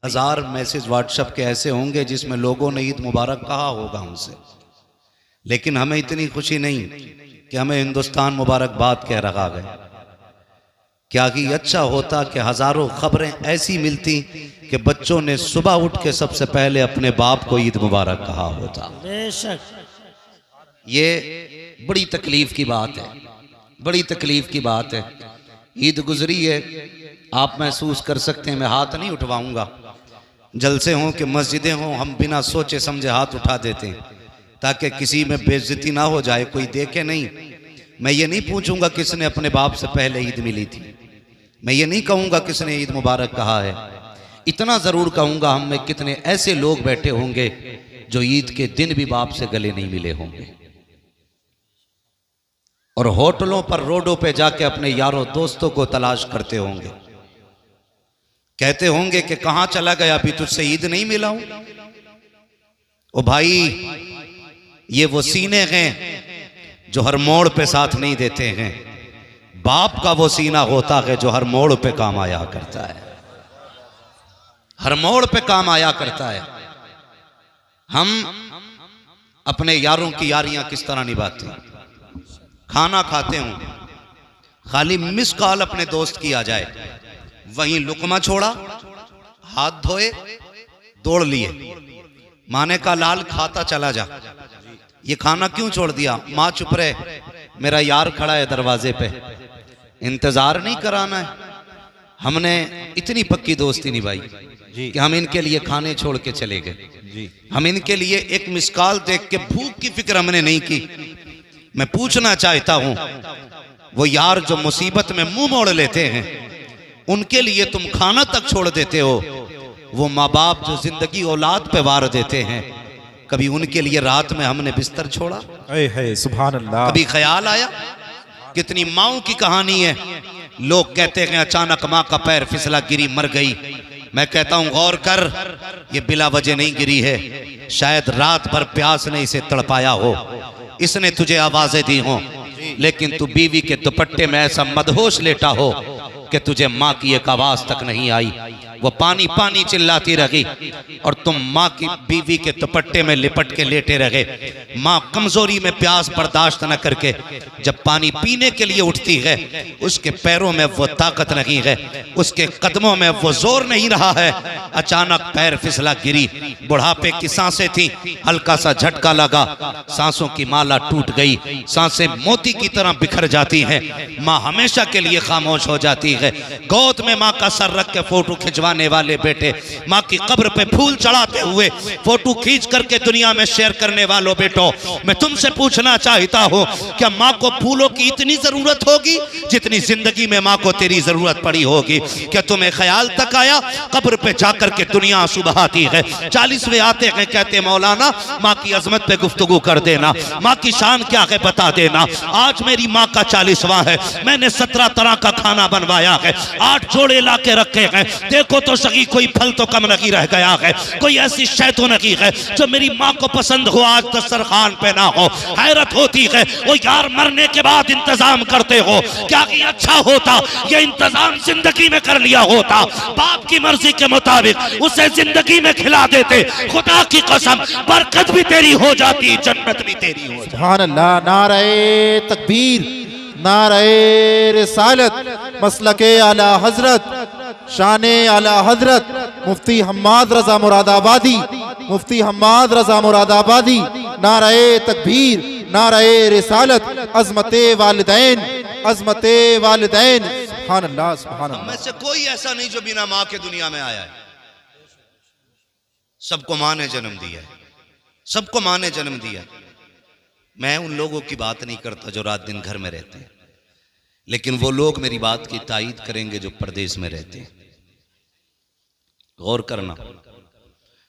1000 message WhatsApp के ऐसे होंगे जिसमें लोगों ने ईद मुबारक कहा होगा उनसे, लेकिन हमें इतनी खुशी नहीं कि हमें हिंदुस्तान मुबारकबाद कह रहा है। क्या कि अच्छा होता कि हजारों खबरें ऐसी मिलती कि बच्चों ने सुबह उठ के सबसे पहले अपने बाप को ईद मुबारक कहा होता। बेशक ये बड़ी तकलीफ की बात है, बड़ी तकलीफ की बात है। ईद गुजरी है, आप महसूस कर सकते हैं। मैं हाथ नहीं उठवाऊंगा, जलसे हों कि मस्जिदें हों, हम बिना सोचे समझे हाथ उठा देते हैं ताकि किसी में बेइज्जती ना हो जाए, कोई देखे नहीं। मैं ये नहीं पूछूंगा किसने अपने बाप से पहले ईद मिली थी, मैं ये नहीं कहूंगा किसने ईद मुबारक कहा है। इतना जरूर कहूंगा हम में कितने ऐसे लोग बैठे होंगे जो ईद के दिन भी बाप से गले नहीं मिले होंगे और होटलों पर रोडों पे जाके अपने यारों दोस्तों को तलाश करते होंगे, कहते होंगे कि कहां चला गया, अभी तुझसे ईद नहीं मिला हूं। ओ भाई, ये वो सीने हैं जो हर मोड़ पे साथ नहीं देते हैं। बाप का वो सीना होता है जो हर मोड़ पे काम आया करता है, हर मोड़ पे काम आया करता है। हम अपने यारों की यारियां किस तरह निभाते हैं। खाना खाते हूं, खाली मिस कॉल अपने दोस्त की आ जाए, वहीं लुकमा छोड़ा, हाथ धोए, दौड़ लिए, माने का लाल खाता चला जा। ये खाना क्यों छोड़ दिया? माँ चुप रहे, मेरा यार खड़ा है दरवाजे पे, इंतजार नहीं कराना है। हमने इतनी पक्की दोस्ती निभाई कि हम इनके लिए खाने छोड़ के चले गए। हम इनके लिए एक मिसकाल देख के भूख की फिक्र हमने नहीं की। मैं पूछना चाहता हूं, वो यार जो मुसीबत में मुंह मोड़ लेते हैं, उनके लिए तुम खाना तक छोड़ देते हो। वो माँ बाप जो जिंदगी औलाद पे वार देते हैं, कभी उनके लिए रात में हमने बिस्तर छोड़ा? सुभान अल्लाह। कभी ख्याल आया? कितनी माओं की कहानी है। लोग कहते हैं अचानक माँ का पैर फिसला, गिरी, मर गई। मैं कहता हूं गौर कर, ये बिला वजह नहीं गिरी है। शायद रात भर प्यास ने इसे तड़पाया हो, इसने तुझे आवाजें दी हो, लेकिन तू बीवी के दुपट्टे में ऐसा मदहोश लेटा हो कि तुझे माँ की एक आवाज तक नहीं आई। वो पानी पानी चिल्लाती रही और तुम माँ की बीवी के दुपट्टे में लिपट के लेटे रहे। माँ कमजोरी में प्यास बर्दाश्त न करके जब पानी पीने के लिए उठती है, उसके पैरों में वो ताकत नहीं है, उसके कदमों में वो जोर नहीं रहा है। अचानक पैर फिसला, गिरी। बुढ़ापे की सांसें थी, हल्का सा झटका लगा, सांसों की माला टूट गई, सांसें मोती की तरह बिखर जाती हैं। माँ हमेशा के लिए खामोश हो जाती है। गोद में माँ का सर रख के फोटो खिंचवाने वाले बेटे, माँ की कब्र पे फूल चढ़ाते हुए फोटो खींच करके दुनिया में शेयर करने वालों बेटो, मैं तुमसे पूछना चाहता हूँ, क्या माँ को फूलों की इतनी जरूरत होगी जितनी जिंदगी में माँ को तेरी जरूरत पड़ी होगी? क्या तुम्हें ख्याल तक आया कब्र पे जाकर के दुनिया आंसू बहाती है? 40वें आते हैं, कहते मौलाना माँ की अजमत पे गुफ्तगू कर देना, माँ की शान क्या है बता देना। आज मेरी माँ का 40वां है, मैंने 17 तरह का खाना बनवाया है, 8 जोड़े ला के रखे हैं। देखो तो सही, कोई फल तो कम नहीं रह गया है, कोई ऐसी शय तो नहीं है जो मेरी माँ को पसंद हो आज दस्तरखान पे ना हो। हैरत होती है, वो यार मरने के बाद इंतजाम करते हो, क्या कि अच्छा होता ये इंतजाम जिंदगी में कर लिया होता, बाप की मर्जी के मुताबिक उसे जिंदगी में खिला देते। खुदा की कसम, बरकत भी तेरी हो जाती, जन्नत भी तेरी हो जाती। सुभान अल्लाह। नारे तकबीर, नारे रिसालत, मसलके आला हजरत, शाने आला हजरत मुफ्ती हम्माद रजा मुरादाबादी, मुफ्ती हम्माद रजा मुरादाबादी। नारे तकबीर, नारे रिसालत, अजमते वालिदैन, अजमते वालिदैन। सुभान अल्लाह, सुभान अल्लाह। में से कोई ऐसा नहीं जो बिना माँ के दुनिया में आया है। सबको माँ ने जन्म दिया है, सबको माँ ने जन्म दिया। मैं उन लोगों की बात नहीं करता जो रात दिन घर में रहते हैं, लेकिन वो लोग मेरी बात की तायीद करेंगे जो परदेश में रहते हैं। गौर करना,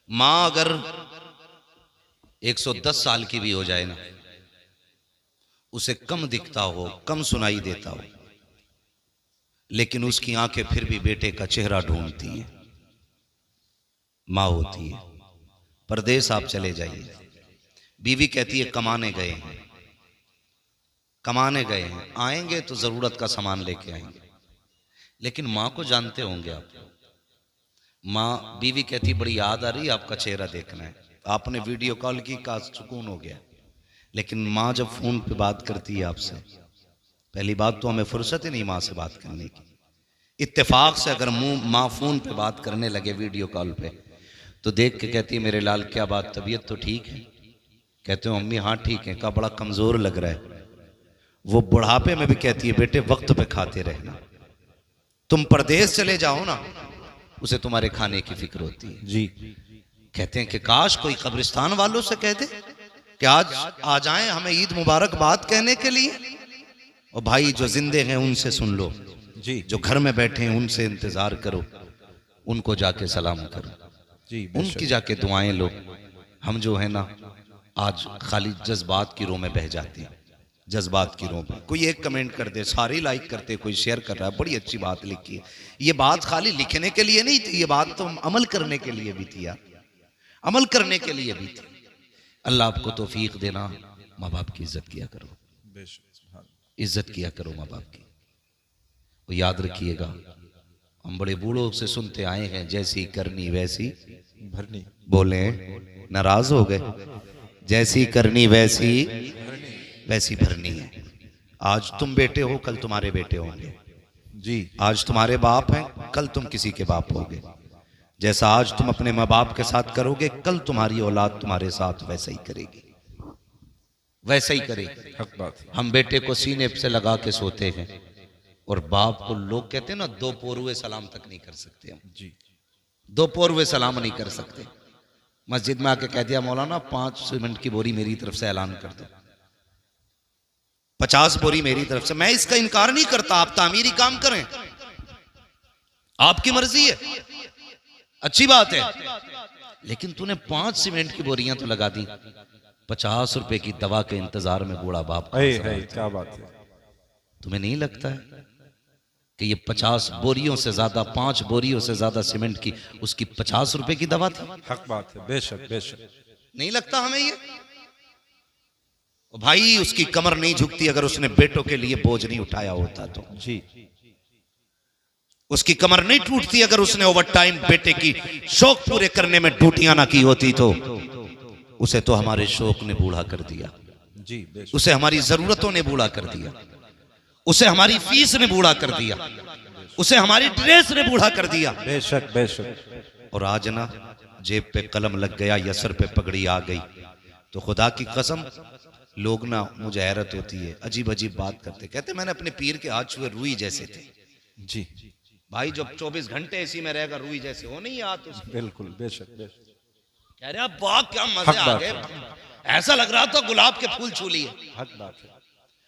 माँ अगर 110 साल की भी हो जाए ना, उसे कम दिखता हो, कम सुनाई देता हो, लेकिन उसकी आंखें फिर भी बेटे का चेहरा ढूंढती हैं। माँ होती है। परदेश आप चले जाइए, बीवी कहती है कमाने गए हैं, कमाने गए हैं, आएंगे तो जरूरत का सामान लेके आएंगे। लेकिन माँ को जानते होंगे आप, माँ बीवी कहती बड़ी याद आ रही है, आपका चेहरा देखना है। आपने वीडियो कॉल की, का सुकून हो गया। लेकिन माँ जब फोन पे बात करती है आपसे, पहली बात तो हमें फुर्सत ही नहीं माँ से बात करने की। इत्तेफाक से अगर माँ फोन पे बात करने लगे वीडियो कॉल पे, तो देख के कहती है मेरे लाल क्या बात, तबीयत तो ठीक है? कहते हो अम्मी हाँ ठीक है। कहा बड़ा कमजोर लग रहा है। वो बुढ़ापे में भी कहती है बेटे वक्त पे खाते रहना, तुम परदेश चले जाओ ना, उसे तुम्हारे खाने की फिक्र होती है। जी। कहते हैं कि काश कोई कब्रिस्तान वालों से कह दे कि आज आ जाएं हमें ईद मुबारक बात कहने के लिए। और भाई जो जिंदे हैं उनसे सुन लो जी। जो घर में बैठे हैं उनसे इंतजार करो, उनको जाके सलाम करो जी, उनकी जाके दुआएं लो। हम जो है ना आज खाली जज्बात की रो में बह जाते हैं, जज्बात की रो में। कोई एक कमेंट कर दे, सारे लाइक करते, कोई शेयर कर रहा है, बड़ी अच्छी बात लिखी है। ये बात खाली लिखने के लिए नहीं थी, ये बात तो अमल करने के लिए भी थी यार, अमल करने के लिए भी थी। अल्लाह आपको तौफीक देना। माँ बाप की इज्जत किया करो, इज्जत किया करो माँ बाप की। वो याद रखिएगा, हम बड़े बूढ़ों से सुनते आए हैं जैसी करनी वैसी भरनी। बोले नाराज हो गए, जैसी करनी वैसी वैसी भरनी है। आज तुम बेटे हो, कल तुम्हारे बेटे होंगे जी। आज तुम्हारे बाप हैं, कल तुम किसी के बाप होगे। जैसा आज तुम अपने माँ बाप के साथ करोगे, कल तुम्हारी औलाद तुम्हारे साथ वैसा ही करेगी, वैसा ही करेगी। हक बात। हम बेटे को सीने से लगा के सोते हैं, और बाप को लोग कहते हैं ना दो पोरुए सलाम तक नहीं कर सकते हम जी। दो पोरुए सलाम नहीं कर सकते। मस्जिद में आके कह दिया मौलाना 5 सीमेंट की बोरी मेरी तरफ से ऐलान कर दो, 50 बोरी मेरी तरफ से। मैं इसका इनकार नहीं करता, आप तामीरी काम करें, आपकी मर्जी है, अच्छी बात है। लेकिन तूने 5 सीमेंट की बोरियां तो लगा दी, 50 रुपए की दवा के इंतजार में बूढ़ा बाप क्या बात है। तुम्हें नहीं लगता है कि ये 50 बोरियों से ज्यादा, 5 बोरियों से ज्यादा सीमेंट की उसकी 50 रुपए की दवा थी? हक बात है, बेशक बेशक। नहीं लगता हमें ये? भाई उसकी कमर नहीं झुकती अगर उसने बेटों के लिए बोझ नहीं उठाया होता तो। जी। उसकी कमर नहीं टूटती अगर उसने ओवर टाइम बेटे की शौक पूरे करने में ड्यूटियां ना की होती तो। उसे तो हमारे शौक ने बूढ़ा कर दिया जी, बेशक। उसे हमारी जरूरतों ने बूढ़ा कर दिया, उसे हमारी फीस ने बूढ़ा कर दिया, उसे हमारी ड्रेस ने बूढ़ा कर दिया। बेशक बेशक। और आज ना जेब पे कलम लग गया या सर पे पगड़ी आ गई तो खुदा की कसम लोग ना, मुझे हैरत होती है, अजीब अजीब बात करते। कहते मैंने अपने पीर के हाथ छुए रुई जैसे थे। जी भाई जब 24 घंटे इसी में रहेगा रुई जैसे हो नहीं हाथ उसके। बिल्कुल बेशक बेशक। कह रहे अब वाह क्या मजे आ गए, ऐसा लग रहा था गुलाब के फूल छू लिए। हक बात है।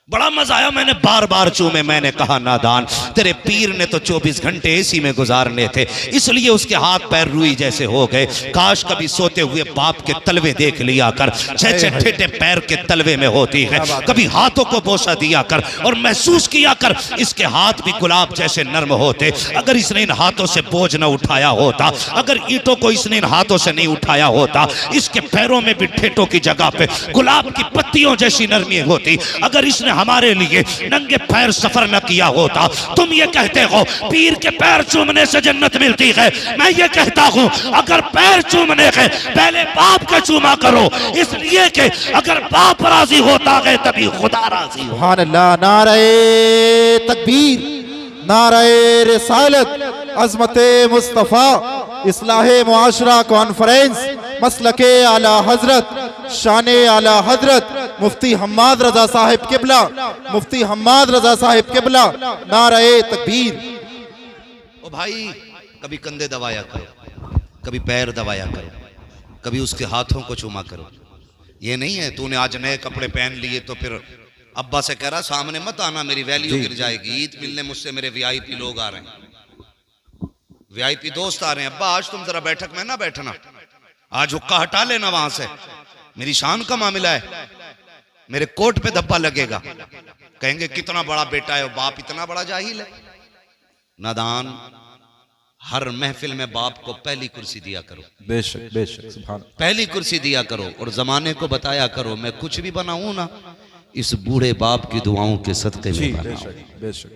बड़ा मजा आया, मैंने बार बार चूमे। मैंने कहा नादान, तेरे पीर ने तो 24 घंटे इसी में गुजारने थे, इसलिए उसके हाथ पैर रुई जैसे हो गए। काश कभी सोते हुए बाप के तलवे देख लिया कर, छह ठेठे पैर के तलवे में होती है। कभी हाथों को बोसा दिया कर और महसूस किया कर इसके हाथ भी गुलाब जैसे नर्म होते। अगर इसने इन हाथों से बोझ न उठाया होता, अगर ईंटों को इसने इन हाथों से नहीं उठाया होता, इसके पैरों में भी ठेठों की जगह पे गुलाब की पत्तियों जैसी नरमी होती। अगर इसने हमारे लिए नंगे पैर सफर न किया होता। तुम ये कहते हो पीर के पैर चूमने से जन्नत मिलती है, मैं ये कहता हूं अगर पैर चूमने के पहले बाप का चूमा करो, इसलिए कि अगर बाप राजी होता है तभी खुदा राजी हो। सुभान अल्लाह। नारे तकबीर, नारे रिसालत, अज़मते मुस्तफ़ा, इस्लाहे मुआशरा कॉन्फ्रेंस, मसलके आला हजरत, शाने आला हजरत मुफ्ती हम्माद रजा साहिब किबला, मुफ्ती हम्माद रजा साहिब किबला। नारे तकबीर। ओ भाई कभी कंधे दबाया करो, कभी पैर दबाया करो, कभी उसके हाथों को चूमा करो। ये नहीं है तूने आज नए कपड़े पहन लिए तो फिर अब्बा से कह रहा सामने मत आना, मेरी वैल्यू गिर जाएगी। ईद मिलने मुझसे मेरे वीआईपी लोग आ रहे हैं, वीआईपी दोस्त आ रहे हैं। अब्बा आज तुम जरा बैठक में ना बैठना, आज हुक्का हटा लेना वहां से, मेरी शान का मामला है, मेरे कोट पे धब्बा लगेगा। कहेंगे कितना बड़ा बेटा है, बाप इतना बड़ा जाहिल है। नादान, हर महफिल में बाप को पहली कुर्सी दिया करो। बेशक बेशक। सुभान। पहली कुर्सी दिया करो और जमाने को बताया करो मैं कुछ भी बनाऊं ना, इस बूढ़े बाप की दुआओं के सदके में बनाऊं, बेशक बेशक।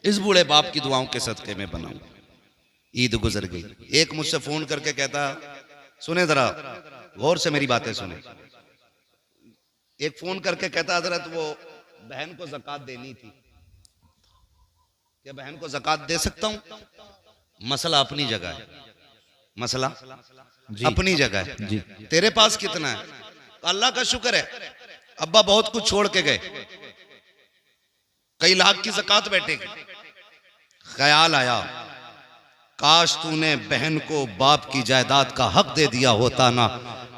इस बूढ़े बाप की दुआओं के सदके में बनाऊं। ईद गुजर गई। एक मुझसे फोन करके कहता, सुने जरा गौर से मेरी बातें सुने, एक फोन करके कहता हजरत वो बहन को ज़कात देनी थी, क्या बहन को ज़कात दे सकता हूं? मसला अपनी जगह है, मसला अपनी जगह है जी। तेरे पास कितना है? अल्लाह का शुक्र है अब्बा बहुत कुछ छोड़ के गए, कई लाख की ज़कात बैठेगी। ख्याल आया काश तूने बहन को बाप की जायदाद का हक दे दिया होता ना,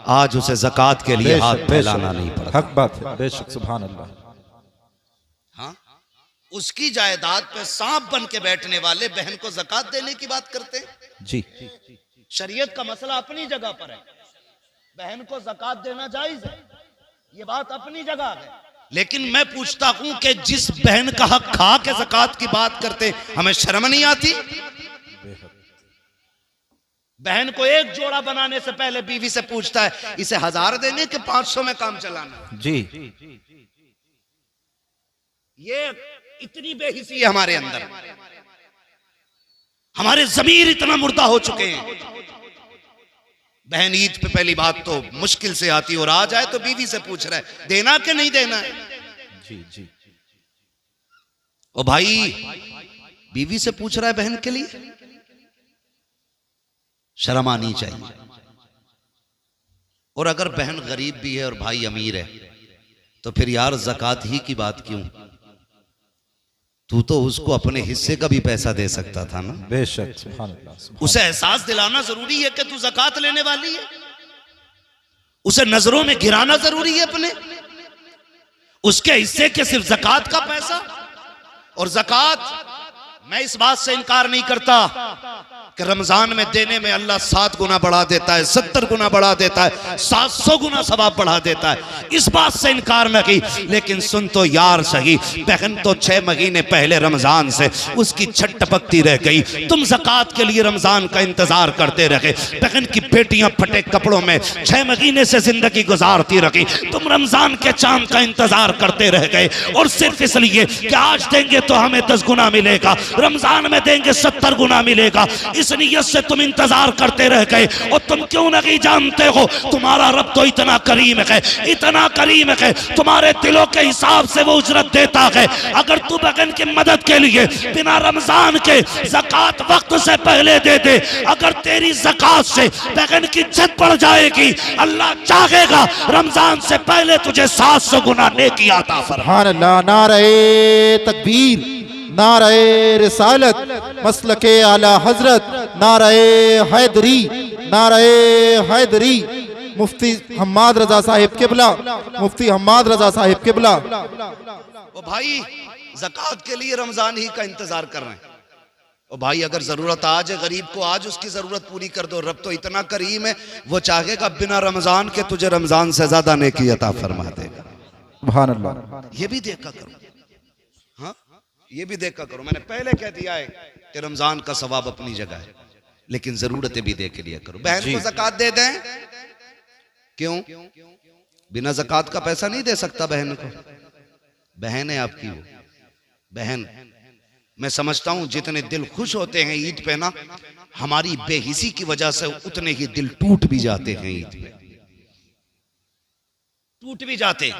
आज उसे ज़कात के लिए हाथ फैलाना नहीं पड़ता। हक बात है, बेशक, सुभान अल्लाह। हाँ, उसकी जायदाद पे सांप बन के बैठने वाले बहन को ज़कात देने की बात करते हैं जी। शरीयत का मसला अपनी जगह पर है, बहन को ज़कात देना जायज है, ये बात अपनी जगह है। लेकिन मैं पूछता हूं कि जिस बहन का हक खा के ज़कात की बात करते हमें शर्म नहीं आती? बहन को एक जोड़ा बनाने से पहले बीवी से पूछता है इसे 1000 देने के 500 में काम चलाना जी। ये इतनी बेहिसी है हमारे अंदर, हमारे ज़मीर इतना मुर्दा हो चुके हैं। बहन ईद पे पहली बात तो मुश्किल से आती और आ जाए तो बीवी से पूछ रहा है देना कि नहीं देना है। जी जी। ओ भाई, बीवी से पूछ रहा है बहन के लिए, शर्म आनी चाहिए। और अगर बहन गरीब भी है और भाई अमीर है तो फिर यार ज़कात ही की बात क्यों? तू तो उसको अपने हिस्से का भी पैसा दे सकता था ना। बेशक, सुभान अल्लाह। उसे एहसास दिलाना जरूरी है कि तू ज़कात लेने वाली है, उसे नजरों में गिराना जरूरी है अपने, उसके हिस्से के सिर्फ ज़कात का पैसा। और ज़कात, मैं इस बात से इनकार नहीं करता कि रमजान में देने में अल्लाह 7 गुना बढ़ा देता है, 70 गुना बढ़ा देता है, 700 गुना सवाब बढ़ा देता है, इस बात से इनकार न की। लेकिन सुन तो यार सही, बहन तो 6 महीने पहले रमजान से उसकी छट टपकती रह गई, तुम ज़कात के लिए रमजान का इंतजार करते रहे। बहन की बेटियां फटे कपड़ों में 6 महीने से जिंदगी गुजारती रही, तुम रमजान के चांद का इंतजार करते रह गए। और सिर्फ इसलिए कि आज देंगे तो हमें 10 गुना मिलेगा, रमजान में देंगे 70 गुना मिलेगा, इस नियत से तुम इंतजार करते रह गए। और तुम क्यों नहीं जानते हो तुम्हारा रब तो इतना करीम है, इतना करीम है, तुम्हारे दिलों के हिसाब से वो उजरत देता है। अगर तू बहन की मदद के लिए बिना रमजान के ज़कात वक्त से पहले दे दे, अगर तेरी ज़कात से बहन की इज्जत बढ़ जाएगी, अल्लाह चाहेगा रमजान से पहले तुझे 700 गुना नेकी अता फरमाए। सुभान अल्लाह। नारे तकबीर, नारे रिसालत, मसलके आला हजरत, नारे हैदरी, नारे हैदरी। मुफ्ती हम्माद रजा साहिब किबला, मुफ्ती हम्माद रजा साहिब किबला। ओ भाई, ज़कात के लिए रमजान ही का इंतजार कर रहे हैं। ओ भाई, अगर जरूरत आज है गरीब को, आज उसकी जरूरत पूरी कर दो। रब तो इतना करीम है, वो चाहेगा बिना रमजान के तुझे रमजान से ज्यादा नेकी अता फरमा देगा। सुभान अल्लाह। ये भी देखा करो, हाँ, ये भी देखा करो। मैंने पहले कह दिया है कि रमजान का सवाब अपनी जगह है, लेकिन जरूरतें भी देख लिया करो। बहन को ज़कात दे दें, क्यों? बिना ज़कात का पैसा नहीं दे सकता बहन को, बहन है आपकी वो बहन। मैं समझता हूं जितने दिल खुश होते हैं ईद पे ना, हमारी बेहिसी की वजह से उतने ही दिल टूट भी जाते हैं ईद पे, टूट भी जाते,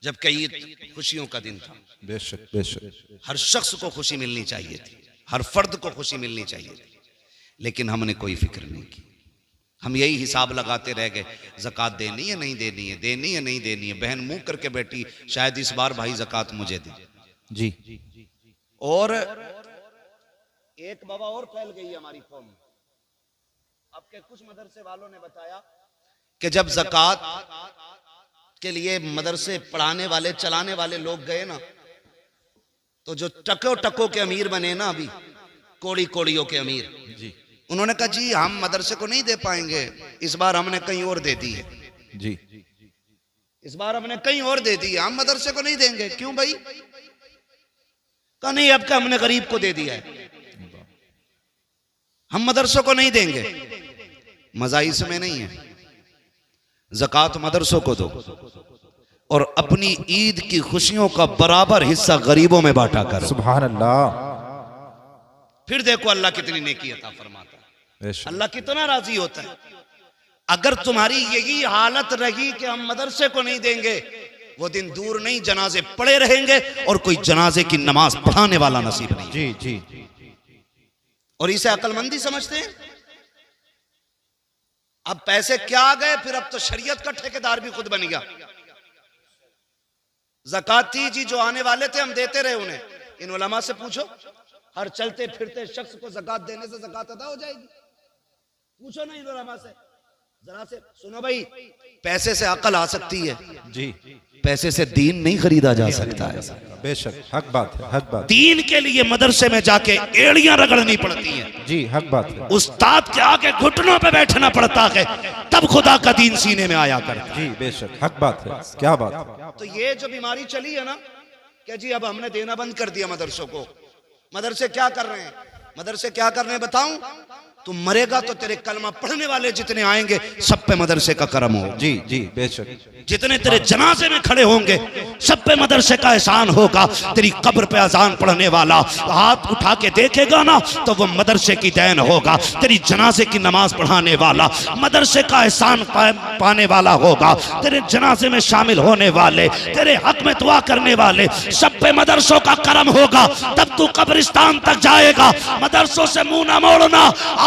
जबकि ईद खुशियों का दिन था। बेशक बेशक। हर शख्स को खुशी मिलनी चाहिए थी, हर फर्द को खुशी मिलनी चाहिए थी, लेकिन हमने कोई फिक्र नहीं की। हम यही हिसाब लगाते रह गए, ज़कात देनी है नहीं देनी है, देनी है नहीं देनी है। बहन मुंह करके बैठी, शायद इस बार भाई ज़कात मुझे दे जी। और एक बाबा और फैल गई हमारी कौम। आपके कुछ मदरसे वालों ने बताया कि जब ज़कात के लिए मदरसे पढ़ाने वाले चलाने वाले लोग गए ना, तो जो टको टको के अमीर बने ना, अभी कोड़ी कोड़ियों के अमीर जी, उन्होंने कहा जी हम मदरसे को नहीं दे पाएंगे, इस बार हमने कहीं और दे दी है जी, इस बार हमने कहीं और दे दी है, हम मदरसे को नहीं देंगे। क्यों भाई? कहा नहीं, अब का हमने गरीब को दे दिया है, हम मदरसों को नहीं देंगे। मजा इसमें नहीं है, ज़कात मदरसों को दो और अपनी ईद की खुशियों का बराबर हिस्सा गरीबों में बांटा करो। सुभान अल्लाह। फिर देखो अल्लाह कितनी नेकी अता फरमाता है, अल्लाह कितना राजी होता है। अगर तुम्हारी यही हालत रही कि हम मदरसे को नहीं देंगे, वो दिन दूर नहीं, जनाजे पड़े रहेंगे और कोई जनाजे की नमाज पढ़ाने वाला नसीब नहीं। जी जी। और इसे अक्लमंदी समझते हैं। अब पैसे क्या आ गए, फिर अब तो शरीयत का ठेकेदार भी खुद बन गया। ज़काती जी जो आने वाले थे हम देते रहे उन्हें, इन उलमा से पूछो, हर चलते फिरते शख्स को ज़कात देने से ज़कात अदा हो जाएगी? पूछो ना इन उलमा से, जरा से सुनो भाई, पैसे से अकल आ सकती है जी, पैसे से दीन नहीं खरीदा जा सकता है। बेशक, हक बात है, हक बात। दीन के लिए मदरसे में जाके एड़ियां रगड़नी पड़ती हैं। जी, हक बात है। उस्ताद के आगे घुटनों पे बैठना पड़ता है, तब खुदा का दीन सीने में आया करता है। जी बेशक, हक बात है, क्या बात है। तो ये जो बीमारी चली है ना कि जी अब हमने देना बंद कर दिया मदरसों को, मदरसे क्या कर रहे हैं, मदरसे क्या कर रहे हैं बताऊं? तुम मरेगा तो तेरे कलमा पढ़ने वाले जितने आएंगे सब पे मदरसे का करम हो। जी जी बेशक। जितने तेरे जनाजे में खड़े होंगे सब पे मदरसे का एहसान होगा। तेरी कब्र पे अजान पढ़ने वाला हाथ उठा के देखेगा ना तो वो मदरसे की देन होगा। तेरी जनाजे की नमाज पढ़ाने वाला मदरसे का एहसान पाने वाला होगा। तेरे जनाजे में शामिल होने वाले, तेरे हक में दुआ करने वाले, सब पे मदरसों का करम होगा। तब तू कब्रिस्तान तक जाएगा। मदरसों से मुंह ना मोड़ना,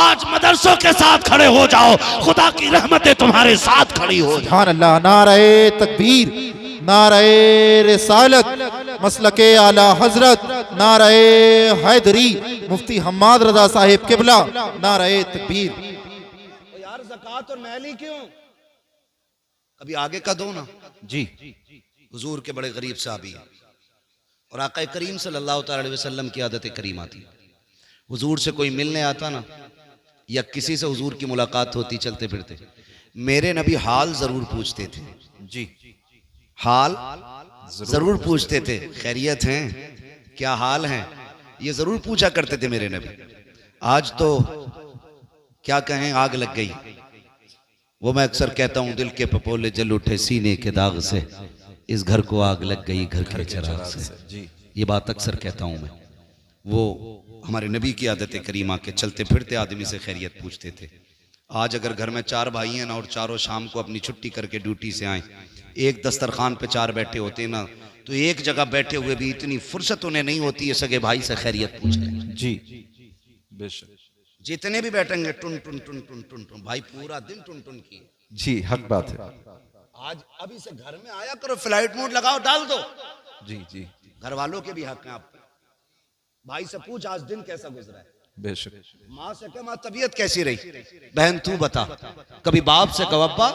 आज मदरसों के साथ खड़े हो जाओ, खुदा की रहमतें तुम्हारे साथ खड़ी हो जाए। सुभान अल्लाह। नारे तकबीर, नारे रिसालत, मसलके आला हजरत, नारे हैदरी, मुफ्ती हम्माद रजा साहिब किबला, नारे तकबीर। तो यार ज़कात और महली क्यों? कभी आगे का दो ना। जी, हुजूर के बड़े गरीब साहबी और आका करीम सल्लल्लाहु अलैहि वसल्लम की आदत करीमा थी। हुजूर से कोई मिलने आता ना या किसी से हुजूर की मुलाकात होती चलते फिरते, मेरे नबी हाल जरूर पूछते थे। जी, हाल जरूर पूछते थे, खैरियत हैं, क्या हाल है, ये जरूर पूछा करते थे मेरे नबी। आज तो क्या कहें, आग लग गई। वो मैं अक्सर कहता हूं, दिल के पपोले जल उठे सीने के दाग से, इस घर को आग लग गई घर के चिराग से। जी, ये बात अक्सर कहता हूं मैं। वो हमारे नबी की आदत करीमा के चलते फिरते आदमी से खैरियत पूछते थे। आज अगर घर में 4 भाई हैं ना और चारों शाम को अपनी छुट्टी करके ड्यूटी से आए, एक दस्तरखान पे 4 बैठे होते ना, तो एक जगह बैठे हुए भी इतनी फुर्सत उन्हें नहीं होती है सगे भाई से खैरियत पूछने। जी बेशक। जितने भी बैठेंगे टुन टुन टुन टुन टुन टुन, भाई पूरा दिन टुन टुन की। जी, हक बात है। आज अभी से घर में आया करो, फ्लाइट मोड लगाओ, डाल दो। जी जी घर वालों के भी हक हैं आप। भाई से पूछ आज दिन कैसा गुजरा है, बेशक। माँ से कह माँ तबीयत कैसी रही, बहन तू बता। कभी बाप से कहो अब्बा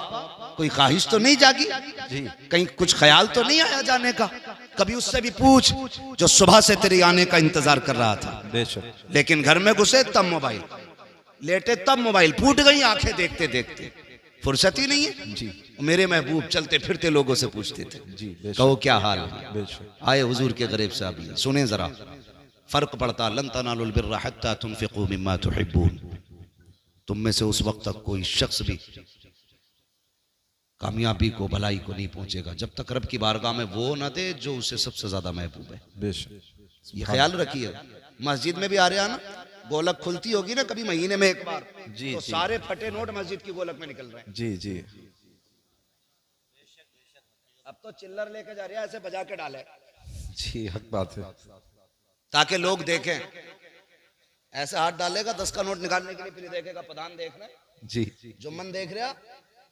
कोई ख्वाहिश तो नहीं जागी, जी, कहीं कुछ ख्याल तो नहीं आया जाने का। कभी उससे भी पूछ जो सुबह से तेरे आने का इंतजार कर रहा था। बेशक। लेकिन घर में घुसे तब मोबाइल, लेटे तब मोबाइल, फूट गई आंखें देखते देखते, फुर्सत ही नहीं है। जी, मेरे महबूब चलते फिरते लोगों से पूछते थे, जी बेशक। कहो क्या हाल है। बेशक। आए हुजूर के गरीब साहब, सुने जरा, फर्क पड़ता लन तनालुल बिर्रा हत्ता तुनफिकू मिम्मा तुहिब्बून। तुम में से उस वक्त तक कोई शख्स भी कामयाबी को, भलाई को नहीं पहुंचेगा जब तक रब की बारगाह में वो ना दे जो उसे सबसे ज्यादा महबूब है। बेशक। ये ख्याल रखिए। मस्जिद में भी आ रहे हैं ना, गोलक खुलती होगी ना कभी महीने में एक बार, जी, तो जी। सारे फटे नोट मस्जिद की गोलक में निकल रहे हैं। जी जी अब तो चिल्लर लेके जा रहे हैं, ऐसे बजा के डाले जी, हक बात है। ताकि लोग देखें। ऐसे हाथ डालेगा 10 का नोट निकालने के लिए, फिर देखेगा प्रधान देख रहे हैं, जी, जुम्मन देख रहा,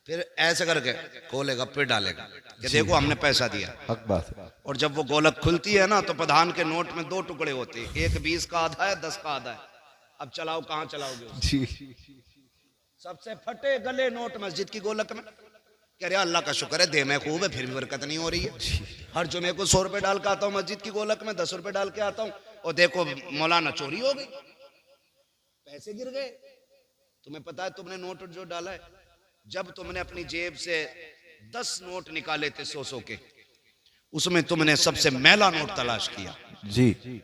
फिर ऐसे करके खोलेगा फिर डालेगा कि देखो हमने पैसा दिया। हक बात है। और जब वो गोलक खुलती है ना तो प्रधान के नोट में 2 टुकड़े होते हैं, एक 20 का आधा है, 10 का आधा है। अब चलाओ, कहाँ चलाओगे उसे? जी, सबसे फटे गले नोट मस्जिद की गोलक में। कह रहे अल्लाह का शुक्र है दे में खूब है, फिर भी बरकत नहीं हो रही है। हर जुमे को 100 रुपए डाल के आता हूँ मस्जिद की गोलक में, 10 रुपए डाल के आता हूँ, और देखो मौलाना चोरी हो गई, पैसे गिर गए। तुम्हें पता है तुमने नोट जो डाला है, जब तुमने अपनी जेब से 10 नोट निकाले थे 100 के, उसमें तुमने सबसे मैला नोट तलाश किया। जी,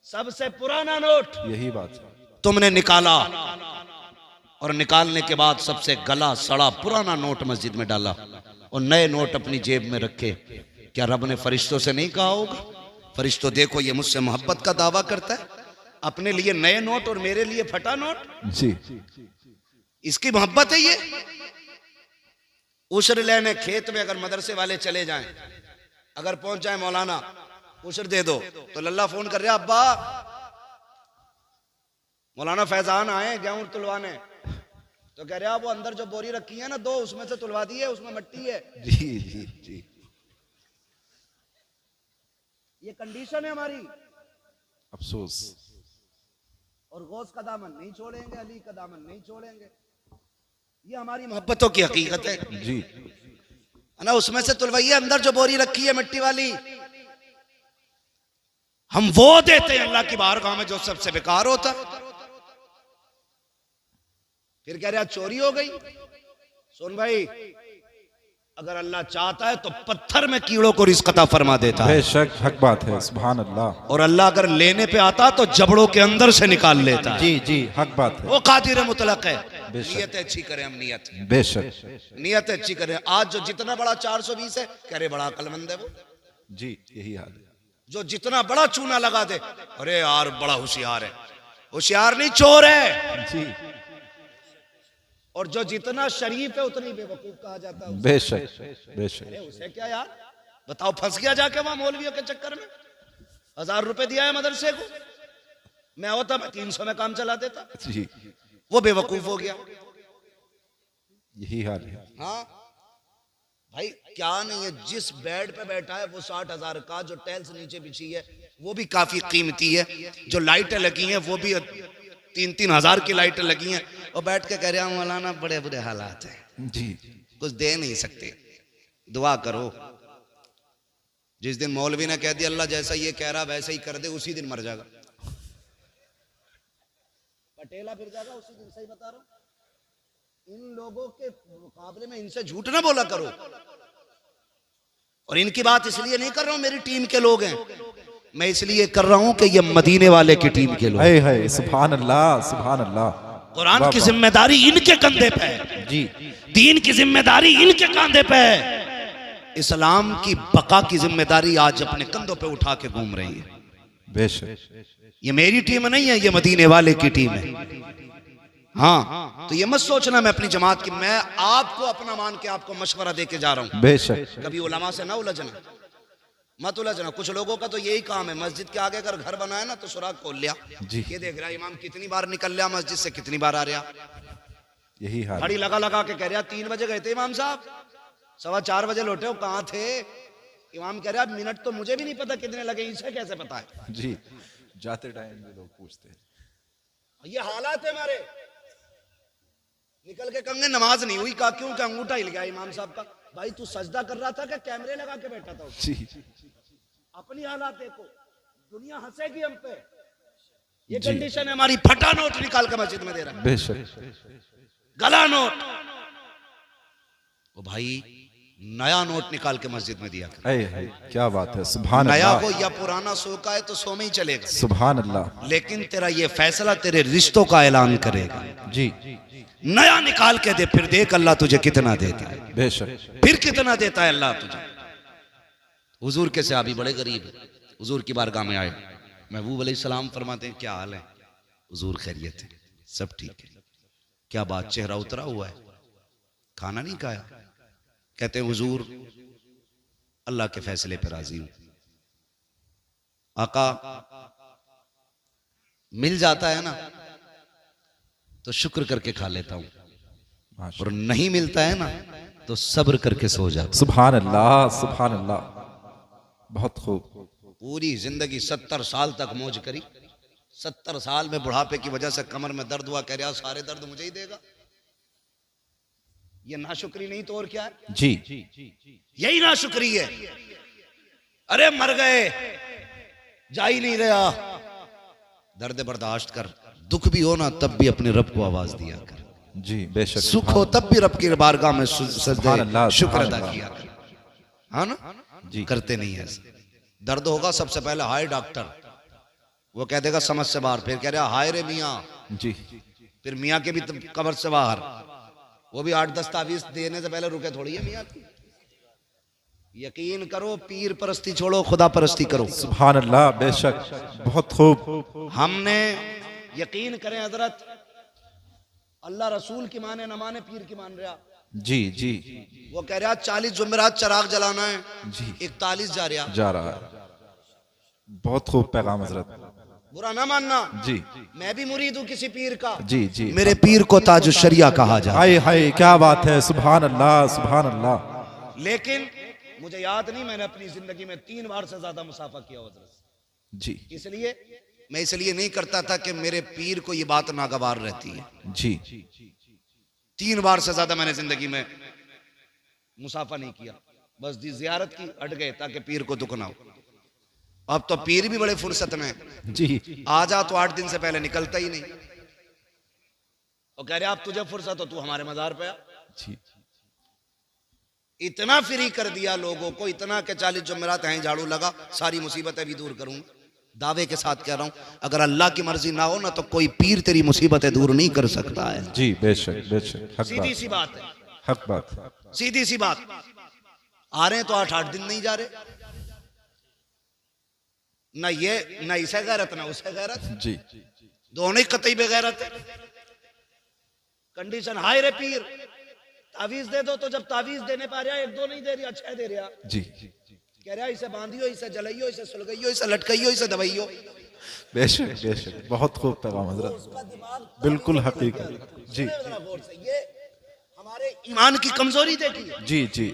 सबसे पुराना नोट यही बात है। तुमने निकाला, और निकालने के बाद सबसे गला सड़ा पुराना नोट मस्जिद में डाला, और नए नोट अपनी जेब में रखे। क्या रब ने फरिश्तों से नहीं कहा होगा, फरिश्तों देखो ये मुझसे मोहब्बत का दावा करता है, अपने लिए नए नोट और मेरे लिए फटा नोट। जी इसकी मोहब्बत है ये। उशर लेने खेत में अगर मदरसे वाले चले जाएं, अगर पहुंच जाए मौलाना उशर दे दो, तो लल्ला फोन कर रहा अब्बा मौलाना फैजान आए गेहूं तुलवाने, तो कह रहा वो अंदर जो बोरी रखी है ना दो, उसमें से तुलवा दी है, उसमें मिट्टी है। जी जी जी ये कंडीशन है हमारी। अफसोस। और गौस का दामन नहीं छोड़ेंगे, अली का दामन नहीं छोड़ेंगे। ये हमारी मोहब्बतों की हकीकत है जी। है ना। उसमें से तुलवाइए, अंदर जो बोरी रखी है मिट्टी वाली, हम वो देते हैं अल्लाह की बारगाह में जो सबसे बेकार होता। फिर कह रहा चोरी हो गई। सुन भाई, अगर अल्लाह चाहता है तो पत्थर में कीड़ों को रिज़्क़ अता फरमा देता है। बेशक हक बात है, सुभान अल्लाह। और अल्लाह अगर लेने पे आता तो जबड़ों के अंदर से निकाल लेता है। जी जी हक बात है। वो कादिर मुतलक है। बेशक। नियत अच्छी करें हम, नियत बेशक नियत अच्छी करें। आज जो जितना बड़ा 420 है, कह रहे बड़ा अक्लमंद है वो। जी यही हाल है। जो जितना बड़ा चूना लगा दे, अरे यार बड़ा होशियार है। होशियार नहीं, चोर है। जी और जो जितना शरीफ है उतनी बेवकूफ कहा जाता है। बेशक बेशक। अरे उसे क्या यार, बताओ फंस गया जाके वहां मौलवियों के चक्कर में। 1000 रुपए दिया है मदरसे को, मैं होता मैं 300 में काम चला देता। जी वो बेवकूफ हो गया। यही हाल है। हाँ भाई, क्या नहीं है। जिस बेड पे बैठा है वो 60,000 का, जो टाइल्स नीचे बिछी है वो भी काफी कीमती है, जो लाइटें लगी हैं वो भी 3-3 हजार की लाइटें लगी हैं, और बैठ के कह रहे हैं मौलाना बड़े बुरे हालात हैं, जी कुछ दे नहीं सकते, दुआ करो। जिस दिन मौलवी ने कह दिया अल्लाह जैसा ये कह रहा वैसे ही कर दे, उसी दिन मर जाएगा, पटेला फिर जाएगा उसी दिन। सही बता रहा हूं। इन लोगों के मुकाबले में इनसे झूठ ना बोला करो। और इनकी बात इसलिए नहीं कर रहा हूं मेरी टीम के लोग हैं, मैं इसलिए कर रहा हूं कि ये मदीने वाले की टीम के लोग। है सुभान अल्लाह सुभान अल्लाह। कुरान की जिम्मेदारी इनके कंधे पे है जी। दीन की जिम्मेदारी इनके कंधे पे है। इस्लाम की बका की जिम्मेदारी आज अपने कंधों पे उठा के घूम रही है। बेशक। ये मेरी टीम नहीं है, ये मदीने वाले की टीम है। हाँ, तो ये मत सोचना मैं अपनी जमात की, मैं आपको अपना मान के आपको मशवरा दे के जा रहा हूं। बेशक। कभी उलमा से ना उलझना, मत उलझना। कुछ लोगों का तो यही काम है, मस्जिद के आगे अगर घर बनाया ना तो सुराग खोल लिया जी। ये देख रहा इमाम कितनी बार निकल लिया मस्जिद से, कितनी बार आ रहा। यही हाल। घड़ी लगा लगा के कह रहा 3 बजे गए थे इमाम साहब, 4:15 बजे लौटे हो, कहाँ थे? इमाम कह रहा मिनट तो मुझे भी नहीं पता कितने लगे, इसे कैसे पता है? जी जाते टाइम भी लोग पूछते हैं। ये हालात है हमारे। निकल के कहेंगे नमाज नहीं हुई, कहा क्यों? क्या अंगूठा हिल गया इमाम साहब का। भाई तू सजदा कर रहा था क्या कैमरे लगा के बैठा था? जी अपनी हालात देखो, दुनिया हंसेगी हम पे। ये कंडीशन है हमारी। फटा नोट निकाल के मस्जिद में दे रहा है, बेशक। गला नोट। ओ भाई नया नोट निकाल के मस्जिद में दिया कर। क्या बात है, सुभान नया अल्लाह। हो या पुराना सो का है तो सो में ही चलेगा, सुभान अल्लाह। लेकिन तेरा ये फैसला तेरे रिश्तों का ऐलान करेगा। जी नया निकाल के दे, फिर देख अल्लाह तुझे कितना देता है। बेशक। फिर कितना देता है अल्लाह तुझे। हुजूर के सहाबी बड़े गरीब है, हुजूर की बारगाह में आए, महबूब अलैहिस्सलाम फरमाते हैं क्या हाल है? हुजूर खैरियत है, सब ठीक है। क्या बात, चेहरा उतरा हुआ है, खाना नहीं खाया? कहते हैं हुजूर अल्लाह के फैसले पर राजी हूं। आका मिल जाता है ना तो शुक्र करके खा लेता हूं, और नहीं मिलता है ना तो सब्र करके सो जाता। सुभान अल्लाह सुभान अल्लाह। बहुत खूब। पूरी जिंदगी 70 साल तक मौज करी, 70 साल में बुढ़ापे की वजह से कमर में दर्द हुआ, कह रहा सारे दर्द मुझे ही देगा। ये नाशुक्री नहीं तो और क्या है? जी यही नाशुक्री है। अरे मर गए, जा ही नहीं रहा। दर्द बर्दाश्त कर, दुख भी हो ना तब भी अपने रब को आवाज दिया कर। जी बेशक। सुख हो तब भी रब की बारगाह में सुभान अल्लाह, शुक्र सुभान अदा अल्लाह। किया कर। हाँ ना जी करते नहीं है ऐसे। दर्द होगा सबसे पहले हाय डॉक्टर, वो कह देगा समझ से बाहर, फिर कह रहा हाय रे मियाँ, जी फिर मियाँ के भी कब्र से बाहर, वो भी 8-10 तावीज देने से पहले रुके थोड़ी है मियाँ की। यकीन करो, पीर परस्ती छोड़ो, खुदा परस्ती करो। सुभान अल्लाह, बेशक, बहुत खूब। हमने यकीन करें हजरत, अल्लाह रसूल की माने न माने, पीर की मान रहा। जी जी वो कह रहा 40 जुमेरात चराग जलाना है जी, 41 जा रहा। जा रहा है। बहुत खूब पैगाम हजरत। बुरा ना मानना जी मैं भी मुरीद हूँ किसी पीर का। जी जी, मेरे पीर को ताजुश शरिया कहा जाए। हाय हाय, क्या बात है, सुभान अल्लाह सुभान अल्लाह। लेकिन मुझे याद नहीं, मैंने अपनी जिंदगी में 3 बार से ज्यादा मुसाफा किया हजरत। जी इसलिए मैं इसलिए नहीं करता था कि मेरे पीर को ये बात नागवार रहती है। जी, 3 बार से ज्यादा मैंने जिंदगी में मुसाफा नहीं किया, बस दी जियारत की, हट गए ताकि पीर को दुख ना हो। अब तो पीर भी बड़े फुर्सत में, जी आ जा तो 8 दिन से पहले निकलता ही नहीं। और कह रहे आप तुझे फुर्सत हो, तू हमारे मजार पे आ। जी, इतना फ्री कर दिया लोगों को, इतना के 40 जुमेरात हैं झाड़ू लगा, सारी मुसीबतें भी दूर करूंगा। दावे के साथ कह रहा हूं, अगर अल्लाह की मर्जी ना हो ना तो कोई पीर तेरी मुसीबतें दूर नहीं कर सकता है। जी, बेशक बेशक, हक सीधी बात, सी बात है, हक बात। सीधी सी बात। आ रहे हैं तो 8-8 दिन नहीं जा रहे, ना ये ना इसे गैरत ना उसे गैरत, जी दोनों ही कतई बेगैरत है। कंडीशन हाय रे पीर, तावीज दे दो, तो जब तावीज देने पा रहा 1-2 नहीं दे रहा, 6 दे रहा। जी, कह रहा इसे बांधियो, इसे जलाइयो, इसे सुलगाइयो, इसे लटकाइयो, इसे दबाइयो। बेशक बेशक, बहुत खूब पैगाम हजरत, बिल्कुल हकीकत। जी ये हमारे ईमान की कमजोरी देखी है, जी जी,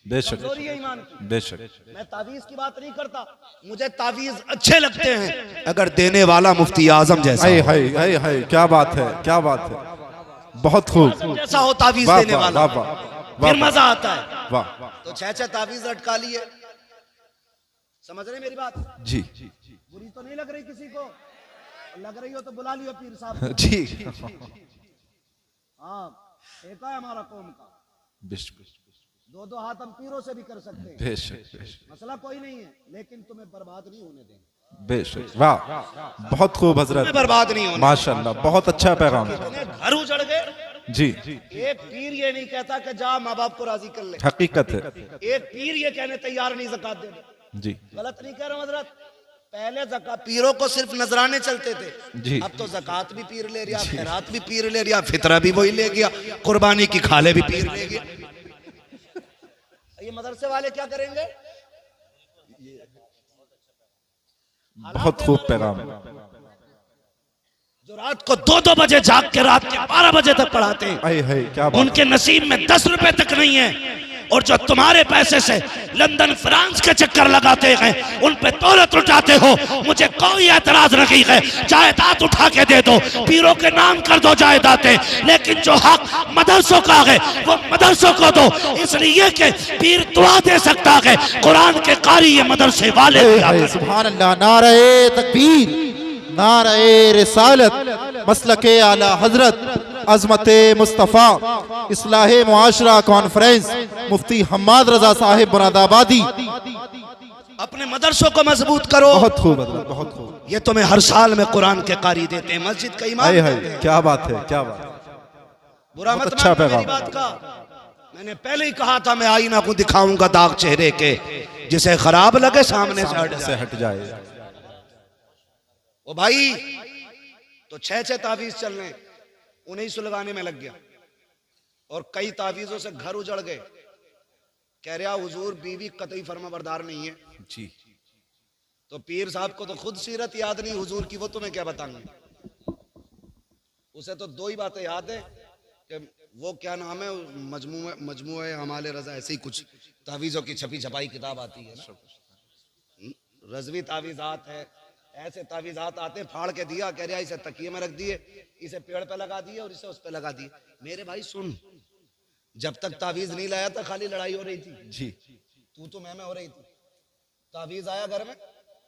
बेशक कमजोरी है ईमान की। बेशक। मैं तावीज की बात नहीं करता, मुझे तावीज अच्छे लगते हैं अगर देने वाला मुफ्ती आजम जैसा हाय हो। हाय हाय हाय, क्या बात है, क्या बात है, बहुत खूब। जैसा हो तावीज वाह देने वाह वाला, वाह वाह, फिर वाह मजा आता है। वाह, तो 6 तावीज लटका लिए, समझ रहे मेरी बात? जी बुरी तो नहीं लग रही किसी को? लग रही हो तो बुला लियो पीर साहब को। जी, हाँ, एक है हमारा कौम का, बेशक 2-2 हाथ हम पीरों से भी कर सकते हैं, बेशक बेशक, मसला कोई नहीं है, लेकिन तुम्हें बर्बाद नहीं होने देंगे। बेशक, वाह, बहुत खूब तुम्हें हजरत, बर्बाद नहीं होने। माशाल्लाह, बहुत अच्छा पैगाम। इतने घर उजड़ गए, जी, एक पीर ये नहीं कहता कि जा माँ बाप को राजी कर ले, हकीकत है। एक पीर ये कहने तैयार नहीं ज़कात देने। जी गलत नहीं कह रहा हूं हजरत, पहले ज़कात पीरों को सिर्फ नजराने चलते थे, जी। अब तो ज़कात भी पीर ले रहा, खैरात भी पीर ले रहा, फितरा भी वही ले गया, कुर्बानी की खाले भी पीर ले गया। ये मदरसे वाले क्या करेंगे? बहुत खूब पैगाम। जो रात को 2-2 बजे जाग के रात के 12 बजे तक पढ़ाते हैं, हाय हाय, क्या बात। उनके नसीब में 10 रुपए तक नहीं है, और जो तुम्हारे पैसे से लंदन फ्रांस के चक्कर लगाते हैं उन पे दौलत उठाते हो, मुझे कोई एतराज नहीं है, जायदाद उठा के दे दो, पीरों के नाम कर दो जायदादें, लेकिन जो हक मदरसों का है वो मदरसों को दो, इसलिए कि पीर दुआ दे सकता है, कुरान के कारी ये मदरसे वाले हाय दिया हाय, करते। सुभान अल्लाह, नारे तकबीर, नारे रिसालत, मसलके आला हजरत, अजमते मुस्तफ़ा, इस्लाहे मुआशरा कॉन्फ्रेंस, मुफ्ती हम्माद रजा साहिब मुरादाबादी। अपने मदरसों को मजबूत करो। बहुत खूब हजरत, बहुत खूब। ये तुम्हें हर साल में कुरान के कारी देते हैं, मस्जिद का इमाम हाय हाय, देते हैं। क्या बात है, क्या बात है। बुरा बहुत मत अच्छा मानना मेरी पैगाम। बात का, मैंने पहले ही कहा था मैं आईना को दिखाऊंगा दाग चेहरे के, जिसे खराब लगे सामने से हट से जाए। हट जाए। ओ भाई, तो 6 तावीज चल रहे, उन्हें सुलगाने में लग गया, और कई तावीजों से घर उजड़ गए। कह रहा हुजूर बीवी कतई फर्माबरदार नहीं है। जी, तो पीर साहब को तो खुद सीरत याद नहीं हुजूर की, वो तुम्हें क्या बताऊंगा। उसे तो 2 ही बातें याद है कि वो क्या नाम है, मजमुए हमाले रजा, ऐसे ही कुछ तावीजों की छपी छपाई किताब आती है ना, रजवी तावीजात है, ऐसे तावीजात आते, फाड़ के दिया, कह रहा इसे तकिए में रख दिए, इसे पेड़ पे लगा दिए, और इसे उस पे लगा दिए। मेरे भाई सुन, जब तक तावीज नहीं लाया था खाली लड़ाई हो रही थी, जी, तू मैं हो रही थी। तावीज आया घर में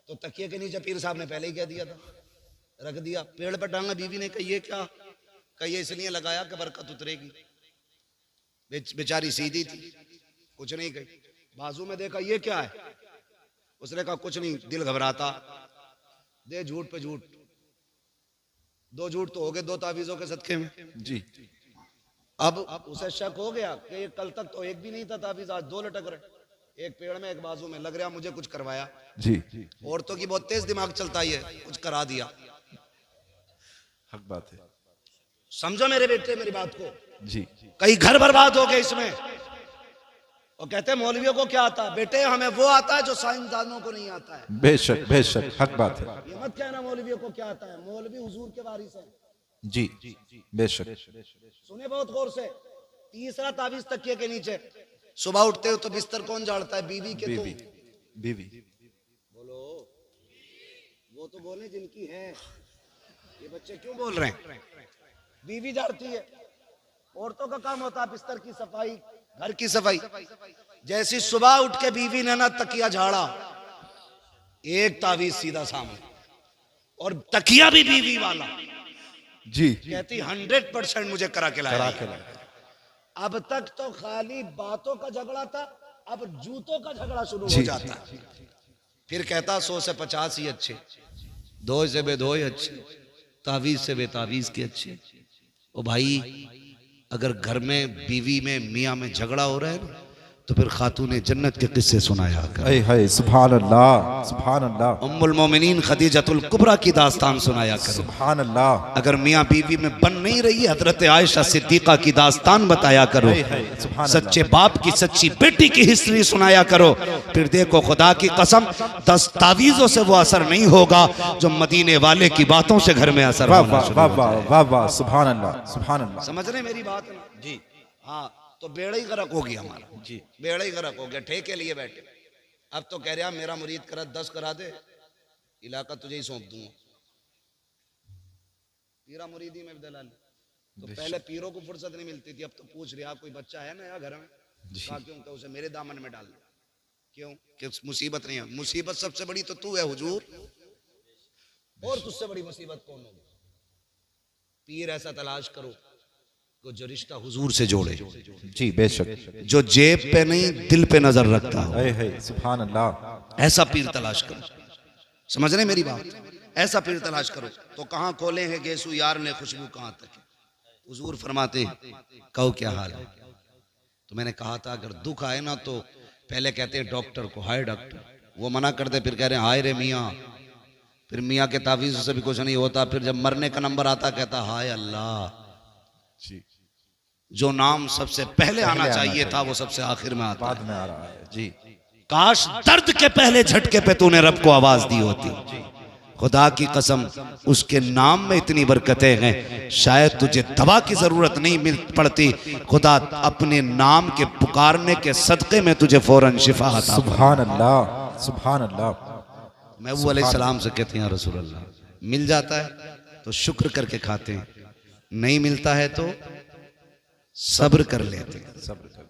तो तकिए के नीचे पीर साहब ने पहले ही कह दिया था, रख दिया, पेड़ पर टांगा। बीवी ने कही ये क्या? कही इसलिए लगाया कि बरकत उतरेगी। बेचारी सीधी थी, कुछ नहीं कही। बाजू में देखा ये क्या है, उसने कहा कुछ नहीं, दिल घबराता, दे झूठ पे झूठ, 2 झूठ तो हो गए 2 तावीजों के सदके में। जी, अब उसे शक हो गया कि ये कल तक तो एक भी नहीं था तावीज, आज 2 लटक रहे। एक पेड़ में एक बाजू में लग रहा मुझे कुछ करवाया। जी औरतों की बहुत तेज दिमाग चलता ही है, कुछ करा दिया। हक बात है समझो मेरे बेटे मेरी बात को। जी कई घर बर्बाद हो गए इसमें। और कहते हैं मौलवियों को क्या आता है? बेटे हमें वो आता है जो साइंसदानों को नहीं आता है। बेशक हक बात है ये मत कहना मौलवियों को क्या आता है। मौलवी हुजूर के वारिस है। जी बेशक सुने बहुत गौर से। तीसरा तावीज तकिए के नीचे। सुबह उठते हो तो बिस्तर कौन झाड़ता है? बीवी के तुम। बीवी बोलो, वो तो बोले जिनकी है। ये बच्चे क्यों बोल रहे हैं? बीवी झाड़ती है। औरतों का काम होता है बिस्तर की सफाई, घर की सफाई। जैसी सुबह उठ के बीवी ने ना तकिया झाड़ा, एक तावीज सीधा सामने, और तकिया भी बीवी वाला। जी कहती 100% मुझे करा के लाया। अब तक तो खाली बातों का झगड़ा था, अब जूतों का झगड़ा शुरू हो जाता। फिर कहता 100 से 50 ही अच्छे, 2 से बेदो ही अच्छे, तावीज से बेतावीज के अच्छे। ओ भाई, अगर घर में बीवी में मियाँ में झगड़ा हो रहा है ना, तो फिर खातूने जन्नत के किस्से सुनाया कर। हाय सुभान अल्लाह सुभान अल्लाह। उम्मुल मोमिनीन खदीजतुल कुबरा की दास्तान सुनाया करो। सुभान अल्लाह। अगर मियाँ बीवी में बन नहीं रही, हजरत आयशा सिद्दीका की दास्तान बताया करो। सच्चे बाप की सच्ची बेटी की हिस्ट्री सुनाया करो। फिर देखो खुदा की कसम, 10 तावीज़ों से वो असर नहीं होगा जो मदीने वाले की बातों से घर में असर होना शुरू हो जाए। वाह वाह सुभान अल्लाह सुभान अल्लाह। समझ रहे मेरी बात ना? जी हाँ। तो बेड़ा ही गर्क हो गया हमारा। जी बेड़ा ही गर्क हो गया। ठेके लिए बैठे। अब तो कह रहा मेरा मुरीद करा 10 करा दे, इलाका तुझे ही सौंप दूंगा। पीरा मुरीदी में दलाली। तो पहले पीरों को फुर्सत नहीं मिलती थी, अब तो पूछ रहा कोई बच्चा है ना यार घर में? कहा क्यों? तो उसे मेरे दामन में डाल। क्यों? कि मुसीबत नहीं है। मुसीबत सबसे बड़ी तो तू है हुजूर, और तुझसे बड़ी मुसीबत कौन होगी? पीर ऐसा तलाश करो को जो रिश्ता हुजूर से जोड़े। जी बेशक। जो जेब पे नहीं दिल पे नजर रखता हो। सुभान अल्लाह। ऐसा पीर तलाश करो। समझ रहे मेरी बात? ऐसा पीर तलाश करो। तो कहाँ खोले हैं गेसू यार ने खुशबू कहाँ तक है? हुजूर फरमाते कहो क्या हाल है? तो मैंने कहा था अगर दुख आए ना तो पहले कहते हैं डॉक्टर को, हाय डॉक्टर। वो मना करते, फिर कह रहे हैं हाय रे मियाँ। फिर मियाँ के तावीज़ से भी कुछ नहीं होता। फिर जब मरने का नंबर आता कहता हाय अल्लाह। जो नाम सबसे पहले आना चाहिए था वो सबसे आखिर में आता बाद में आ रहा है। जी काश दर्द के पहले झटके पे तूने रब को आवाज दी होती। खुदा की कसम, उसके नाम में इतनी बरकतें हैं, शायद तुझे दवा की जरूरत नहीं मिल पड़ती। खुदा अपने नाम के पुकारने के सदके में तुझे फौरन शिफा अता। सुभान अल्लाह सुभान अल्लाह। महबूब अलैहिस्सलाम से कहते हैं रसूल अल्लाह, मिल जाता है तो शुक्र करके खाते हैं, नहीं मिलता है तो सब्र कर लेते हैं। सब्र कर।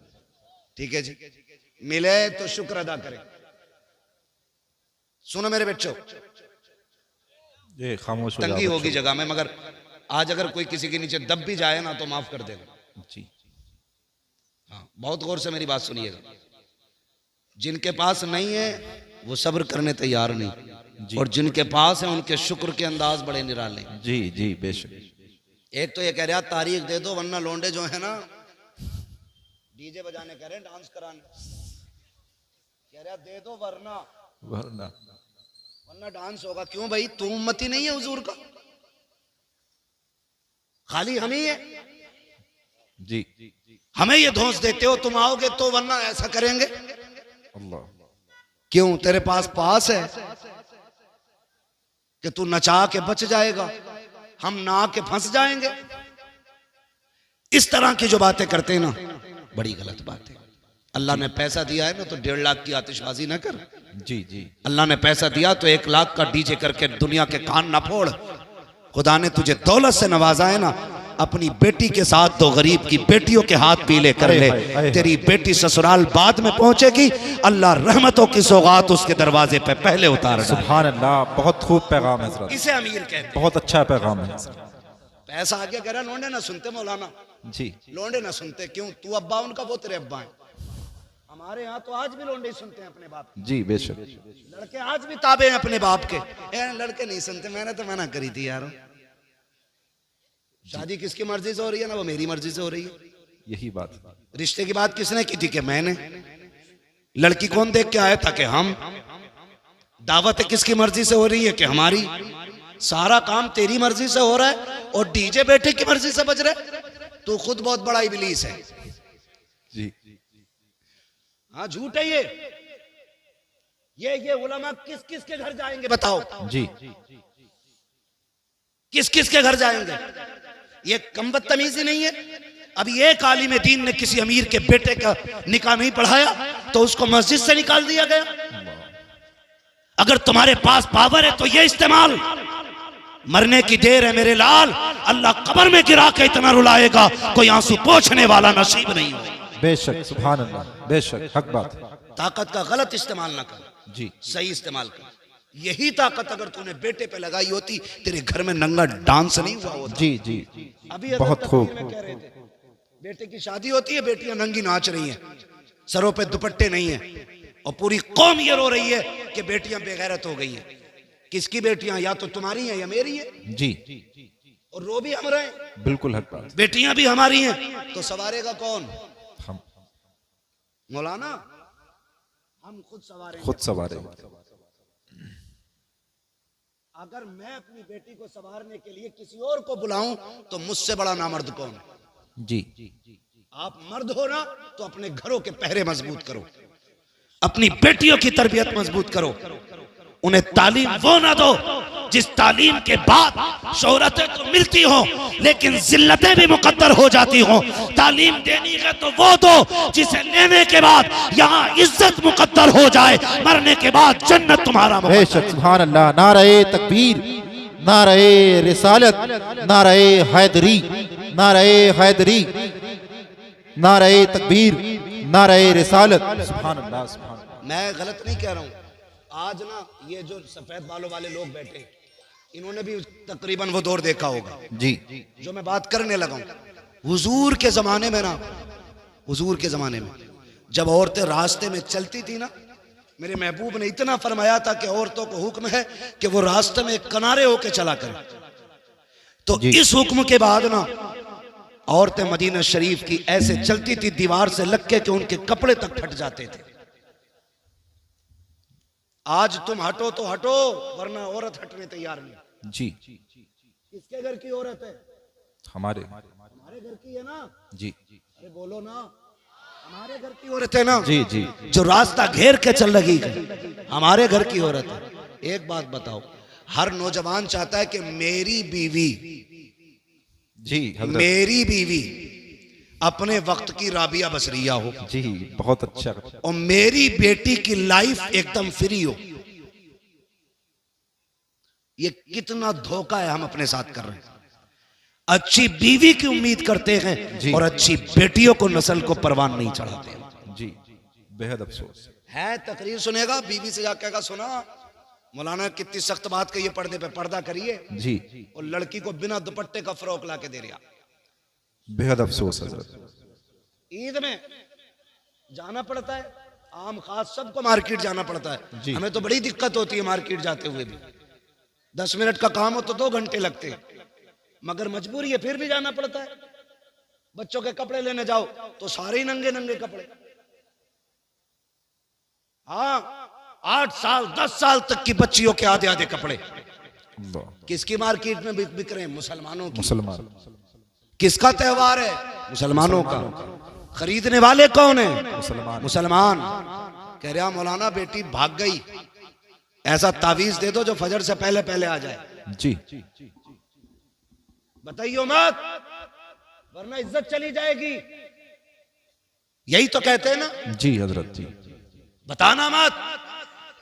ठीक है जी। मिले तो शुक्र अदा करें। सुनो मेरे बच्चों, ये खामोश हो जाओ तंगी होगी बच्चों। जगह में, मगर आज अगर कोई किसी के नीचे दब भी जाए ना तो माफ कर देना। जी हाँ, बहुत गौर से मेरी बात सुनिएगा। जिनके पास नहीं है वो सब्र करने तैयार नहीं, और जिनके पास है उनके शुक्र के अंदाज बड़े निराले। जी जी बेशक। एक तो ये कह रहा तारीख दे दो वरना लौंडे जो है ना डीजे बजाने कह रहे हैं, डांस कराने कह रहा दे दो वरना वरना डांस होगा। क्यों भाई, तू उम्मती नहीं है हुजूर का? खाली हम ही है। जी हमें ये धौंस देते हो, तुम आओगे तो वरना ऐसा करेंगे। अल्लाह। क्यों? तेरे पास है कि तू नचा के बच जाएगा, हम ना के फंस जाएंगे। इस तरह की जो बातें करते हैं ना, बड़ी गलत बात है। अल्लाह ने पैसा दिया है ना तो 1.5 लाख की आतिशबाजी ना कर। जी जी। अल्लाह ने पैसा दिया तो 1 लाख का डीजे करके दुनिया के कान ना फोड़। खुदा ने तुझे दौलत से नवाजा है ना, अपनी बेटी के साथ 2 गरीब की बेटियों के हाथ पीले कर ले। तेरी बेटी ससुराल बाद में पहुंचेगी, अल्लाह रहमतों की सौगात उसके दरवाजे पे पहले उतार डाले। सुभान अल्लाह। बहुत खूब पैगाम है हज़रत। इसे अमीर कहते हैं। बहुत अच्छा पैगाम है। पैसा आगे कह रहा लोंडे ना सुनते मौलाना, जी लोंडे ना सुनते। क्यों? तू अब्बा उनका, वो तेरे अब्बा है। हमारे यहाँ तो आज भी लोंडे सुनते हैं अपने बाप। जी बेशक। लड़के आज भी ताबे हैं अपने बाप के। लड़के नहीं सुनते। मैंने तो मना करी थी यार, शादी किसकी मर्जी से हो रही है ना, वो मेरी मर्जी से हो रही है। यही बात। रिश्ते की बात किसने की थी? कि मैंने। लड़की कौन देख के आया था कि हम, दावत किसकी मर्जी से हो रही है कि हमारी, सारा काम तेरी मर्जी से हो रहा है और डीजे बेटे की मर्जी से बज रहा है। तू खुद बहुत बड़ा इबलीस है जी। हाँ झूठ है ये उलमा किस किस के घर जाएंगे बताओ जी। किस किस के घर जाएंगे? ये कम बदतमीजी नहीं है? अभी एक आलिम दीन ने किसी अमीर के बेटे का निकाह नहीं पढ़ाया तो उसको मस्जिद से निकाल दिया गया। अगर तुम्हारे पास पावर है तो ये इस्तेमाल। मरने की देर है मेरे लाल, अल्लाह कब्र में गिरा के इतना रुलाएगा कोई आंसू पोंछने वाला नसीब नहीं हो। बेशक, सुभान अल्लाह, बेशक, हक बात है। ताकत का गलत इस्तेमाल ना कर जी, सही इस्तेमाल कर। यही ताकत अगर तूने बेटे पे लगाई होती तेरे घर में नंगा डांस नहीं हुआ होता। जी जी, अभी बहुत खूब। कह रहे थे बेटे की शादी होती है, बेटियां नंगी नाच रही हैं, सरों पे दुपट्टे नहीं है और पूरी कौम ये रो रही है कि बेटियां बेगैरत हो गई हैं। किसकी बेटियां? या तो तुम्हारी हैं या मेरी है जी। और रो भी हम रहे हैं। बिल्कुल हक बात। बेटियां भी हमारी हैं तो सवारेगा कौन? हम मौलाना हम खुद सवारेंगे। खुद सवारे। अगर मैं अपनी बेटी को संवारने के लिए किसी और को बुलाऊं तो मुझसे बड़ा नामर्द कौन है? जी। आप मर्द हो ना तो अपने घरों के पहरे मजबूत करो, अपनी बेटियों की तरबियत मजबूत करो, उन्हें तालीम वो ना दो जिस तालीम के बाद शोहरतें तो मिलती हो लेकिन जिल्लतें भी मुकद्दर हो जाती हो। तालीम देनी है तो वो दो जिसे लेने के बाद यहाँ इज्जत मुकद्दर हो जाए, मरने के बाद जन्नत तुम्हारा। बेशक, सुभान अल्लाह। नारे तकबीर, नारे रिसालत, नारे हैदरी, नारे हैदरी, नारे तकबीर, नारे रिसालत। सुभान अल्लाह, सुभान अल्लाह। मैं गलत नहीं कह रहा हूँ। आज ना ये जो सफेद बालों वाले लोग बैठे इन्होंने भी तकरीबन वो दौर देखा होगा जी, जो मैं बात करने लगा हूं। हुजूर के जमाने में ना, हुजूर के जमाने में जब औरतें रास्ते में चलती थी ना, मेरे महबूब ने इतना फरमाया था कि औरतों को हुक्म है कि वो रास्ते में किनारे होके चला करें। तो इस हुक्म के बाद ना औरतें मदीना शरीफ की ऐसे चलती थी दीवार से लग के कि उनके कपड़े तक फट जाते थे। आज तुम हटो तो हटो वरना औरत हटने तैयार नहीं। जी। किसके घर की औरत है? हमारे घर की है ना जी। अरे बोलो ना, हमारे घर की औरत है ना जी जी। जो रास्ता घेर के चल रही है हमारे घर की औरत है। एक बात बताओ, हर नौजवान चाहता है कि मेरी बीवी, जी हजरत, मेरी बीवी अपने वक्त की राबिया बसरिया हो जी, बहुत अच्छा। और मेरी बेटी की लाइफ एकदम फ्री हो। ये कितना धोखा है हम अपने साथ कर रहे हैं। अच्छी बीवी की उम्मीद करते हैं और अच्छी बेटियों को नस्ल को परवान नहीं चढ़ाते जी, बेहद अफसोस है। तकरीर सुनेगा, बीवी से जाकर कहेगा सुना मौलाना कितनी सख्त बात कही है, पर्दे पे पर्दा करिए जी, और लड़की को बिना दुपट्टे का फ्रॉक ला के दे रहा। बेहद अफसोस हजरत। ईद में जाना पड़ता है, आम खास सबको मार्केट जाना पड़ता है। हमें तो बड़ी दिक्कत होती है मार्केट जाते हुए भी। 10 मिनट का काम हो तो 2 घंटे लगते हैं, मगर मजबूरी है फिर भी जाना पड़ता है। बच्चों के कपड़े लेने जाओ तो सारे ही नंगे नंगे कपड़े। हाँ, 8 साल 10 साल तक की बच्चियों के आधे आधे कपड़े। किसकी मार्केट में बिक रहे हैं? मुसलमानों की। मुसलमान। किसका त्योहार है? मुसलमानों का। खरीदने वाले कौन है? मुसलमान। कह रहा मौलाना बेटी भाग गई, ऐसा तावीज दे दो जो फजर से पहले पहले आ जाए। जी, बताइयो मत वरना इज्जत चली जाएगी। यही तो कहते हैं ना। जी हजरत जी। बताना मत,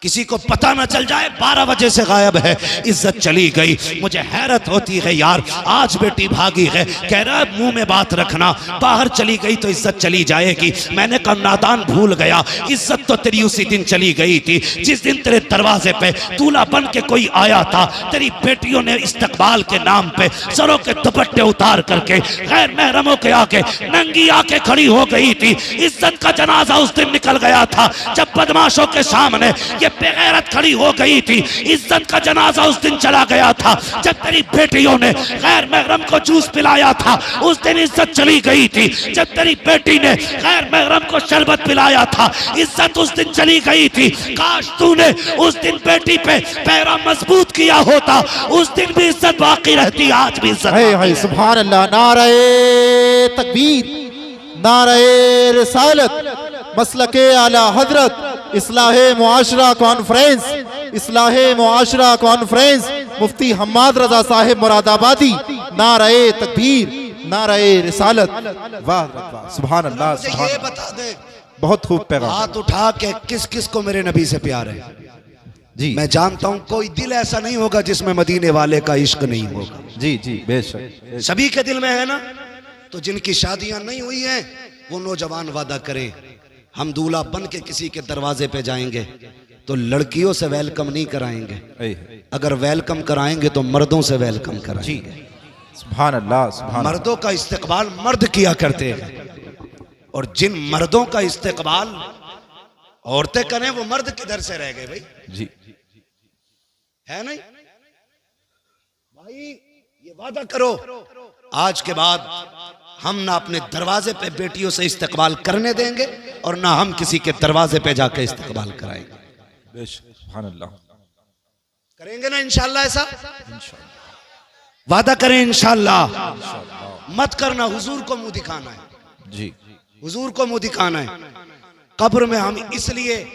किसी को पता ना चल जाए 12 बजे से गायब है, इज्जत चली गई। मुझे हैरत होती है यार, आज बेटी भागी है, कह रहा है मुंह में बात रखना, बाहर चली गई तो इज्जत चली जाएगी। मैंने कहा नादान भूल गया, इज्जत तो तेरी उसी दिन चली गई थी जिस दिन तेरे दरवाजे पे दूल्हा बन के कोई आया था। तेरी बेटियों ने इस्तकबाल के नाम पे सरों के दुपट्टे उतार करके गैर महरमों के आके नंगी आके खड़ी हो गई थी। इज्जत का जनाजा उस दिन निकल गया था जब बदमाशों के सामने ये बेगैरत खड़ी हो गई थी। इज्जत का जनाजा उस दिन चला गया था जब तेरी बेटियों ने गैर महरम को जूस पिलाया था। उस दिन इज्जत चली गई थी जब तेरी बेटी ने गैर महरम को शरबत पिलाया था। इज्जत उस दिन चली गई थी। काश तूने उस दिन बेटी पे पैरा मजबूत किया होता, उस दिन भी इज्जत बाकी रहती, आज भी इज्जत है है। सुभान अल्लाह। नारे तकबीर, नारे रिसालत, मसलके आला हजरत, इस्लाहे मुआशरा कॉन्फ्रेंस, इस्लाहे मुआशरा कॉन्फ्रेंस, मुफ्ती हम्माद रजा साहिब मुरादाबादी। नारे तकबीर, नारे रिसालत। वाह वाह, सुभान अल्लाह। सुभान ये अल्लाह। बता दे, बहुत खूब पैगाम। हाथ उठा के किस किस को मेरे नबी से प्यार है? जी मैं जानता हूं कोई दिल ऐसा नहीं होगा जिसमें मदीने वाले का इश्क नहीं होगा। जी जी, बेशक। सभी के दिल में है ना। तो जिनकी शादियां नहीं हुई हैं वो नौजवान वादा करें, हम दूल्हा बन के किसी के दरवाजे पे जाएंगे तो लड़कियों से वेलकम नहीं कराएंगे, अगर वेलकम कराएंगे तो मर्दों से वेलकम कराएंगे। सुभान अल्लाह। सुभान मर्दों का इस्तेकबाल मर्द किया करते हैं, और जिन मर्दों का इस्तेकबाल औरतें करें वो मर्द किधर से रह गए भाई? जी, है नहीं भाई? ये वादा करो आज के बाद हम ना अपने दरवाजे पे बेटियों से इस्तेकबाल करने देंगे और ना हम किसी के दरवाजे पे जाके इस्तेकबाल कराएंगे। बेशक। सुभान अल्लाह। करेंगे ना इंशाल्लाह? ऐसा वादा करें इंशाल्लाह। मत करना, हुजूर को मुंह दिखाना है। जी, हुजूर को मुंह दिखाना है। कब्र में हम इसलिए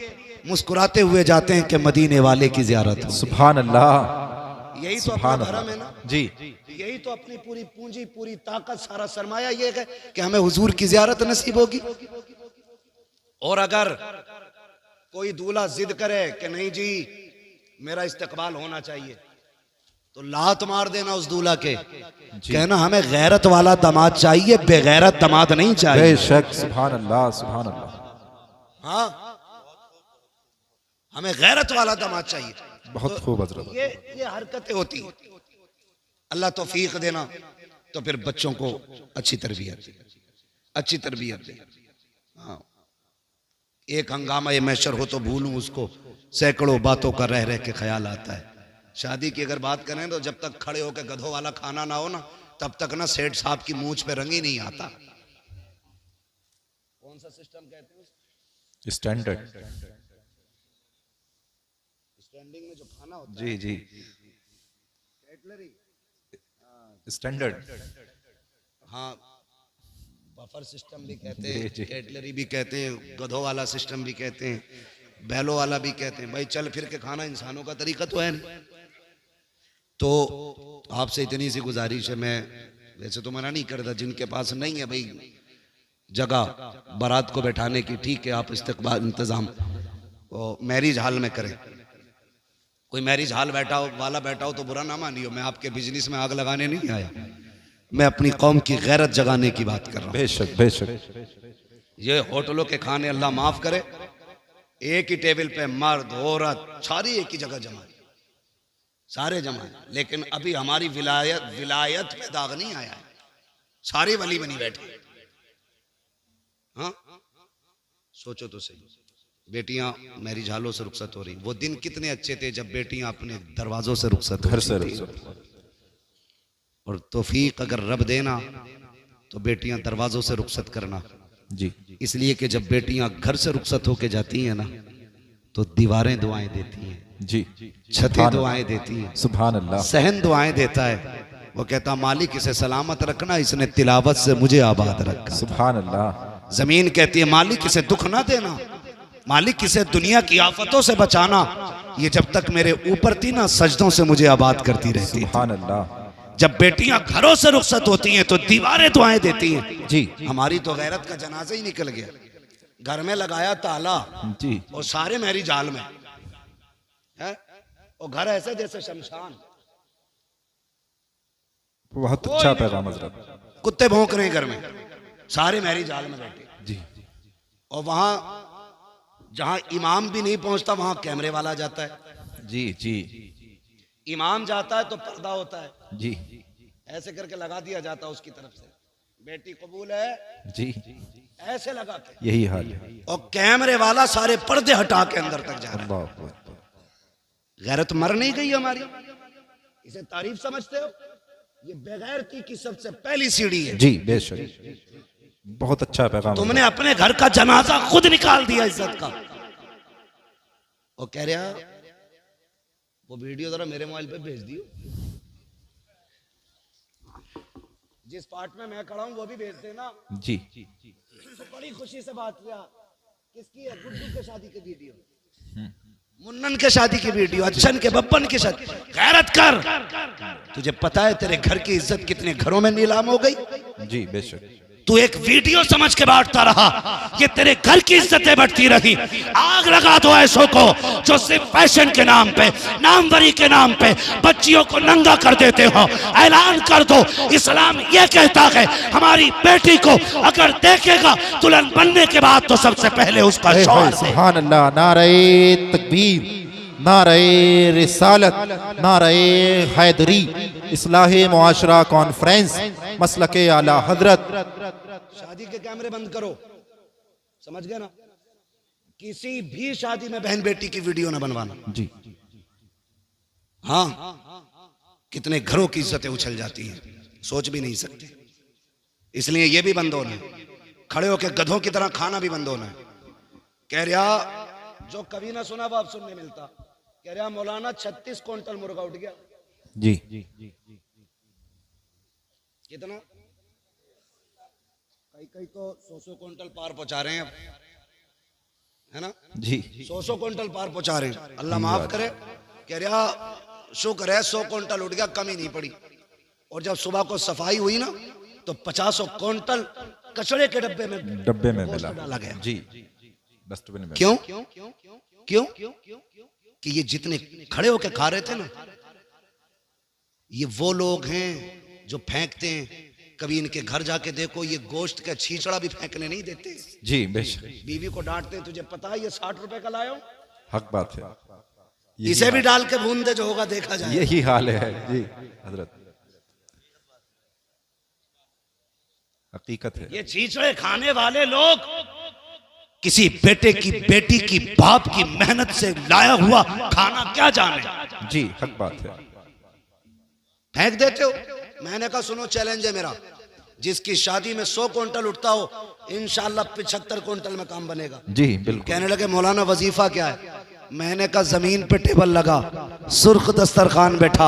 मुस्कुराते हुए जाते हैं कि मदीने वाले की जियारत हो। सुभान अल्लाह। यही तो अपना सुभान धर्म है ना जी। यही तो अपनी पूरी पूंजी, पूरी ताकत, सारा सरमाया ये है कि हमें हुजूर की जियारत नसीब होगी। और अगर कोई दूल्हा जिद करे कि नहीं जी मेरा इस्तेकबाल होना चाहिए, तो लात मार देना उस दूल्हा के, कहना हमें गैरत वाला दामाद चाहिए, बेगैरत दामाद नहीं चाहिए। बेशक। सुभान अल्लाह। सुभान अल्लाह। हाँ, हमें गैरत वाला दामाद चाहिए। बहुत खूब हजरत। ये हरकतें होती हैं। अल्लाह तौफीक देना, तो फिर बच्चों को अच्छी तरबियत दे। हाँ, एक हंगामा ये मैशर हो तो भूलूं उसको, सैकड़ों बातों का रह रह के ख्याल आता है। शादी की अगर बात करें तो जब तक खड़े होकर गधों वाला खाना ना हो ना, तब तक ना सेठ साहब की मूंछ पे रंग ही नहीं आता। कौन सा सिस्टम कहते हैं? स्टैंडर्ड। स्टैंडिंग में जो खाना होता जी जी, कैटलरी, स्टैंडर्ड। हाँ, बफर सिस्टम भी कहते हैं, कैटलरी भी कहते हैं, गधों वाला सिस्टम भी कहते हैं, बैलों वाला भी कहते हैं। भाई चल फिर के खाना इंसानों का तरीका तो है नहीं। तो आपसे इतनी सी गुजारिश है, मैं वैसे तो मना नहीं करता, जिनके पास नहीं है भाई जगह बारात को बैठाने की, ठीक है आप इस्तेकबाल इंतजाम मैरिज हॉल में करें। कोई मैरिज हॉल वाला बैठा हो तो बुरा ना मानियो, मैं आपके बिजनेस में आग लगाने नहीं आया, मैं अपनी कौम की गैरत जगाने की बात कर रहा हूँ। बेशक बेशक। ये होटलों के खाने अल्लाह माफ करे, एक ही टेबल पे मर्द औरत सारी एक ही जगह जमा, सारे जमा है, लेकिन अभी हमारी विलायत में दाग नहीं आया है, सारे वली बनी बैठे। हाँ सोचो तो सही, बेटियां मैरिज हॉलों से रुखसत हो रही। वो दिन कितने अच्छे थे जब बेटियां अपने दरवाजों से रुखसत घर से होती थी। और तौफीक अगर रब देना तो बेटियां दरवाजों से रुखसत करना जी, इसलिए कि जब बेटियां घर से रुखसत होके जाती हैं ना तो दीवारें दुआएं देती हैं जी, छतें दुआएं देती हैं, सुभान अल्लाह, सहन दुआएं देता है। वो कहता मालिक इसे सलामत रखना, इसने तिलावत से मुझे आबाद रखा। सुभान अल्लाह। जमीन कहती है मालिक इसे दुख ना देना, मालिक इसे दुनिया की आफतों से बचाना, ये जब तक मेरे ऊपर थी ना सजदों से मुझे आबाद करती रहती। सुभान अल्लाह। जब बेटियां घरों से रुखसत होती हैं तो दीवारें दुआएं देती हैं। जी, हमारी तो गैरत का जनाजा ही निकल गया, घर में लगाया ताला जी, और सारे मैरिज हॉल में है, और घर ऐसे जैसे शमशान, बहुत अच्छा पैगाम हज़रत। कुत्ते भौंक रहे हैं घर में, सारे मैरिज हॉल में बैठे। जी, और वहां जहां इमाम भी नहीं पहुंचता वहां कैमरे वाला जाता है। जी, जी, इमाम जाता है तो पर्दा होता है, जी, ऐसे करके लगा दिया जाता है उसकी तरफ से, बेटी कबूल है, जी, ऐसे लगा के, यही हाल है। और कैमरे वाला सारे पर्दे हटा के अंदर तक जा रहा है। अल्लाह अकबर। गैरत मर नहीं गई हमारी, इसे तारीफ समझते हो? ये बेगैरती की सबसे पहली सीढ़ी है। जी बेशक, बहुत अच्छा पैगाम। तुमने अपने घर का जनाजा खुद निकाल दिया इज्जत का। वो कह रहा वो वीडियो जरा मेरे मोबाइल पे भेज दियो, जिस पार्ट में मैं खड़ा हूं वो भी भेज देना। जी तो बड़ी खुशी से बात किया। किसकी है? गुड्डू के शादी की वीडियो, मुन्नन के शादी की वीडियो, अच्छन के बब्बन की शादी। गैरत कर। तुझे पता है तेरे घर की इज्जत कितने घरों में नीलाम हो गई? जी बेशक। तू एक वीडियो समझ के बांटता रहा, ये तेरे घर की इज्जतें बढ़ती रही। आग लगा दो ऐसों को जो सिर्फ फैशन के नाम पे, नामवरी के नाम पे बच्चियों को नंगा कर देते हो। ऐलान कर दो, इस्लाम ये कहता है हमारी बेटी को अगर देखेगा दुल्हन बनने के बाद तो सबसे पहले उसका शौहर दे। सुभान अल्लाह। नारे तकबीर, नारे रिसालत, नारे हैदरी, इस्लाहे मुआशरा कॉन्फ्रेंस, मसलके आला हजरत। शादी के कैमरे बंद करो, समझ गए ना? किसी भी शादी में बहन बेटी की वीडियो ना बनवाना। जी हाँ, कितने घरों की इज्जतें उछल जाती हैं, सोच भी नहीं सकते। इसलिए ये भी बंद होना है। खड़े होकर गधों की तरह खाना भी बंद होना है। कह रहा जो कभी ना सुना वो अब सुनने मिलता। कह रहा मौलाना 36 क्विंटल मुर्गा उठ गया। जी कितना? कई तो 100 क्विंटल पार पहुंचा रहे हैं अब, है ना? जी 100 क्विंटल पार पहुंचा रहे हैं। अल्लाह माफ करे। कह रहा शुक्र है 100 क्विंटल उठ गया, कमी नहीं पड़ी। और जब सुबह को सफाई हुई ना तो 50 क्विंटल कचरे के डब्बे में मिला डाला गया। जी डस्टबिन में। क्यों? क्यों? कि ये जितने खड़े होके खा रहे थे ना, ये वो लोग हैं जो फेंकते हैं। कभी इनके घर जाके देखो, ये गोश्त का छींचड़ा भी फेंकने नहीं देते। जी बेशक। बीवी को डांटते हैं, तुझे पता है ये 60 रुपए का लाया हूं, हक बात है। इसे भी डाल के भून दे, जो होगा देखा जाए। यही हाल है जी हजरत, हकीकत है। ये छींचड़े खाने वाले लोग किसी बेटे की, बेटी की, बाप की मेहनत से लाया हुआ खाना क्या जाने। जी हक बात है। फेंक देते हो। मैंने कहा सुनो, चैलेंज है मेरा, जिसकी शादी में 100 क्विंटल उठता हो इंशाल्लाह 75 क्विंटल में काम बनेगा। जी बिल्कुल। कहने लगे मौलाना वजीफा क्या है? मैंने कहा जमीन पे टेबल लगा, सुर्ख दस्तरखान बैठा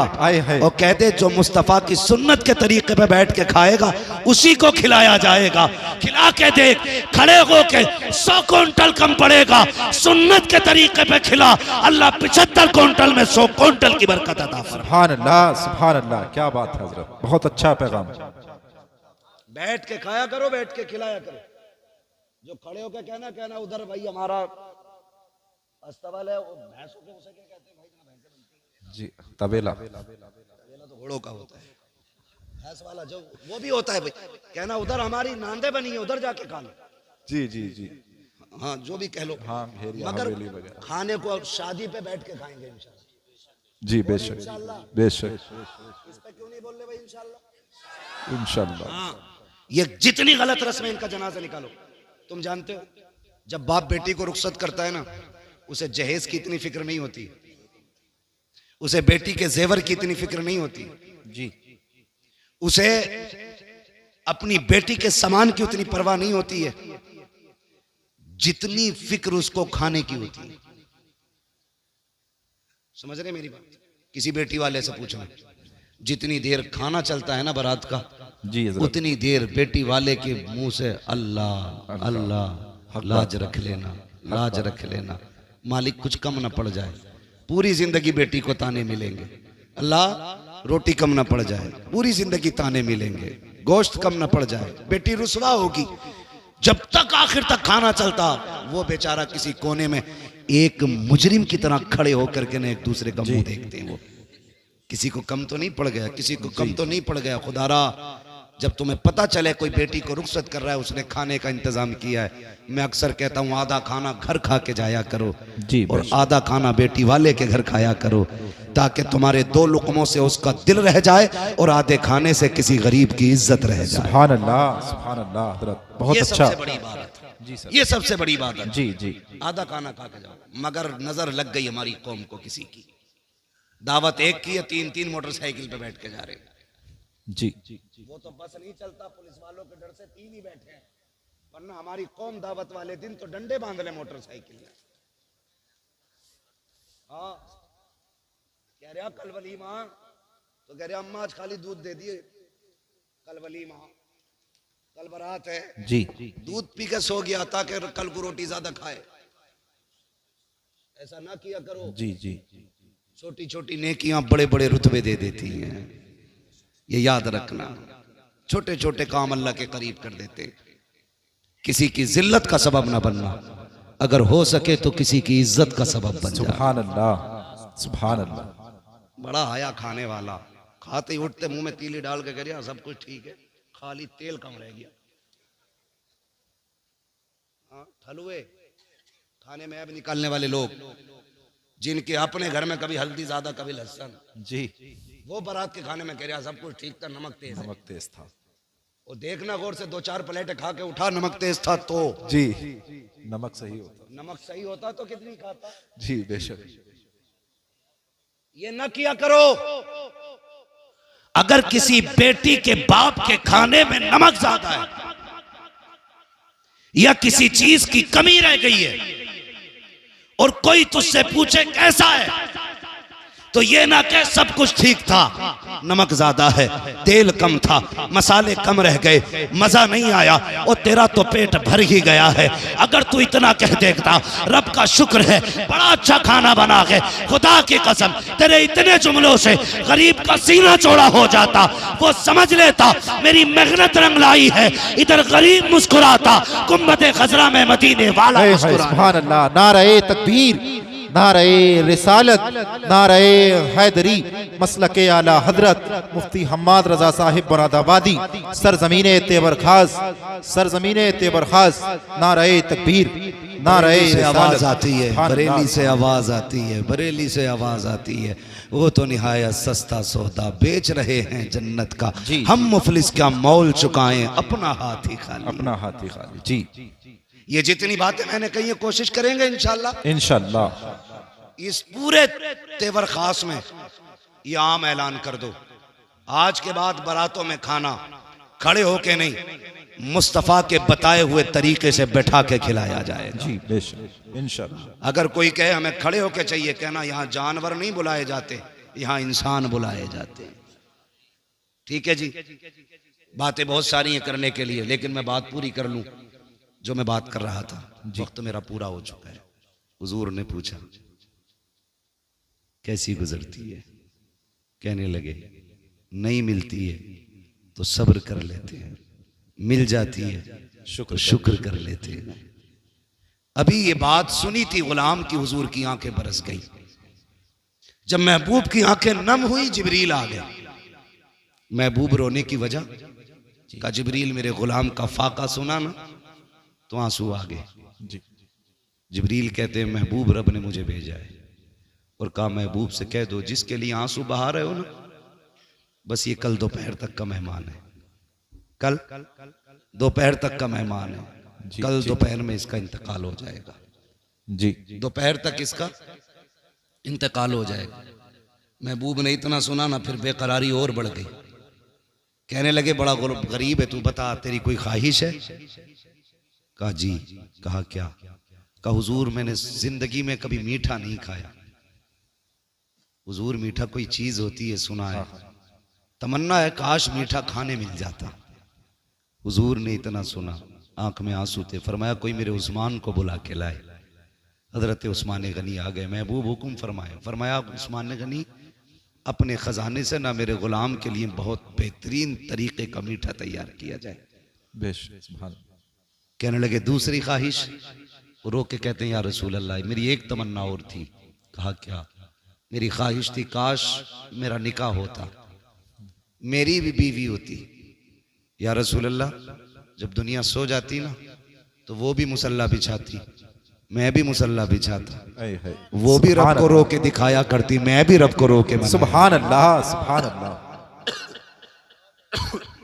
और कहते जो मुस्तफा की सुन्नत के तरीके पे बैठ के खाएगा उसी को खिलाया जाएगा। खिला के देख, खड़े होके 100 क्विंटल कम पड़ेगा, सुन्नत के तरीके पे खिला, अल्लाह 75 क्विंटल में 100 क्विंटल की बरकत अता फरमाए। सुभान अल्लाह, सुभान अल्लाह, क्या बात है हजरत, बहुत अच्छा पैगाम। बैठ के खाया करो, बैठ के खिलाया करो। जो खड़े होके कहना उधर भाई हमारा अस्तबल है, वो भैंसों के उसे क्या कहते हैं भाई? भैंसें बनती हैं जी, तबेला। तबेला तो घोड़ों का होता है, भैंस वाला जो वो भी होता है भाई। कहना उधर हमारी नांदे बनी है, उधर जाके खा लो। जी जी जी, हाँ जो भी कह लो। हाँ, मगर खाने को शादी पे बैठ के खाएंगे इंशाल्लाह। जी बेशक बेशक। इस पे क्यों नहीं बोल रहे भाई? इंशाल्लाह इंशाल्लाह। हाँ, ये जितनी गलत रस्म है इनका जनाजा निकालो। तुम जानते हो जब बाप बेटी को रुखसत करता है ना, उसे जहेज की इतनी फिक्र नहीं होती, उसे बेटी के जेवर की इतनी फिक्र नहीं होती जी, उसे अपनी बेटी के सामान की उतनी परवाह नहीं होती है जितनी फिक्र उसको खाने की होती है। समझ रहे मेरी बात? किसी बेटी वाले से पूछना, जितनी देर खाना चलता है ना बारात का, जी उतनी देर बेटी वाले के मुंह से अल्लाह अल्लाह, लाज रख लेना, लाज रख लेना, मालिक कुछ कम ना पड़ जाए। पूरी जिंदगी बेटी को ताने मिलेंगे, अल्लाह रोटी कम ना पड़ जाए, पूरी जिंदगी ताने मिलेंगे, गोश्त कम ना पड़ जाए, बेटी रुसवा होगी। जब तक आखिर तक खाना चलता, वो बेचारा किसी कोने में एक मुजरिम की तरह खड़े होकर के ना एक दूसरे का मुंह देखते हैं। वो किसी को कम तो नहीं पड़ गया, किसी को कम तो नहीं पड़ गया। खुदारा जब तुम्हें पता चले कोई बेटी को रुखसत कर रहा है, उसने खाने का इंतजाम किया है, मैं अक्सर कहता हूँ आधा खाना घर खा के जाया करो जी, और आधा खाना बेटी वाले के घर खाया करो, ताकि तुम्हारे 2 लुक़मों से उसका दिल रह जाए और आधे खाने से किसी गरीब की इज्जत रह जाए। सुभान अल्लाह, सुभान अल्लाह हजरत, बहुत ये अच्छा। सबसे बड़ी बात है जी सर, ये सबसे बड़ी बात है जी जी। आधा खाना खा के जाओ। मगर नजर लग गई हमारी कौम को किसी की, दावत एक की है, 3-3 मोटरसाइकिल पे बैठ के जा रहे हैं। जी वो तो बस नहीं चलता, पुलिस वालों के डर से 3 ही बैठे हैं, वरना हमारी कौम दावत वाले दिन तो डंडे बांध ले मोटरसाइकिल में। हाँ, कह रहा कल वलीमा, तो कह रहा अम्मा आज खाली दूध दे दिए, कल वलीमा, कल बारात है जी दूध पी के सो गया ताकि कल को रोटी ज्यादा खाए। ऐसा ना किया करो। जी जी छोटी छोटी नेकियां बड़े बड़े रुतबे दे देती हैं, ये याद रखना। छोटे छोटे काम अल्लाह के करीब कर देते। किसी की जिल्लत का सबब ना बनना, अगर हो सके तो किसी की इज्जत का सबब बन जा। सुभान अल्लाह, सुभान अल्लाह। बड़ा आया खाने वाला, खाते ही उठते मुंह में तीली डाल के कह सब कुछ ठीक है, खाली तेल कम रह गया। हाँ, हलवे खाने में अब निकालने वाले लोग, जिनके अपने घर में कभी हल्दी ज्यादा कभी लहसुन, जी वो बारात के खाने में कह रहा सब कुछ ठीक था, नमक तेज था। और देखना गौर से 2-4 प्लेटें खा के उठा, नमक तेज था तो जी नमक सही होता। नमक सही होता तो कितनी खाता। जी बेशक। ये न किया करो। अगर किसी बेटी के बाप के खाने में नमक ज्यादा है या किसी चीज की कमी रह गई है और कोई तुझसे पूछे कैसा है, तो ये ना कह सब कुछ ठीक था, नमक ज्यादा है, तेल कम था, मसाले कम रह गए, मजा नहीं आया, और तेरा तो पेट भर ही गया है। अगर तू इतना कह देता रब का शुक्र है बड़ा अच्छा खाना बना के, खुदा की कसम तेरे इतने जुमलों से गरीब का सीना चौड़ा हो जाता, वो समझ लेता मेरी मेहनत रंग लाई है। इधर गरीब मुस्कुराता, गुम्बद खजरा में मदीने वाला मुस्कुराता। सुभान अल्लाह। नारे तकबीर, नारे रिसालत, नारे हैदरी, मसलके आला हजरत मुफ्ती हम्माद रजा साहिब मुरादाबादी, सरजमीने तेबर खास, सरजमीने तेबर खास। नारे तकबीर, नारे से आवाज आती है, सुभान बरेली अल्लाह। से आवाज आती है, बरेली से आवाज आती है। वो तो निहायत सस्ता सौदा बेच रहे हैं जन्नत का, जी। हम मुफलिस क्या मोल चुकाएं, अपना हाथ ही खाली। अपना हाथ ही खाली। जी ये जितनी बातें मैंने कही है कोशिश करेंगे इंशाल्लाह। इंशाल्लाह। इस पूरे तेवर खास में ये आम ऐलान कर दो, आज के बाद बारातों में खाना खड़े होके नहीं, मुस्तफा के बताए हुए तरीके से बैठा के खिलाया जाएगा। जी बेशक इंशाल्लाह। अगर कोई कहे हमें खड़े होके चाहिए, कहना यहाँ जानवर नहीं बुलाए जाते, यहाँ इंसान बुलाए जाते हैं। ठीक है जी, बातें बहुत सारी हैं करने के लिए, लेकिन मैं बात पूरी कर लूं जो मैं बात कर रहा था। वक्त तो मेरा पूरा हो चुका है। हुजूर ने पूछा कैसी गुजरती है, कहने लगे नहीं मिलती है तो सब्र कर लेते हैं, मिल जाती है शुक्र कर लेते हैं। अभी ये बात सुनी थी गुलाम की, हुजूर की आंखें बरस गई। जब महबूब की आंखें नम हुई, जिब्रील आ गए। महबूब रोने की वजह का, जिब्रील मेरे गुलाम का फाका सुना ना तो आंसू आ गए। जिब्रील कहते हैं महबूब रब ने मुझे भेजा है और कहा महबूब से कह दो जिसके लिए आंसू बहा रहे हो ना, बस ये कल दोपहर तक का मेहमान है, कल दोपहर तक का मेहमान है, कल दोपहर में इसका इंतकाल हो जाएगा। जी दोपहर तक इसका इंतकाल हो जाएगा। महबूब ने इतना सुना ना, फिर बेकरारी और बढ़ गई। कहने लगे बड़ा गरीब है तू, बता तेरी कोई ख्वाहिश है? कहा जी। कहा क्या? कहा हुजूर मैंने जिंदगी में कभी मीठा नहीं खाया। हुजूर मीठा कोई चीज होती है सुना है, तमन्ना है काश मीठा खाने मिल जाता। हुजूर ने इतना सुना, आंख में आंसू थे। फरमाया कोई मेरे उस्मान को बुला के लाए। हजरत उस्मान गनी आ गए। महबूब हुक्म फरमाए। फरमाया उस्मान गनी अपने खजाने से ना मेरे गुलाम के लिए बहुत बेहतरीन तरीके का मीठा तैयार किया जाए। बेशक। कहने लगे दूसरी ख्वाहिश? रो के कहते हैं या रसूल अल्लाह मेरी एक तमन्ना और थी। कहा क्या? मेरी ख्वाहिश थी काश मेरा निकाह होता, मेरी भी बीवी होती। या रसूल अल्लाह जब दुनिया सो जाती ना तो वो भी मुसल्ला बिछाती, मैं भी मुसल्ला बिछाता, वो भी रब को रो के दिखाया करती, मैं भी रब को रो के। सुभान अल्लाह, सुभान अल्लाह,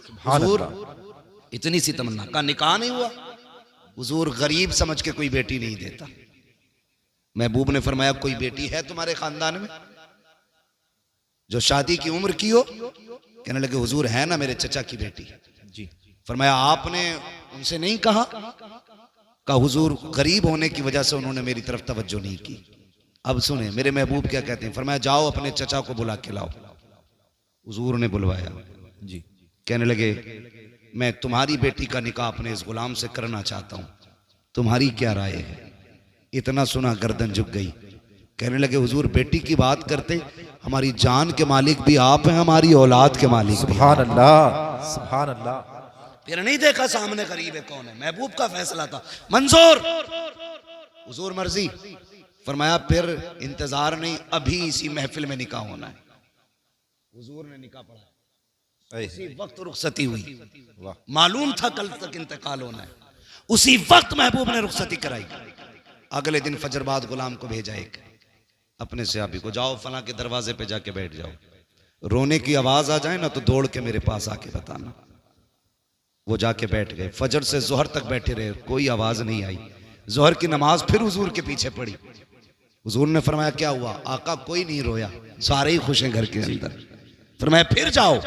सुभान अल्लाह। इतनी सी तमन्ना का निकाह नहीं हुआ। हुजूर गरीब समझ के कोई बेटी नहीं देता। महबूब ने फरमाया कोई बेटी है तुम्हारे खानदान में? जो शादी की उम्र की हो। कहने लगे हुजूर है ना मेरे चचा की बेटी। जी। फरमाया आपने उनसे नहीं कहा? कहा हुजूर गरीब होने की वजह से उन्होंने मेरी तरफ तवज्जो नहीं की। अब सुने मेरे महबूब क्या कहते हैं। फरमाया जाओ अपने चचा को बुला के लाओ। हुजूर ने बुलवाया। जी। कहने लगे मैं तुम्हारी बेटी का निकाह अपने इस गुलाम से करना चाहता हूं, तुम्हारी क्या राय है? इतना सुना गर्दन झुक गई। कहने लगे हुजूर बेटी की बात करते, हमारी जान के मालिक भी आप हैं, हमारी औलाद के मालिक भी। सुभान अल्लाह, सुभान अल्लाह। फिर नहीं देखा सामने करीब है कौन है, महबूब का फैसला था मंजूर, हुजूर मर्जी। फरमाया फिर इंतजार नहीं, अभी इसी महफिल में निकाह होना है। हुजूर ने निकाह पढ़ा, इसी वक्त रुखसती हुई। मालूम था कल तक इंतकाल होना है, उसी वक्त महबूब ने रुखसती कराई। अगले दिन फजर बाद गुलाम को भेजा एक अपने सहाबी को, जाओ फला के दरवाजे पे जाके बैठ जाओ, रोने की आवाज आ जाए ना तो दौड़ के मेरे पास आके बताना। वो जाके बैठ गए, फजर से जोहर तक बैठे रहे, कोई आवाज नहीं आई। जोहर की नमाज फिर हुजूर के पीछे पड़ी। हुजूर ने फरमाया क्या हुआ? आका कोई नहीं रोया, सारे ही खुश हैं घर के अंदर। फरमाया फिर जाओ,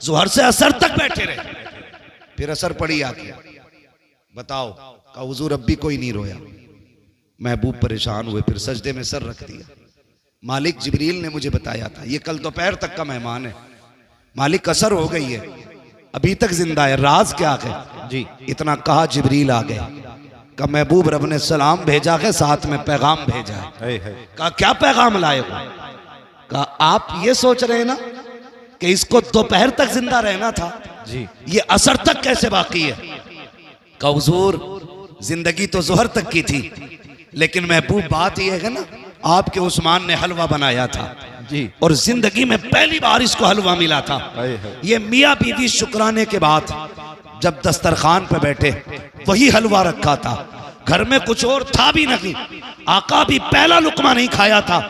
जोहर से असर तक बैठे रहे, फिर असर पड़ी आके, बताओ। कहा हुजूर अब भी कोई नहीं रोया। महबूब परेशान हुए, फिर सजदे में सर रख दिया। मालिक जिब्रील ने मुझे बताया था, ये कल दोपहर तक का मेहमान है, मालिक असर हो गई है, अभी तक जिंदा है, राज क्या है? जी। इतना कहा जिब्रील आ गए। कहा महबूब रब ने सलाम भेजा है, साथ में पैगाम भेजा है। कहा क्या पैगाम लाए हो? कहा आप ये सोच रहे हैं ना कि इसको दोपहर तक जिंदा रहना था, जी, ये असर तक कैसे बाकी है? कहा हुजूर जिंदगी तो जोहर तक की थी, लेकिन महबूब बात यह है ना, आपके उस्मान ने हलवा बनाया था जी, और जिंदगी में पहली बार इसको हलवा मिला था। ये मियाँ बीवी शुक्राने के बाद जब दस्तरखान पे बैठे, वही हलवा रखा था, घर में कुछ और था भी नहीं। आका भी पहला लुकमा नहीं खाया था,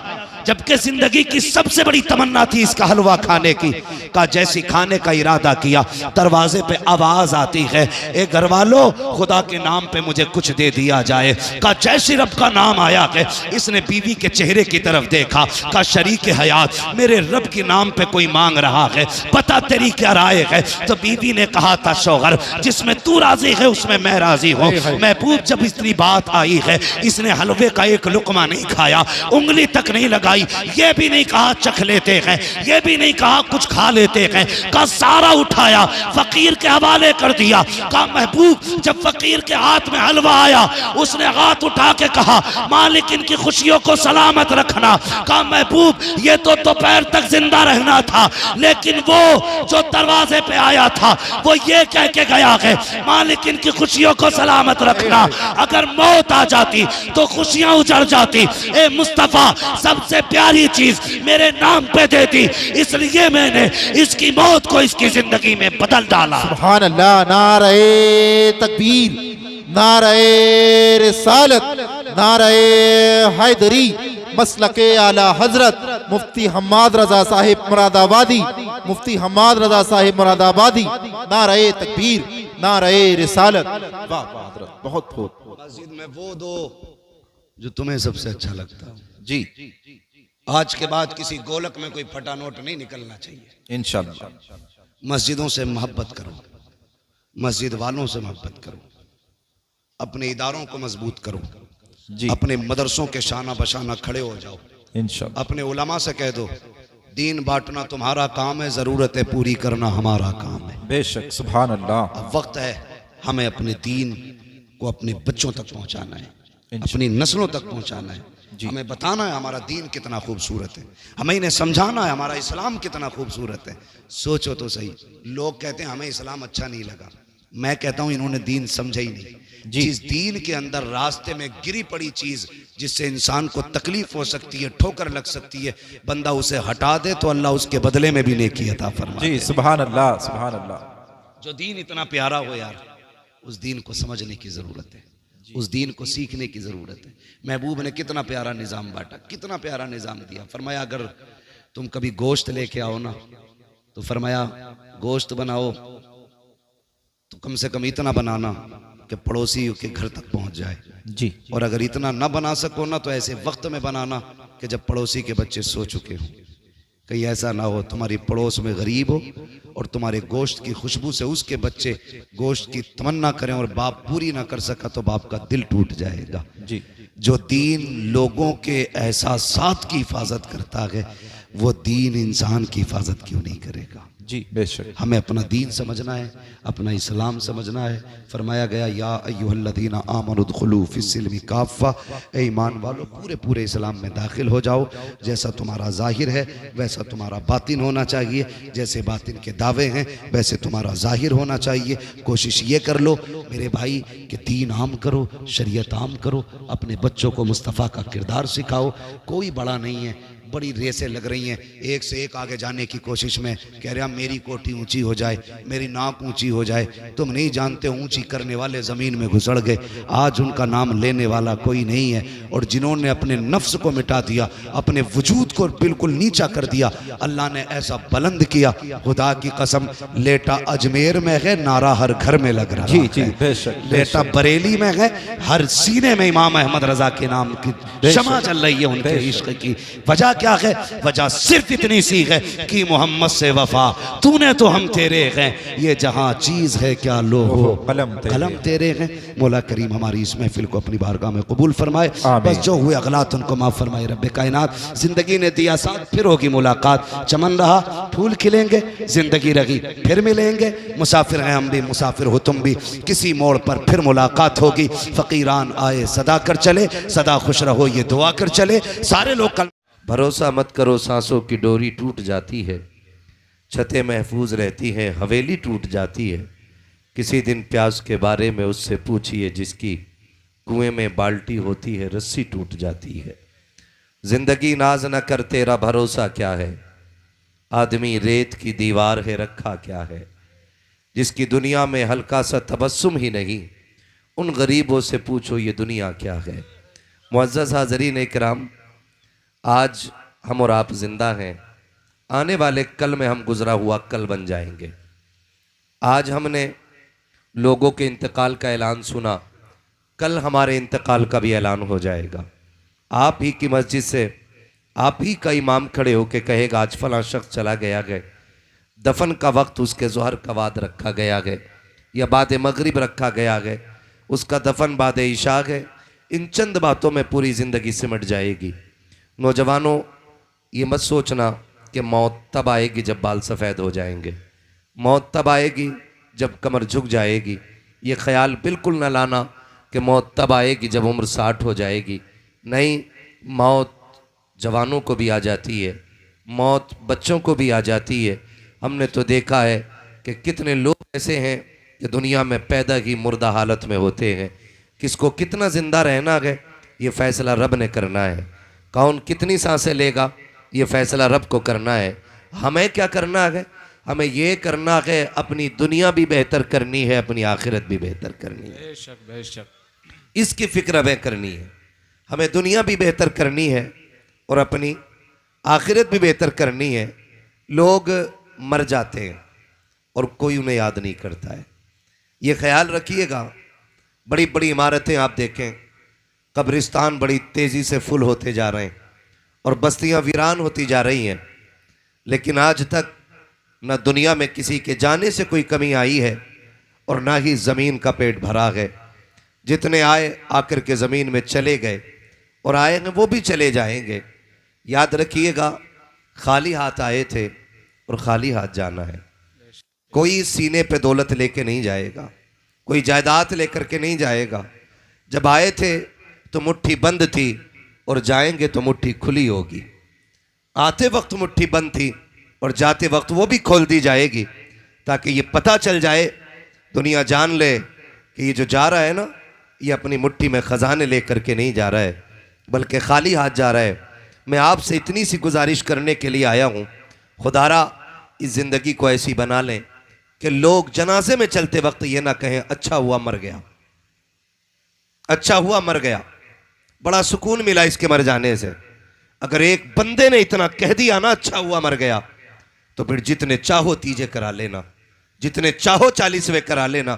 जबकि जिंदगी की सबसे बड़ी तमन्ना थी इसका हलवा खाने की। का जैसी खाने का इरादा किया, दरवाजे पे आवाज आती है, ए घर वालों खुदा के नाम पे मुझे कुछ दे दिया जाए। का जैसी रब का नाम आया है, इसने बीवी के चेहरे की तरफ देखा। का शरीक हयात मेरे रब के नाम पे कोई मांग रहा है, पता तेरी क्या राय है? तो बीवी ने कहा था शौहर जिसमें तू राजी है उसमें मैं राजी हूँ। महबूब जब इतनी बात आई है, इसने हलवे का एक लुकमा नहीं खाया, उंगली तक नहीं लगाई, ये भी नहीं कहा चख लेते हैं, ये भी नहीं कहा कुछ खा लेते हैं। का सारा उठाया फकीर के हवाले कर दिया। का महबूब जब फकीर के हाथ में हलवा आया, उसने हाथ उठा के कहा मालिक इनकी खुशियों को सलामत रखना। का महबूब ये तो दोपहर तक जिंदा रहना था, लेकिन वो जो दरवाजे पे आया था वो ये कह के गया है मालिक इनकी खुशियों को सलामत रखना। अगर मौत आ जाती तो खुशियां उजड़ जाती। ए मुस्तफा सबसे प्यारी चीज मेरे नाम पे दे दी, इसलिए मैंने इसकी मौत को इसकी जिंदगी में बदल डाला। सुभान अल्लाह। नारे तकबीर, नारे रिसालत, नारे हैदरी, मसलके आला हजरत मुफ्ती हम्माद रजा साहिब मुरादाबादी, मुफ्ती हम्माद रजा साहिब मुरादाबादी। नारे तकबीर, नारे रिसालत। वाह वाह हजरत, बहुत बहुत। मस्जिद में वो दो जो तुम्हें सबसे अच्छा लगता है। जी, आज के बाद किसी गोलक में कोई फटा नोट नहीं निकलना चाहिए। इंशाअल्लाह। मस्जिदों से मोहब्बत करो, मस्जिद वालों से मोहब्बत करो, अपने इदारों को मजबूत करो जी, अपने मदरसों के शाना बशाना खड़े हो जाओ। इंशाअल्लाह। अपने उलमा से कह दो दीन बांटना तुम्हारा काम है, जरूरतें पूरी करना हमारा काम है। बेशक, सुभान अल्लाह। अब वक्त है हमें अपने दीन को अपने बच्चों तक पहुंचाना है, अपनी नस्लों तक पहुंचाना है। हमें बताना है हमारा दीन कितना खूबसूरत है, हमें इन्हें समझाना है हमारा इस्लाम कितना खूबसूरत है। सोचो तो सही, लोग कहते हैं हमें इस्लाम अच्छा नहीं लगा, मैं कहता हूं इन्होंने दीन समझा ही नहीं। जिस दीन के अंदर रास्ते में गिरी पड़ी चीज जिससे इंसान को तकलीफ हो सकती है, ठोकर लग सकती है, बंदा उसे हटा दे तो अल्लाह उसके बदले में भी नेकी अता फरमाए। जी, सुभान अल्लाह, सुभान अल्लाह। जो दीन इतना प्यारा हो यार, उस दीन को समझने की जरूरत है, उस दीन को सीखने की जरूरत है। महबूब ने कितना प्यारा निजाम बांटा, कितना प्यारा निजाम दिया। फरमाया अगर तुम कभी गोश्त लेके आओ ना, तो फरमाया गोश्त बनाओ तो कम से कम इतना बनाना कि पड़ोसी के घर तक पहुंच जाए जी, और अगर इतना ना बना सको ना तो ऐसे वक्त में बनाना कि जब पड़ोसी के बच्चे सो चुके हों। कहीं ऐसा ना हो तुम्हारी पड़ोस में गरीब हो और तुम्हारे गोश्त की खुशबू से उसके बच्चे गोश्त की तमन्ना करें और बाप पूरी ना कर सका तो बाप का दिल टूट जाएगा। जी। जो दीन लोगों के एहसासात की हिफाजत करता है वो दीन इंसान की हिफाजत क्यों नहीं करेगा। जी बेशक। हमें अपना दीन समझना है, अपना इस्लाम समझना है। फरमाया गया या अय्युहल्लज़ीना आमनु उदखुलू फिस्सिल्मि काफ़ा, ए ईमान वालों पूरे पूरे इस्लाम में दाखिल हो जाओ। जैसा तुम्हारा जाहिर है वैसा तुम्हारा बातिन होना चाहिए, जैसे बातिन के दावे हैं वैसे तुम्हारा जाहिर होना चाहिए। कोशिश ये कर लो मेरे भाई कि दीन आम करो, शरीयत आम करो, अपने बच्चों को मुस्तफ़ा का किरदार सिखाओ। कोई बड़ा नहीं है, बड़ी रेसें लग रही हैं, एक से एक आगे जाने की कोशिश में, कह रहे मेरी कोठी ऊंची हो जाए, मेरी नाक ऊंची हो जाए। तुम नहीं जानते ऊंची करने वाले ज़मीन में घुसड़ गए, आज उनका नाम लेने वाला कोई नहीं है। और जिन्होंने अपने नफ्स को मिटा दिया, अपने वजूद को बिल्कुल नीचा कर दिया, अल्लाह ने ऐसा बुलंद किया, खुदा की कसम लेटा अजमेर में है नारा हर घर में लग रहा जी जी है, बेशक। लेटा बरेली में है हर सीने में इमाम अहमद रजा के नाम की शमा चल रही है उनके इश्क की। वजह क्या है? वजह सिर्फ इतनी सी है कि मोहम्मद से वफा तूने तो हम तेरे हैं, ये जहां चीज है क्या लो हो कलम तेरे हैं। मौला करीम हमारी इस महफिल को अपनी बारगाह में कबूल फरमाए, बस जो हुए अगलात उनको माफ फरमाए रब्बे कायनात। जिंदगी ने दिया साथ फिर होगी मुलाकात, चमन रहा फूल खिलेंगे, जिंदगी रही फिर मिलेंगे, मुसाफिर हैं हम भी मुसाफिर हो तुम भी, किसी मोड़ पर फिर मुलाकात होगी। फकीरान आए सदा कर चले, सदा खुश रहो ये दुआ कर चले। सारे लोग कल भरोसा मत करो सांसों की डोरी टूट जाती है, छतें महफूज रहती हैं हवेली टूट जाती है। किसी दिन प्यास के बारे में उससे पूछिए जिसकी कुएं में बाल्टी होती है रस्सी टूट जाती है। जिंदगी नाज न कर तेरा भरोसा क्या है, आदमी रेत की दीवार है रखा क्या है। जिसकी दुनिया में हल्का सा तबस्सुम ही नहीं, उन गरीबों से पूछो ये दुनिया क्या है। मुअज़्ज़ज़ हाज़रीन इकराम, आज हम और आप जिंदा हैं, आने वाले कल में हम गुजरा हुआ कल बन जाएंगे। आज हमने लोगों के इंतकाल का ऐलान सुना, कल हमारे इंतकाल का भी ऐलान हो जाएगा। आप ही की मस्जिद से आप ही का इमाम खड़े होकर कहेगा आज फलां शख्स चला गया है, दफन का वक्त उसके ज़ोहर का बाद रखा गया है या बाद मगरिब रखा गया है, उसका दफन बाद इशा है। इन चंद बातों में पूरी ज़िंदगी सिमट जाएगी। नौजवानों, ये मत सोचना कि मौत तब आएगी जब बाल सफ़ेद हो जाएंगे, मौत तब आएगी जब कमर झुक जाएगी। ये ख्याल बिल्कुल न लाना कि मौत तब आएगी जब उम्र 60 हो जाएगी। नहीं, मौत जवानों को भी आ जाती है, मौत बच्चों को भी आ जाती है। हमने तो देखा है कि कितने लोग ऐसे हैं कि दुनिया में पैदा ही मुर्दा हालत में होते हैं। किसको कितना ज़िंदा रहना है ये फ़ैसला रब ने करना है, कौन कितनी सांसें लेगा ये फ़ैसला रब को करना है। हमें क्या करना है? हमें ये करना है अपनी दुनिया भी बेहतर करनी है, अपनी आखिरत भी बेहतर करनी है। बेशक बेशक। इसकी फिक्र हमें करनी है। हमें दुनिया भी बेहतर करनी है और अपनी आखिरत भी बेहतर करनी है। लोग मर जाते हैं और कोई उन्हें याद नहीं करता है, ये ख्याल रखिएगा। बड़ी बड़ी इमारतें आप देखें, कब्रिस्तान बड़ी तेज़ी से फुल होते जा रहे हैं और बस्तियां वीरान होती जा रही हैं, लेकिन आज तक न दुनिया में किसी के जाने से कोई कमी आई है और ना ही ज़मीन का पेट भरा है। जितने आए आकर के ज़मीन में चले गए और आएंगे वो भी चले जाएंगे। याद रखिएगा, खाली हाथ आए थे और खाली हाथ जाना है। कोई सीने पे दौलत लेके नहीं जाएगा, कोई जायदाद लेकर के नहीं जाएगा। जब आए थे तो मुट्ठी बंद थी और जाएंगे तो मुट्ठी खुली होगी। आते वक्त मुट्ठी बंद थी और जाते वक्त वो भी खोल दी जाएगी, ताकि ये पता चल जाए, दुनिया जान ले कि ये जो जा रहा है ना, ये अपनी मुट्ठी में ख़जाने लेकर के नहीं जा रहा है, बल्कि खाली हाथ जा रहा है। मैं आपसे इतनी सी गुजारिश करने के लिए आया हूँ, खुदारा इस ज़िंदगी को ऐसी बना लें कि लोग जनाजे में चलते वक्त ये ना कहें अच्छा हुआ मर गया, अच्छा हुआ मर गया, बड़ा सुकून मिला इसके मर जाने से। अगर एक बंदे ने इतना कह दिया ना अच्छा हुआ मर गया, तो फिर जितने चाहो तीजे करा लेना, जितने चाहो 40वें करा लेना,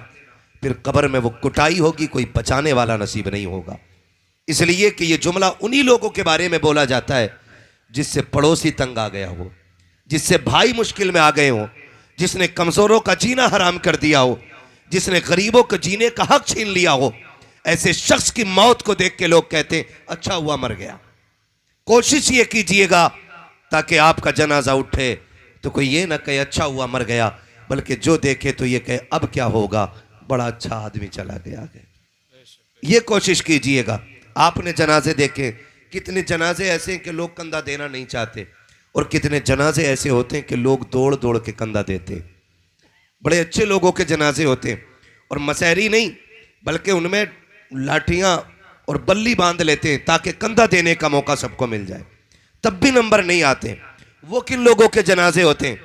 फिर कब्र में वो कुटाई होगी, कोई बचाने वाला नसीब नहीं होगा। इसलिए कि ये जुमला उन्हीं लोगों के बारे में बोला जाता है जिससे पड़ोसी तंग आ गया हो, जिससे भाई मुश्किल में आ गए हो, जिसने कमजोरों का जीना हराम कर दिया हो, जिसने गरीबों को जीने का हक छीन लिया हो, ऐसे शख्स की मौत को देख के लोग कहते हैं अच्छा हुआ मर गया। कोशिश ये कीजिएगा ताकि आपका जनाजा उठे तो कोई ये ना कहे अच्छा हुआ मर गया, बल्कि जो देखे तो ये कहे अब क्या होगा, बड़ा अच्छा आदमी चला गया। ये कोशिश कीजिएगा। आपने जनाजे देखे, कितने जनाजे ऐसे हैं कि लोग कंधा देना नहीं चाहते, और कितने जनाजे ऐसे होते हैं कि लोग दौड़ दौड़ के कंधा देते हैं। बड़े अच्छे लोगों के जनाजे होते हैं और मसहरी नहीं बल्कि उनमें लाठियां और बल्ली बांध लेते हैं ताकि कंधा देने का मौका सबको मिल जाए, तब भी नंबर नहीं आते। वो किन लोगों के जनाजे होते हैं?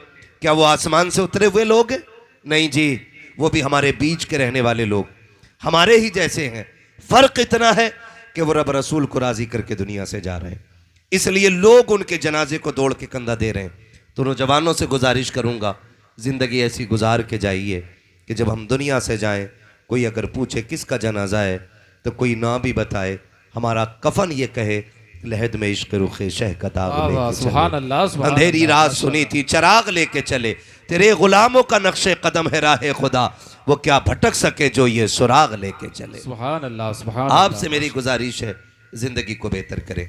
क्या वो आसमान से उतरे हुए लोग हैं? नहीं जी, वो भी हमारे बीच के रहने वाले लोग, हमारे ही जैसे हैं। फर्क इतना है कि वो रब रसूल को राजी करके दुनिया से जा रहे हैं, इसलिए लोग उनके जनाजे को दौड़ के कंधा दे रहे हैं। तो नौजवानों से गुजारिश करूंगा, जिंदगी ऐसी गुजार के जाइए कि जब हम दुनिया से जाएं, कोई अगर पूछे किसका जनाजा है तो कोई ना भी बताए, हमारा कफन ये कहे लहद में इश्क रुखे शह का दाग लेके चले, अंधेरी रात सुनी थी चराग लेके चले, तेरे गुलामों का नक्शे कदम है राह खुदा, वो क्या भटक सके जो ये सुराग लेके चले। सुभान अल्लाह। आपसे मेरी गुजारिश है जिंदगी को बेहतर करें।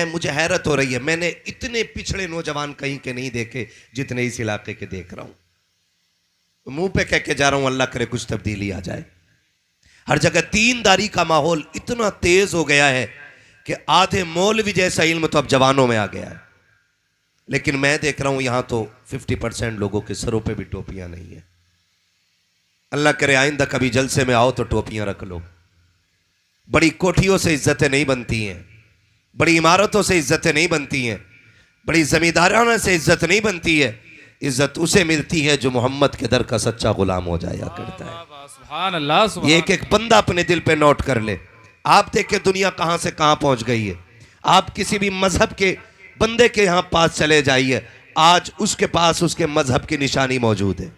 मुझे हैरत हो रही है, मैंने इतने पिछड़े नौजवान कहीं के नहीं देखे जितने इस इलाके के देख रहा हूं। मुंह पे कह के जा रहा हूं अल्लाह करे कुछ तब्दीली आ जाए। हर जगह दीनदारी का माहौल इतना तेज हो गया है कि आधे मौलवी जैसा इल्म तो अब जवानों में आ गया है, लेकिन मैं देख रहा हूं यहां तो 50% लोगों के सरों पे भी टोपियां नहीं है। अल्लाह करे आइंदा कभी जलसे में आओ तो टोपियां रख लो। बड़ी कोठियों से इज्जतें नहीं बनती हैं, बड़ी इमारतों से इज्जतें नहीं बनती हैं, बड़ी जमींदाराना से इज्जत नहीं बनती है। इज्जत उसे मिलती है जो मोहम्मद के दर का सच्चा गुलाम हो जाया करता है। सुभान अल्लाह। ये एक बंदा अपने दिल पे नोट कर ले। आप देखें दुनिया कहां से कहां पहुंच गई है। आप किसी भी मजहब के बंदे के यहां पास चले जाइए, आज उसके पास उसके मजहब की निशानी मौजूद है,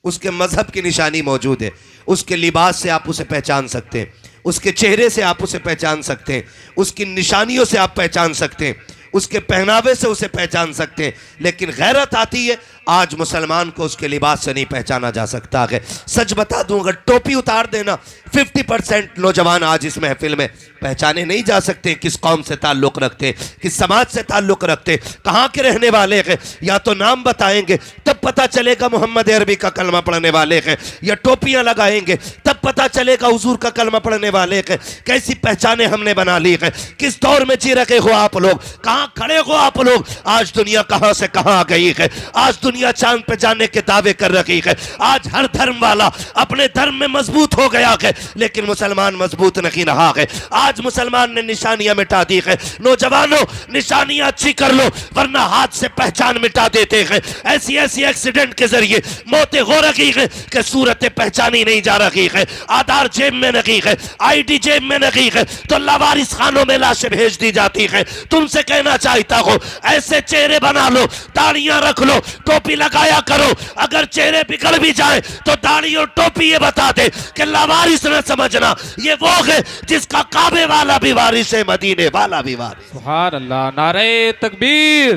उसके मजहब की निशानी मौजूद है। उसके लिबास से आप उसे पहचान सकते हैं, उसके चेहरे से आप उसे पहचान सकते हैं, उसकी निशानियों से आप पहचान सकते हैं, उसके पहनावे से उसे पहचान सकते हैं। लेकिन गैरत आती है आज मुसलमान को उसके लिबास से नहीं पहचाना जा सकता है। सच बता दूं, अगर टोपी उतार देना 50% नौजवान आज इस महफिल में पहचाने नहीं जा सकते किस कौम से ताल्लुक़ रखते, किस समाज से ताल्लुक़ रखते, कहाँ के रहने वाले हैं। या तो नाम बताएंगे तब पता चलेगा मोहम्मद अरबी का कलमा पढ़ने वाले हैं, या टोपियां लगाएंगे तब पता चलेगा हुजूर का कलमा पढ़ने वाले हैं। कैसी पहचाने हमने बना ली है, किस दौर में जी रखे हो आप लोग, कहाँ खड़े हो आप लोग। आज दुनिया कहाँ से कहाँ आ गई है, आज दुनिया चांद पे जाने के दावे कर रही है। आज हर धर्म वाला अपने धर्म में मजबूत हो गया है, लेकिन मुसलमान मजबूत नहीं रहा है। आज मुसलमान ने निशानियां मिटा दी है। नौजवानों, निशानियां अच्छी कर लो वरना हाथ से पहचान मिटा देते हैं। ऐसी ऐसी एक्सीडेंट के जरिए मौतें हो रही है कि सूरतें पहचानी नहीं जा रही है। आधार जेब में नहीं है, आईडी जेब में नहीं है, तो लावारिस खानों में लाशें भेज दी जाती है। तुमसे कहना चाहता हूं, ऐसे चेहरे बना लो, दाढ़ियां रख लो, टोपी लगाया करो। अगर चेहरे बिगड़ भी जाए तो दाढ़ी और टोपी ये बता दे कि लावारिस न समझना, ये वो है जिसका काबे वाला भी वारिस है, मदीने वाला भी वारिस। सुभान अल्लाह। नारे तकबीर,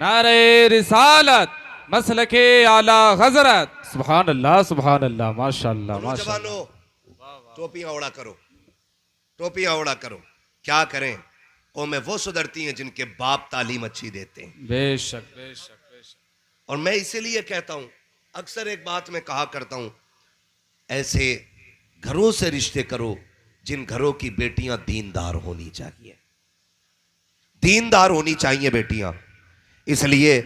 नारे रिसालत, मसलके आला हजरत। सुभान अल्लाह, सुभान अल्लाह, माशाअल्लाह माशाअल्लाह। टोपियां ओढ़ा करो, टोपियां ओढ़ा करो। क्या करें, कौमें वो सुधरती हैं जिनके बाप तालीम अच्छी देते हैं। बेशक बेशक बेशक। और मैं इसीलिए कहता हूं, अक्सर एक बात मैं कहा करता हूं, ऐसे घरों से रिश्ते करो जिन घरों की बेटियां दीनदार होनी चाहिए, दीनदार होनी चाहिए बेटियां। इसलिए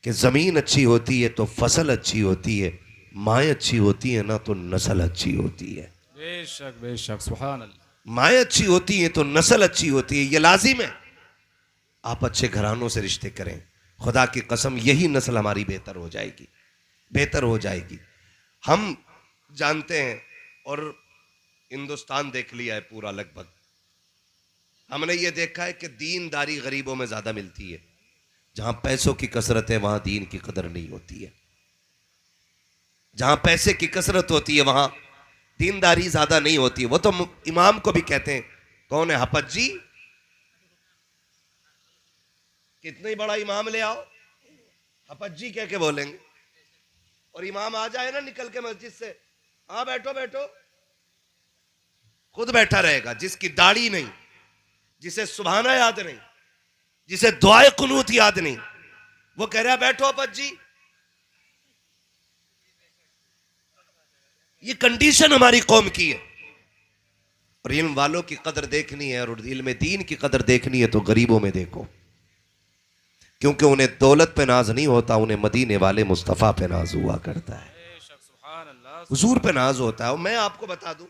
कि जमीन अच्छी होती है तो फसल अच्छी होती है, माएँ अच्छी होती है ना तो नस्ल अच्छी होती है। बेशक बेशक। सुभान अल्लाह। माएँ अच्छी होती हैं तो नस्ल अच्छी होती है, ये लाजिम है। आप अच्छे घरानों से रिश्ते करें, खुदा की कसम यही नस्ल हमारी बेहतर हो जाएगी, बेहतर हो जाएगी। हम जानते हैं और हिंदुस्तान देख लिया है पूरा लगभग, हमने ये देखा है कि दीनदारी गरीबों में ज़्यादा मिलती है। जहाँ पैसों की कसरत है वहाँ दीन की कदर नहीं होती है। जहाँ पैसे की कसरत होती है वहाँ दीनदारी ज़्यादा नहीं होती है। वो तो इमाम को भी कहते हैं, कौन है हपत जी, कितने बड़ा इमाम ले आओ, हपज्जी कह के बोलेंगे। और इमाम आ जाए ना निकल के मस्जिद से, हाँ बैठो बैठो, खुद बैठा रहेगा। जिसकी दाढ़ी नहीं, जिसे सुभाना याद नहीं, जिसे दुआए कुनूत याद नहीं, वो कह रहा है बैठो हपज्जी। ये कंडीशन हमारी कौम की है। और इल्म वालों की कदर देखनी है और इल्म दीन की कदर देखनी है तो गरीबों में देखो, क्योंकि उन्हें दौलत पे नाज नहीं होता, उन्हें मदीने वाले मुस्तफ़ा पे नाज हुआ करता है, हुजूर पे नाज होता है। और मैं आपको बता दूं,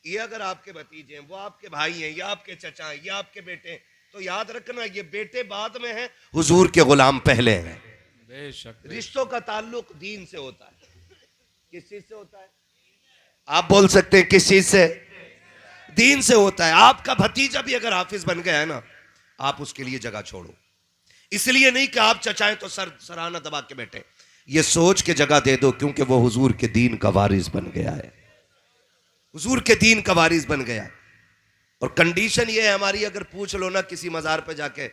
ये अगर आपके भतीजे हैं, वो आपके भाई हैं, या आपके चचा हैं, या आपके बेटे हैं, तो याद रखना ये बेटे बाद में हैं, हुजूर के गुलाम पहले हैं। बेशक। रिश्तों का ताल्लुक दीन से होता है। किस चीज से होता है? आप बोल सकते हैं किस चीज से? दीन से होता है। आपका भतीजा भी अगर हाफिज बन गया है ना, आप उसके लिए जगह छोड़ो। इसलिए नहीं कि आप चचाएं तो सराहना दबा के बैठे, ये सोच के जगह दे दो क्योंकि वो हुजूर के दीन का वारिस बन गया है, हुजूर के दीन का वारिस बन गया। और कंडीशन ये है हमारी, अगर पूछ लो ना किसी मजार पे जाके,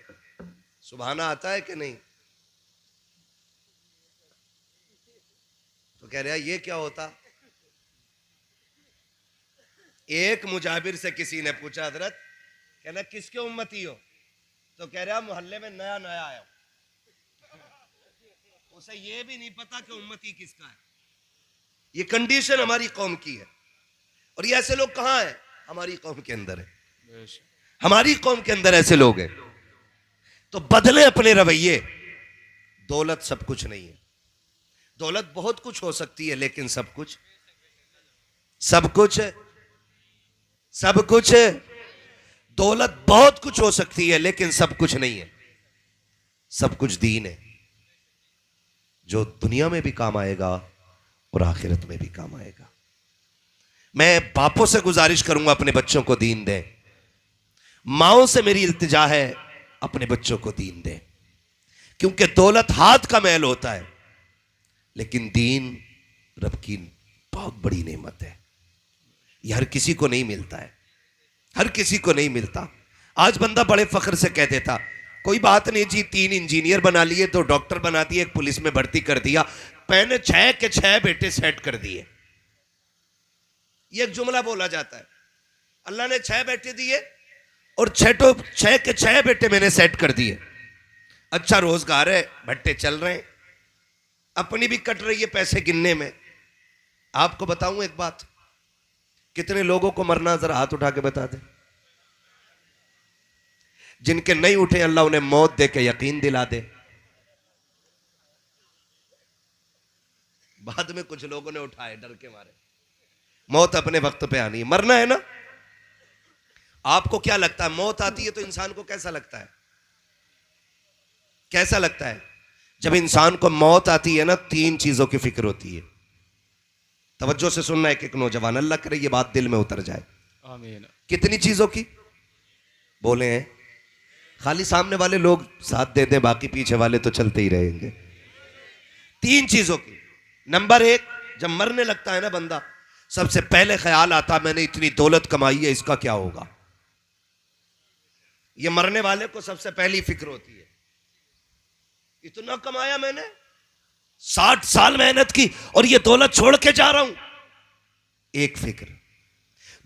सुभाना आता है कि नहीं, तो कह रहा है ये क्या होता। एक मुजाबिर से किसी ने पूछा, हजरत कहना किसके उम्मती हो, तो कह रहा मोहल्ले में नया नया आया हूं, उसे ये भी नहीं पता कि उम्मती किसका है। ये कंडीशन हमारी कौम की है। और ये ऐसे लोग कहां हैं? हमारी कौम के अंदर है, हमारी कौम के अंदर ऐसे लोग हैं। तो बदले अपने रवैये। दौलत सब कुछ नहीं है, दौलत बहुत कुछ हो सकती है, लेकिन सब कुछ है, सब कुछ है। दौलत बहुत कुछ हो सकती है, लेकिन सब कुछ नहीं है। सब कुछ दीन है, जो दुनिया में भी काम आएगा और आखिरत में भी काम आएगा। मैं बापों से गुजारिश करूंगा अपने बच्चों को दीन दें, माओं से मेरी इल्तिजा है अपने बच्चों को दीन दें, क्योंकि दौलत हाथ का मैल होता है, लेकिन दीन रब की बहुत बड़ी नेमत है। यह हर किसी को नहीं मिलता है, हर किसी को नहीं मिलता। आज बंदा बड़े फख्र से कह देता, कोई बात नहीं जी, 3 इंजीनियर बना लिए, 2 डॉक्टर बना दिए, एक पुलिस में भर्ती कर दिया, मैंने 6 के 6 बेटे सेट कर दिए। ये एक जुमला बोला जाता है, अल्लाह ने 6 बेटे दिए और 6 के 6 बेटे मैंने सेट कर दिए। अच्छा रोजगार है, भट्टे चल रहे हैं, अपनी भी कट रही है पैसे गिनने में। आपको बताऊं एक बात, कितने लोगों को मरना, जरा हाथ उठा के बता दे। जिनके नहीं उठे अल्लाह उन्हें मौत दे के यकीन दिला दे। बाद में कुछ लोगों ने उठाए डर के मारे। मौत अपने वक्त पे आनी है, मरना है ना। आपको क्या लगता है, मौत आती है तो इंसान को कैसा लगता है? कैसा लगता है? जब इंसान को मौत आती है ना, 3 चीजों की फिक्र होती है। तवज्जो से सुनना, एक नौजवान, अल्लाह करे ये बात दिल में उतर जाए। आमीन। कितनी चीजों की बोले हैं? खाली सामने वाले लोग साथ दे दें, बाकी पीछे वाले तो चलते ही रहेंगे। 3 चीजों की। नंबर 1, जब मरने लगता है ना बंदा, सबसे पहले ख्याल आता, मैंने इतनी दौलत कमाई है, इसका क्या होगा। ये मरने वाले को सबसे पहली फिक्र होती है, इतना कमाया मैंने, 60 साल मेहनत की और ये दौलत छोड़ के जा रहा हूं। एक फिक्र।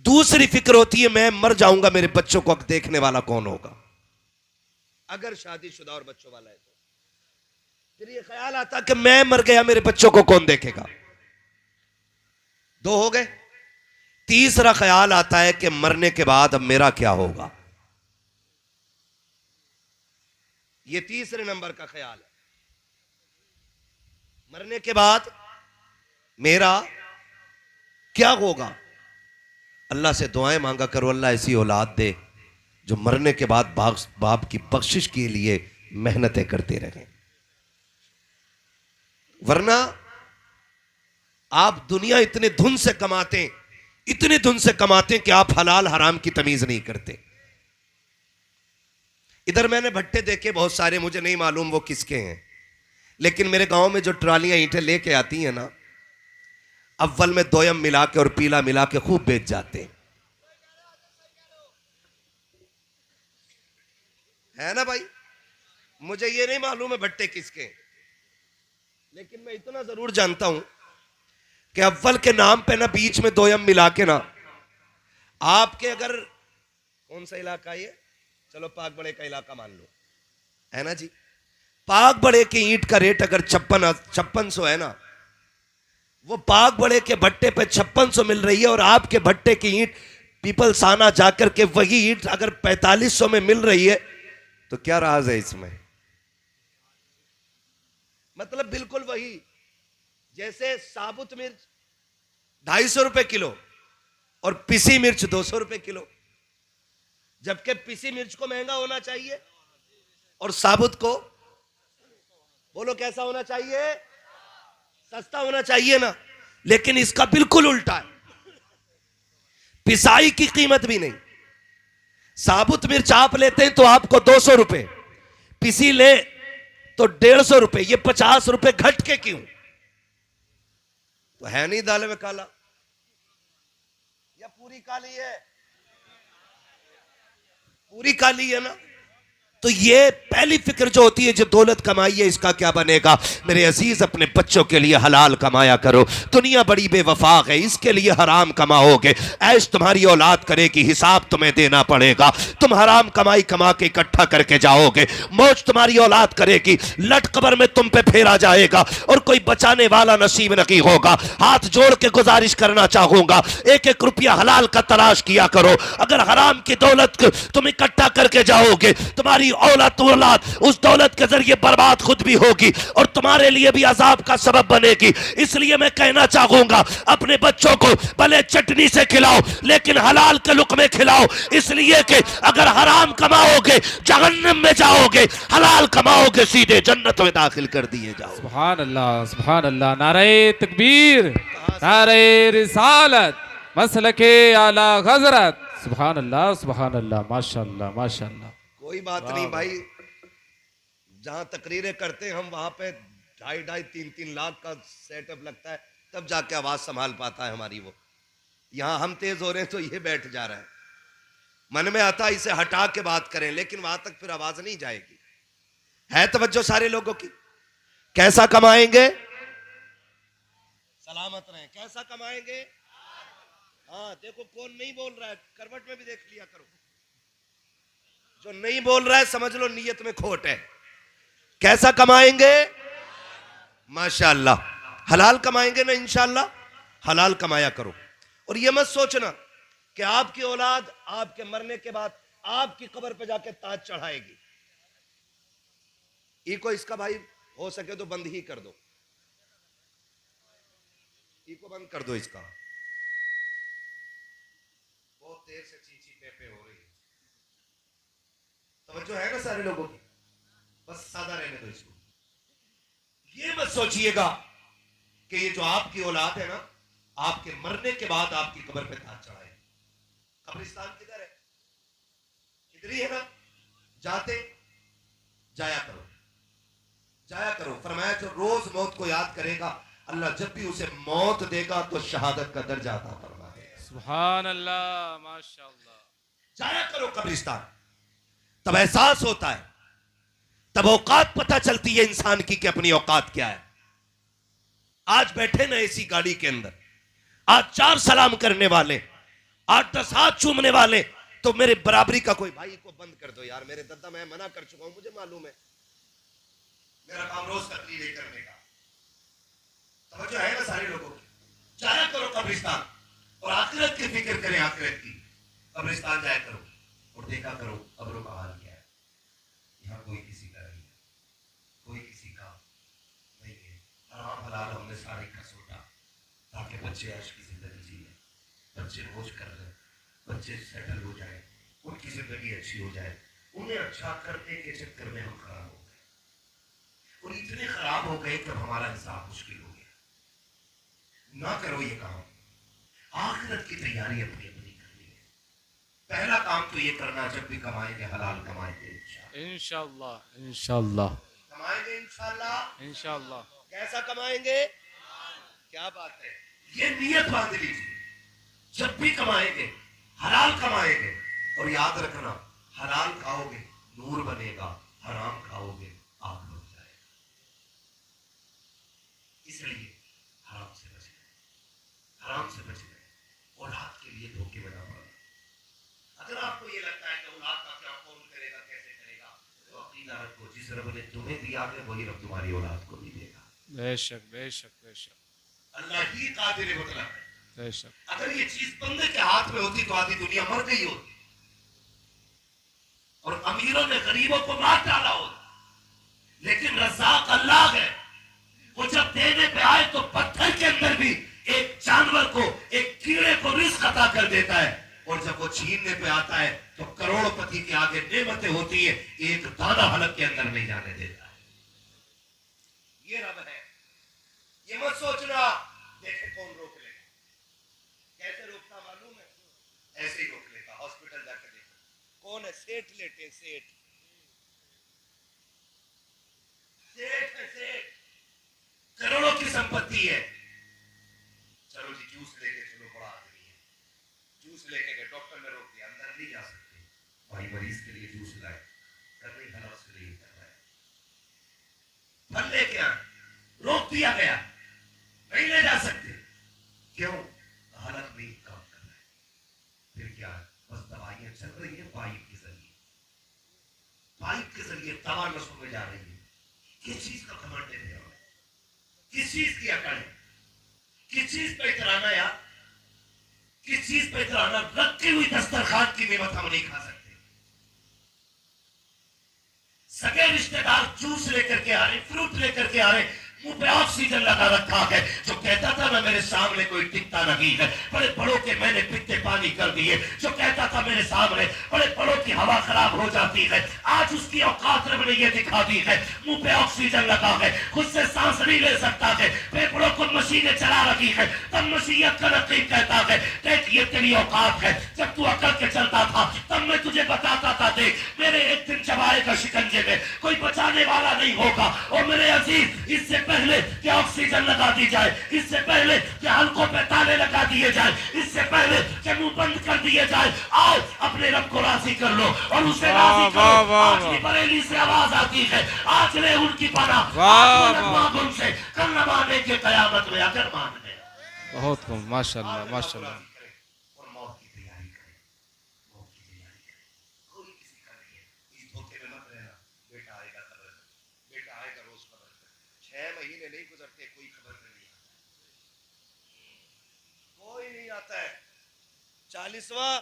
दूसरी फिक्र होती है, मैं मर जाऊंगा, मेरे बच्चों को देखने वाला कौन होगा। अगर शादीशुदा और बच्चों वाला है तो फिर ये ख्याल आता कि मैं मर गया, मेरे बच्चों को कौन देखेगा। 2 हो गए। तीसरा ख्याल आता है कि मरने के बाद अब मेरा क्या होगा। ये तीसरे नंबर का ख्याल है, मरने के बाद मेरा क्या होगा। अल्लाह से दुआएं मांगा करो, अल्लाह ऐसी औलाद दे जो मरने के बाद बाप की बख्शिश के लिए मेहनतें करते रहें। वरना आप दुनिया इतने धुन से कमाते, इतने धुन से कमाते कि आप हलाल हराम की तमीज नहीं करते। इधर मैंने भट्टे देखे बहुत सारे, मुझे नहीं मालूम वो किसके हैं, लेकिन मेरे गांव में जो ट्रालियां ईंटें लेके आती हैं ना, अव्वल में दोयम मिला के और पीला मिला के खूब बेच जाते है ना भाई। मुझे ये नहीं मालूम है भट्टे किसके हैं, लेकिन मैं इतना जरूर जानता हूं कि अव्वल के नाम पे ना बीच में दो यम मिला के ना आपके अगर कौन सा इलाका ये, चलो पाक बड़े का इलाका मान लो, है ना जी, पाक बड़े की ईंट का रेट अगर 5600 है ना, वो पाक बड़े के भट्टे पे 5600 मिल रही है और आपके भट्टे की ईंट पीपलसाना जाकर के वही ईंट अगर 4500 में मिल रही है, तो क्या राज है इसमें? मतलब बिल्कुल वही, जैसे साबुत मिर्च 250 रुपए किलो और पिसी मिर्च 200 रुपए किलो, जबकि पिसी मिर्च को महंगा होना चाहिए और साबुत को बोलो कैसा होना चाहिए, सस्ता होना चाहिए ना। लेकिन इसका बिल्कुल उल्टा है, पिसाई की कीमत भी नहीं। साबुत मिर्च आप लेते हैं तो आपको 200 रुपए, पिसी ले तो 150 रुपए, ये 50 रुपए घट के क्यों? तो है नहीं दाल में काला, या पूरी काली है? पूरी काली है ना। तो ये पहली फिक्र जो होती है, जो दौलत कमाई है इसका क्या बनेगा। मेरे अजीज अपने बच्चों के लिए हलाल कमाया करो, दुनिया बड़ी बेवफा है, इसके लिए हराम कमाओगे, ऐश तुम्हारी औलाद करेगी, हिसाब तुम्हें देना पड़ेगा। तुम हराम कमाई कमा के इकट्ठा करके जाओगे, मौज तुम्हारी औलाद करेगी, लट कबर में तुम पे फेरा जाएगा और कोई बचाने वाला नसीब नहीं होगा। हाथ जोड़ के गुजारिश करना चाहूंगा, एक एक रुपया हलाल का तलाश किया करो। अगर हराम की दौलत तुम इकट्ठा करके जाओगे, तुम्हारी औलाद उस दौलत के जरिए बर्बाद खुद भी होगी और तुम्हारे लिए भी अजाब का सबब बनेगी। इसलिए मैं कहना चाहूंगा, अपने बच्चों को भले चटनी से खिलाओ लेकिन हलाल के लुक़मे खिलाओ, इसलिए कि अगर हराम कमाओगे जहन्नम में जाओगे, हलाल कमाओगे सीधे जन्नत में दाखिल कर दिए जाओ। सुभान अल्लाह, सुभान अल्लाह। नारे तकबीर, नारे रिसालत, मसलके आला हज़रत। सुभान अल्लाह, सुभान अल्लाह, माशाअल्लाह, माशाअल्लाह। कोई बात नहीं भाई, जहां तकरीरें करते हैं हम वहां पे 2.5-3 लाख का सेटअप लगता है, तब जाके आवाज संभाल पाता है हमारी। वो यहां हम तेज हो रहे हैं तो ये बैठ जा रहा है, मन में आता है इसे हटा के बात करें, लेकिन वहां तक फिर आवाज नहीं जाएगी। है तवज्जो सारे लोगों की। कैसा कमाएंगे? सलामत रहें। कैसा कमाएंगे? हाँ देखो कौन नहीं बोल रहा है, करवट में भी देख लिया करो। जो नहीं बोल रहा है समझ लो नीयत में खोट है। कैसा कमाएंगे? माशाअल्लाह हलाल कमाएंगे ना, इंशाअल्लाह हलाल कमाया करो। और ये मत सोचना कि आपकी औलाद आपके मरने के बाद आपकी कब्र पे जाके ताज चढ़ाएगी। इको इसका भाई हो सके तो बंद ही कर दो, इको बंद कर दो इसका, बहुत देर से चीची पे हो रही है। तवज्जो है ना सारे लोगों की? बस सादा रहने दो इसको। ये मत सोचिएगा कि ये जो आपकी औलाद है ना, आपके मरने के बाद आपकी कब्र पे ताज चढ़ाए। कब्रिस्तान किधर है? इधर ही है ना। जाते जाया करो, जाया करो। फरमाया जो रोज मौत को याद करेगा, अल्लाह जब भी उसे मौत देगा तो शहादत का दर्जा अता फरमाएगा। सुभान अल्लाह, माशाअल्लाह। जाया करो कब्रिस्तान, तब एहसास होता है, तब औकात पता चलती है इंसान की कि अपनी औकात क्या है। आज बैठे ना ऐसी गाड़ी के अंदर, आज 4 सलाम करने वाले, 8-10 हाथ चूमने वाले, तो मेरे बराबरी का कोई भाई को बंद कर दो यार। मेरे दादा मैं मना कर चुका हूं, मुझे मालूम है, मेरा काम रोज तकरीरें करने का। समझो है ना सारे लोगों की। जाया करो कब्रिस्तान और आखिरत की फिक्र करें, आखिरत की। कब्रिस्तान जाया करो और देखा करो कब्रों का हाल क्या है। यहाँ कोई किसी का नहीं है, कोई किसी का नहीं है। हराम हलाल हमने सारे का सोटा ताकि बच्चे ऐश की जिंदगी जिए, बच्चे मौज कर रहे, बच्चे सेटल हो जाए, उनकी जिंदगी अच्छी हो जाए। उन्हें अच्छा करने के चक्कर में हम खराब हो गए, और इतने खराब हो गए कि हमारा हिसाब मुश्किल हो गया। ना करो ये काम। आखिरत की तैयारी अपनी अपनी करनी है। पहला काम तो ये करना, जब भी कमाएंगे हलाल कमाएंगे इंशाअल्लाह, इंशाअल्लाह, कमाएंगे इंशाअल्लाह, इंशाअल्लाह। कैसा कमाएंगे? क्या बात है, ये नियत बांध लीजिए। जब भी कमाएंगे हलाल कमाएंगे, और याद रखना हलाल खाओगे नूर बनेगा, हराम खाओगे आग बन जाएगा। इसलिए हराम से बच गए, हराम से बच गए, औलाद के लिए धोखे में ना पड़ा। अगर आपको ये लगता है कि औलाद का क्या कौन करेगा, कैसे करेगा, तो अकीदा रखो जिस रब ने तुम्हें दिया है वही रब तुम्हारी औलाद को भी देगा। बेशक बेशक बेशक अल्लाह ही कादिर मुतलक है। बेशक। अगर ये चीज बंदे के हाथ में होती तो आधी दुनिया मर गई होती और अमीरों ने गरीबों को मार डाला होता, लेकिन रज़ाक अल्लाह है। वो जब देने पे आए तो पत्थर के अंदर भी एक जानवर को, एक कीड़े को रिस्क अता कर देता है, और जब वो छीनने पे आता है तो करोड़पति के आगे नेमतें होती है, एक दाना हलक के अंदर नहीं जाने देता है। ये रब है। ये मत सोचना देखे कौन रोक लेगा, कैसे रोकता मालूम है? ऐसे ही रोक लेगा। हॉस्पिटल जाकर देखो कौन है, सेठ लेटे, सेठ सेठ है, सेठ, करोड़ों की संपत्ति है। चलो जी जूस लेके चलो, बड़ा आदमी है, जूस लेके गए, डॉक्टर ने रोक दिया, अंदर नहीं जा सकते। भाई मरीज के लिए जूस लाए, कर नहीं भला उसके लिए कर रहा है, फल लेके आए, रोक दिया गया, नहीं ले जा सकते। क्यों? हालत नहीं काम कर रहा है। फिर क्या? बस दवाइयां चल रही है पाइप के जरिए, पाइप के जरिए दवा नसों में जा रही है। किस चीज का घमंड है? किस चीज की अकड़ है? किस चीज पे इतराना यार? किस चीज पे इतराना? रखी हुई दस्तरखान की नेमत हम नहीं खा सकते। सगे रिश्तेदार जूस लेकर के आ रहे, फ्रूट लेकर के आ रहे, मुंह पे ऑक्सीजन लगा रखा है। जो कहता था ना मेरे सामने कोई टिकता नहीं है, बड़े बड़ों के मैंने पित्ते पानी कर दिए। जो कहता था मेरे सामने बड़े बड़ों की हवा खराब हो जाती है, आज उसकी औकात रब ने ये दिखा दी है। मुंह पे ऑक्सीजन लगा है, खुद से सांस नहीं ले सकता है, फेफड़ों को मशीनें चला रखी है, तब मसीहत का रकीब कहता है देख ये तेरी औकात है। जब तू अकड़ के चलता था तब मैं तुझे बताता था देख मेरे एक दिन चबाएगा शिकंजे में, कोई बचाने वाला नहीं होगा। और मेरे अजीज, इससे पहले कि ऑक्सीजन लगा दी जाए, इससे पहले कि हलकों पे ताले लगा दिए जाए, इससे पहले कि मुंह बंद कर दिए जाए, आज अपने रब को राजी कर लो और उसे राजी करो। आज भी बरेली से आवाज आती है, आज ले उनकी पनाह, उनसे कल न माने के कयामत में अगर मान गए। बहुत खूब, माशाल्लाह माशाल्लाह। और मौत की तैयारी करें, मौत की तैयारी करें। कोई किसी का नहीं है, इस धोखे में मत रहना। बेटा आएगा कब्र में, बेटा आएगा रोज कब्र में। 6 महीने नहीं गुजरते कोई खबर नहीं आता, कोई नहीं आता है। 40वां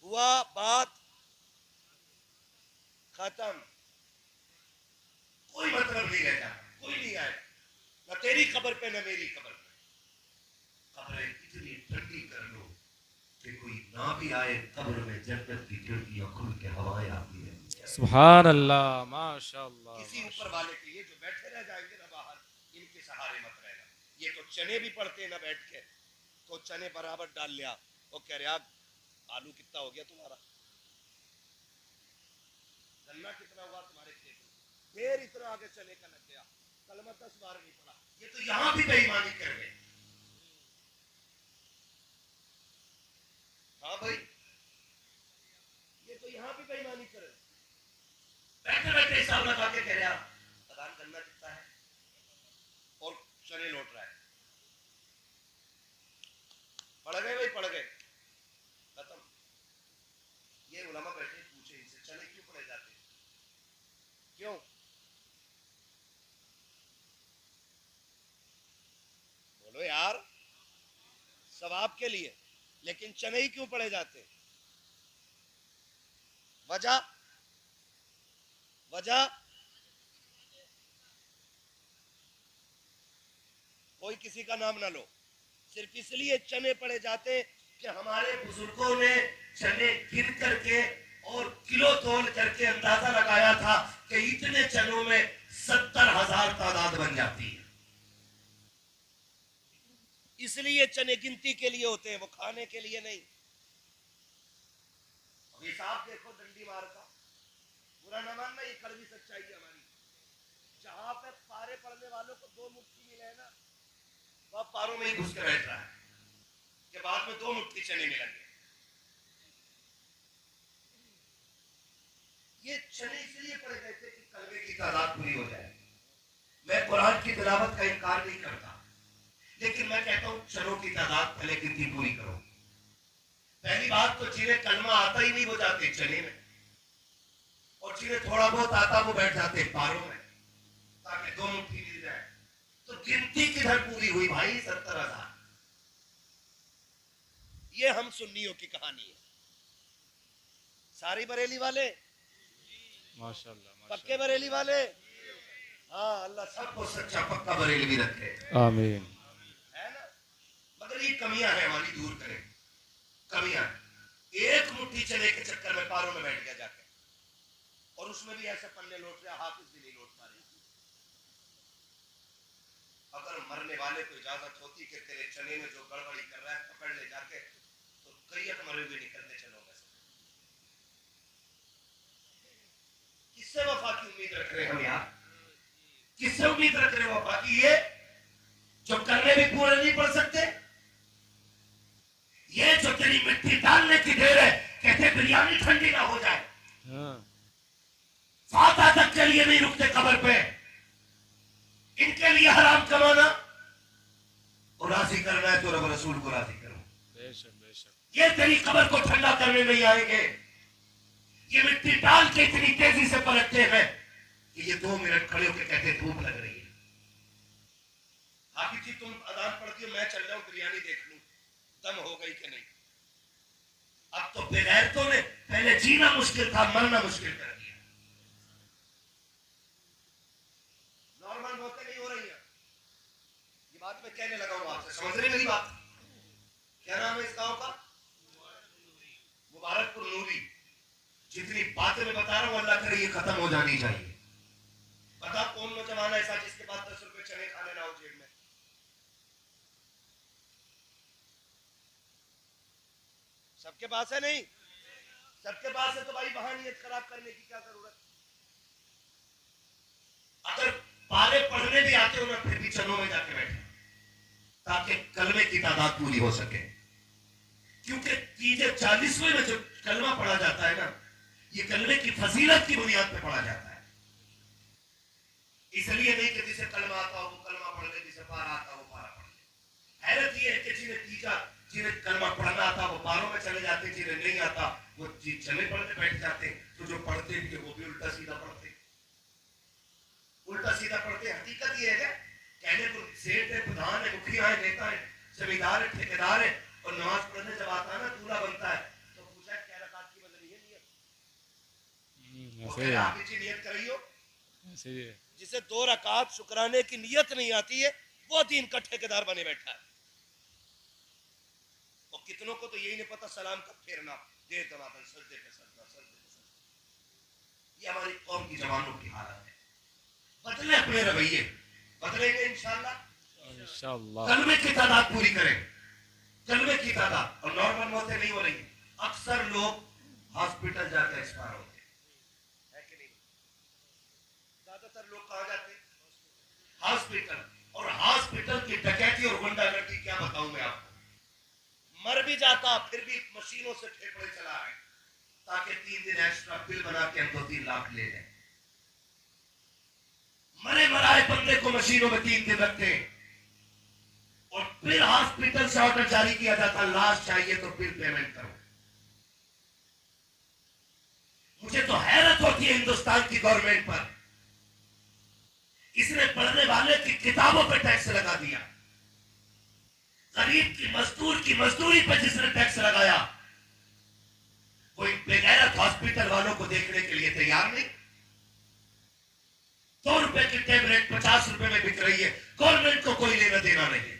हुआ, बात खत्म, कोई मतलब नहीं रहता, कोई नहीं आएगा, न तेरी खबर पे न मेरी खबर पे। खबरें इतनी ठंडी कर लो कि कोई ना भी आए, कब्र में जन्नत की खिड़कियां खुल के हवाएं आती है। सुभान अल्लाह, माशाल्लाह। किसी ऊपर वाले के लिए जो बैठे रह जाएंगे ना बाहर, इनके सहारे मत रहना। ये तो चने भी पड़ते ना बैठ के, तो चने बराबर डाल लिया, वो कह रहे आलू कितना हो गया तुम्हारा, गन्ना कितना हुआ तुम्हारे खेत में, ढेर इतना आगे चने का लग गया, कलमा 10 बार नहीं पड़ा। ये तो यहां भी बेईमानी कर रहे। हाँ भाई, ये तो यहां भी बेईमानी कर रहे। बैठे बैठे हिसाब लगा के कह रहे अदान गन्ना कितना है और चने लौट रहा है। पड़ गए भाई, पड़ गए, खत्म। ये उलमा बैठे पूछे इनसे चने क्यों पड़े जाते, क्यों? बोलो यार, सवाब के लिए, लेकिन चने ही क्यों पड़े जाते? वजह वजह कोई किसी का नाम ना लो, सिर्फ इसलिए चने पड़े जाते कि हमारे बुजुर्गों ने चने गिन करके और किलो तोल करके अंदाजा लगाया था कि इतने चनों में 70,000 तादाद बन जाती है। इसलिए चने गिनती के लिए होते हैं, वो खाने के लिए नहीं। हिसाब देखो डंडी मार का, बुरा न मानना, ये कड़वी सच्चाई है हमारी। जहां पे पारे पड़ने वालों को 2 मुट्ठी मिले ना, वह पारों में ही घुस के बैठ रहा है कि बाद में 2 मुट्ठी चने मिलेंगे। ये चने इसलिए पड़े गए थे कि कलमे की तादाद पूरी हो जाए। मैं कुरान की तिलावत का इनकार नहीं करता, लेकिन मैं कहता हूं चलो की तादाद पहले कितनी पूरी करो। पहली बात तो जिन्हें कलमा आता ही नहीं वो जाते चने में, और जिन्हें थोड़ा बहुत आता वो बैठ जाते पारों में, ताकि 2 मुट्ठी मिल जाए। तो गिनती किधर पूरी हुई भाई? 70,000। ये हम सुन्नियों की कहानी है। सारी बरेली वाले, माशाल्लाह पक्के बरेली वाले, हाँ अल्लाह सबको सच्चा पक्का बरेली भी रखे, आमीन। है ना। मगर ये कमियां हैं हमारी, दूर करें कमियां। एक मुट्ठी चने के चक्कर में पारों में बैठ गया जाके, और उसमें भी ऐसे पन्ने लौट रहे, हाफिज भी नहीं लौट पा रहे। अगर मरने वाले को इजाजत होती कि तेरे चने में जो गड़बड़ी कर रहा है पकड़ ले जाके, तो कई मरे हुए निकलते चनों में से। किससे वफा की उम्मीद रख रहे हैं हम यार? किससे उम्मीद रख रहे हो वफा की? ये जो करने भी पूरे नहीं पड़ सकते, ये जो तेरी मिट्टी डालने की देर है, कहते बिरयानी ठंडी ना हो जाए, फाता तक के लिए नहीं रुकते कब्र पे। इनके लिए हराम कमाना और राजी करना है तो रब रसूल को राजी करो। ये तेरी कब्र को ठंडा करने नहीं आएंगे। ये मिट्टी डाल के इतनी तेजी से पलटते हैं कि ये 2 मिनट खड़े होकर कहते धूप लग रही है। हाफिज जी तुम अजान पढ़ती हो, मैं चल रहा हूं बिरयानी देख लूं दम हो गई कि नहीं। अब तो बेगैरतों ने पहले जीना मुश्किल था, मरना मुश्किल कर दिया। नॉर्मल मौतें नहीं हो रही हैं। ये बात मैं कहने लगा हूं आपसे, समझ रहे मेरी बात? क्या नाम है इस गांव का? मुबारकपुर नूरी। जितनी बातें मैं बता रहा हूं अल्लाह करे ये खत्म हो जानी चाहिए। बता कौन नौजवान ऐसा जिसके पास 10 रुपए चने खाने ना हो जेब में? सबके पास है? नहीं सबके पास है तो भाई वहां नियत खराब करने की क्या जरूरत? अगर पारे पढ़ने भी आते हो ना फिर भी चनों में जाके बैठे, ताकि कलमे की तादाद पूरी हो सके। क्योंकि तीजे 40वें में जो कलमा पढ़ा जाता है ना, ये कलमे की फजीलत की बुनियाद पे पढ़ा जाता है। इसलिए नहीं कि जिसे कलमा आता हो वो कलमा पढ़ ले, जिसे पारा आता हो वो पारा पढ़ ले। हैरत ये है कि जिन्हें कलमा पढ़ना आता वो पारों में चले जाते, जिन्हें नहीं आता वो चले पढ़ने बैठ जाते। तो जो पढ़ते भी वो भी उल्टा सीधा पढ़ते, उल्टा सीधा पढ़ते। हकीकत ये है कहने को सेठ है, प्रधान है, मुखिया है, नेता है, जमींदार है, ठेकेदार है, और नमाज पढ़ने जब आता है ना दूल्हा बनता है तो पूछा क्या रकात की बदली है नियत? वो कह रहा आप इसी नियत करियो। जिसे 2 रकात शुक्राने की नियत नहीं आती है वो दीन का ठेकेदार बने बैठा है। और कितनों को तो यही नहीं पता सलाम कब फेरना, देर दमादन सजदे पे सजदा, सजदे पे सजदा। ये हमारी कौम की जवानों की हालत है। बदले अपने रवैये, बदलेंगे इंशाअल्लाह। कलमे की तादाद पूरी करें, कलमे की तादाद। और नॉर्मल मौतें नहीं हो रही। अक्सर लोग हॉस्पिटल जाकर एक्सपायर होते हैं कि नहीं? ज्यादातर लोग कहां जाते हैं? हॉस्पिटल। और हॉस्पिटल की डकैती और गुंडागर्दी क्या बताऊं मैं आपको। मर भी जाता फिर भी मशीनों से फेफड़े चला रहे ताकि 3 दिन एक्स्ट्रा बिल बना के हम 2-3 लाख ले लें। मरे मराए बंदे को मशीनों में 3 दिन रखते हैं और फिर हॉस्पिटल से ऑर्डर जारी किया जाता, लाश चाहिए तो फिर पेमेंट करो। मुझे तो हैरत होती है हिंदुस्तान की गवर्नमेंट पर। इसने पढ़ने वाले की किताबों पर टैक्स लगा दिया, गरीब की मजदूर की मजदूरी पर जिसने टैक्स लगाया, कोई बेगैरत हॉस्पिटल वालों को देखने के लिए तैयार नहीं। 2 रुपए की टेबलेट 50 रुपए में बिक रही है, गवर्नमेंट को कोई लेना देना नहीं है।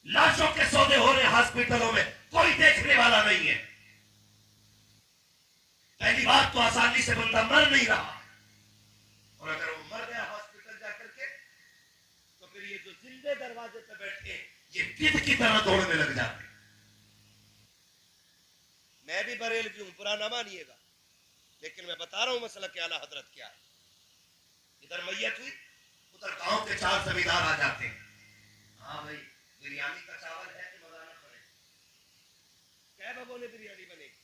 लाशों के सौदे हो रहे हॉस्पिटलों में, कोई देखने वाला नहीं है। पहली बात तो आसानी से बंदा मर नहीं रहा, और अगर वो मर गया हॉस्पिटल जाकर के तो फिर ये जो जिंदे दरवाजे पे बैठे ये गिद्ध की तरह दौड़ने लग जाते। मैं भी बरेलवी हूं, बुरा ना मानिएगा, लेकिन मैं बता रहा हूं मसला के आला हजरत क्या है। इधर मैयत हुई, उधर गांव के 4 जमींदार आ जाते हैं। हाँ भाई बिरयानी का चावल है कि मजा ना पड़े? क्या बबो ने बिरयानी बनेगी?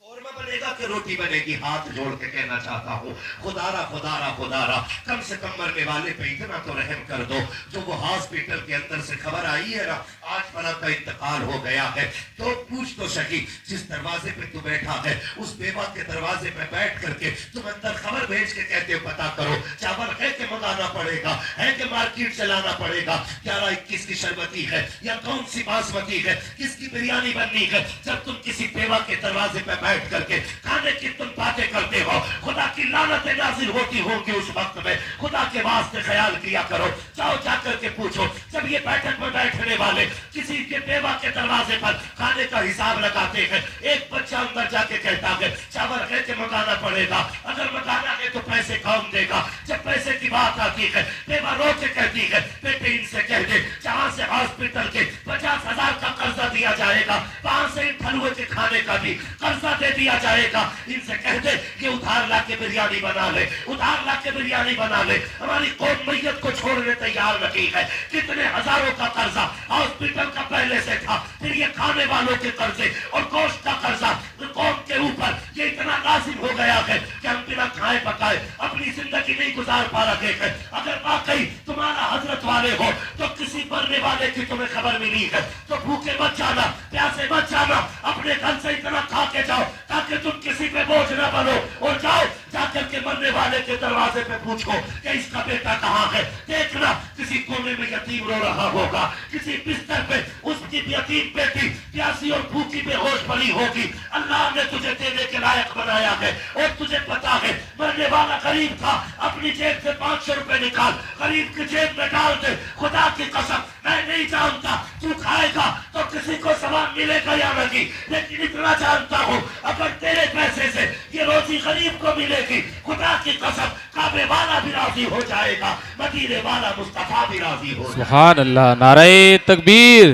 कौरमा बनेगा कि रोटी बनेगी? हाथ जोड़ के कहना चाहता हूँ, खुदारा खुदारा खुदारा, कम से कम मरने वाले पे इतना तो रहम कर दो। जो वो हॉस्पिटल के अंदर से खबर आई है ना, आज फला का इंतकाल हो गया है, तो पूछ तो सकी जिस दरवाजे पे तू बैठा है उस बेवा के दरवाजे पे बैठ करके तुम अंदर खबर भेज के कहते हो पता करो चावल है कि मंगाना पड़ेगा, है कि मार्केट से लाना पड़ेगा, 11-21 की शरबती है या कौन सी बासमती है, किसकी बिरयानी बननी है। जब तुम किसी बेवा के दरवाजे पे बैठ करके खाने की तुम बातें करते हो, खुदा की लानतें नाजिल होती होंगी उस वक्त में। खुदा के वास्ते ख्याल किया करो, जाओ जाकर के पूछो, जब ये बैठक में बैठने वाले किसी के बेवा के दरवाजे पर खाने का हिसाब लगाते हैं, एक बच्चा अंदर जाके कहता है चावल है कि मंगाना पड़ेगा, अगर मंगाना है तो पैसे कौन देगा। जब पैसे की बात आती है, बेवा रो के कहती है बेटे इनसे कह दे जहां से हॉस्पिटल के 50,000 का कर्जा दिया जाएगा, वहां से इन फलुए के खाने का भी कर्जा दे दिया जाएगा। इनसे कह दे कि उधार ला के बिरयानी बना ले, उधार ला के बिरयानी बना ले। हमारी कौम मैयत को छोड़ने तैयार नहीं है। कितने हजारों का कर्जा हॉस्पिटल का पहले से था, फिर ये खाने वालों के कर्जे और गोश्त का कर्जा कौम के ऊपर ये इतना लाजिम हो गया है कि हम बिना खाए पकाए अपनी जिंदगी नहीं गुजार पा रहे हैं। अगर वाकई तुम्हारा हजरत वाले हो तो किसी मरने वाले की तुम्हें खबर मिली है तो भूखे मत जाना, प्यासे मत जाना, अपने घर से इतना खा के जाओ ताकि तुम किसी पे बोझ न बनो। और जाओ जाकर के मरने वाले के दरवाजे पे पूछो कि इसका बेटा कहाँ है। देखना किसी कोने में यतीम रो रहा होगा, किसी बिस्तर पे उसकी यतीम बेटी प्यासी और भूखी बेहोश पड़ी होगी। अल्लाह ने तुझे देने के लायक बनाया है और तुझे पता है मरने वाला गरीब था, अपनी जेब से 500 रुपए निकाल गरीब की जेब में डाल दे। खुदा की कसम मैं नहीं जानता तू खाएगा तो किसी को सवाब मिलेगा या नहीं, लेकिन इतना जानता हूँ अगर तेरे पैसे से ये रोजी गरीब को मिलेगी, खुदा की कसम काबे वाला भी राजी हो जाएगा, मदीने वाला मुस्तफा भी राजी हो जाएगा। सुभान अल्लाह। नारे तकबीर,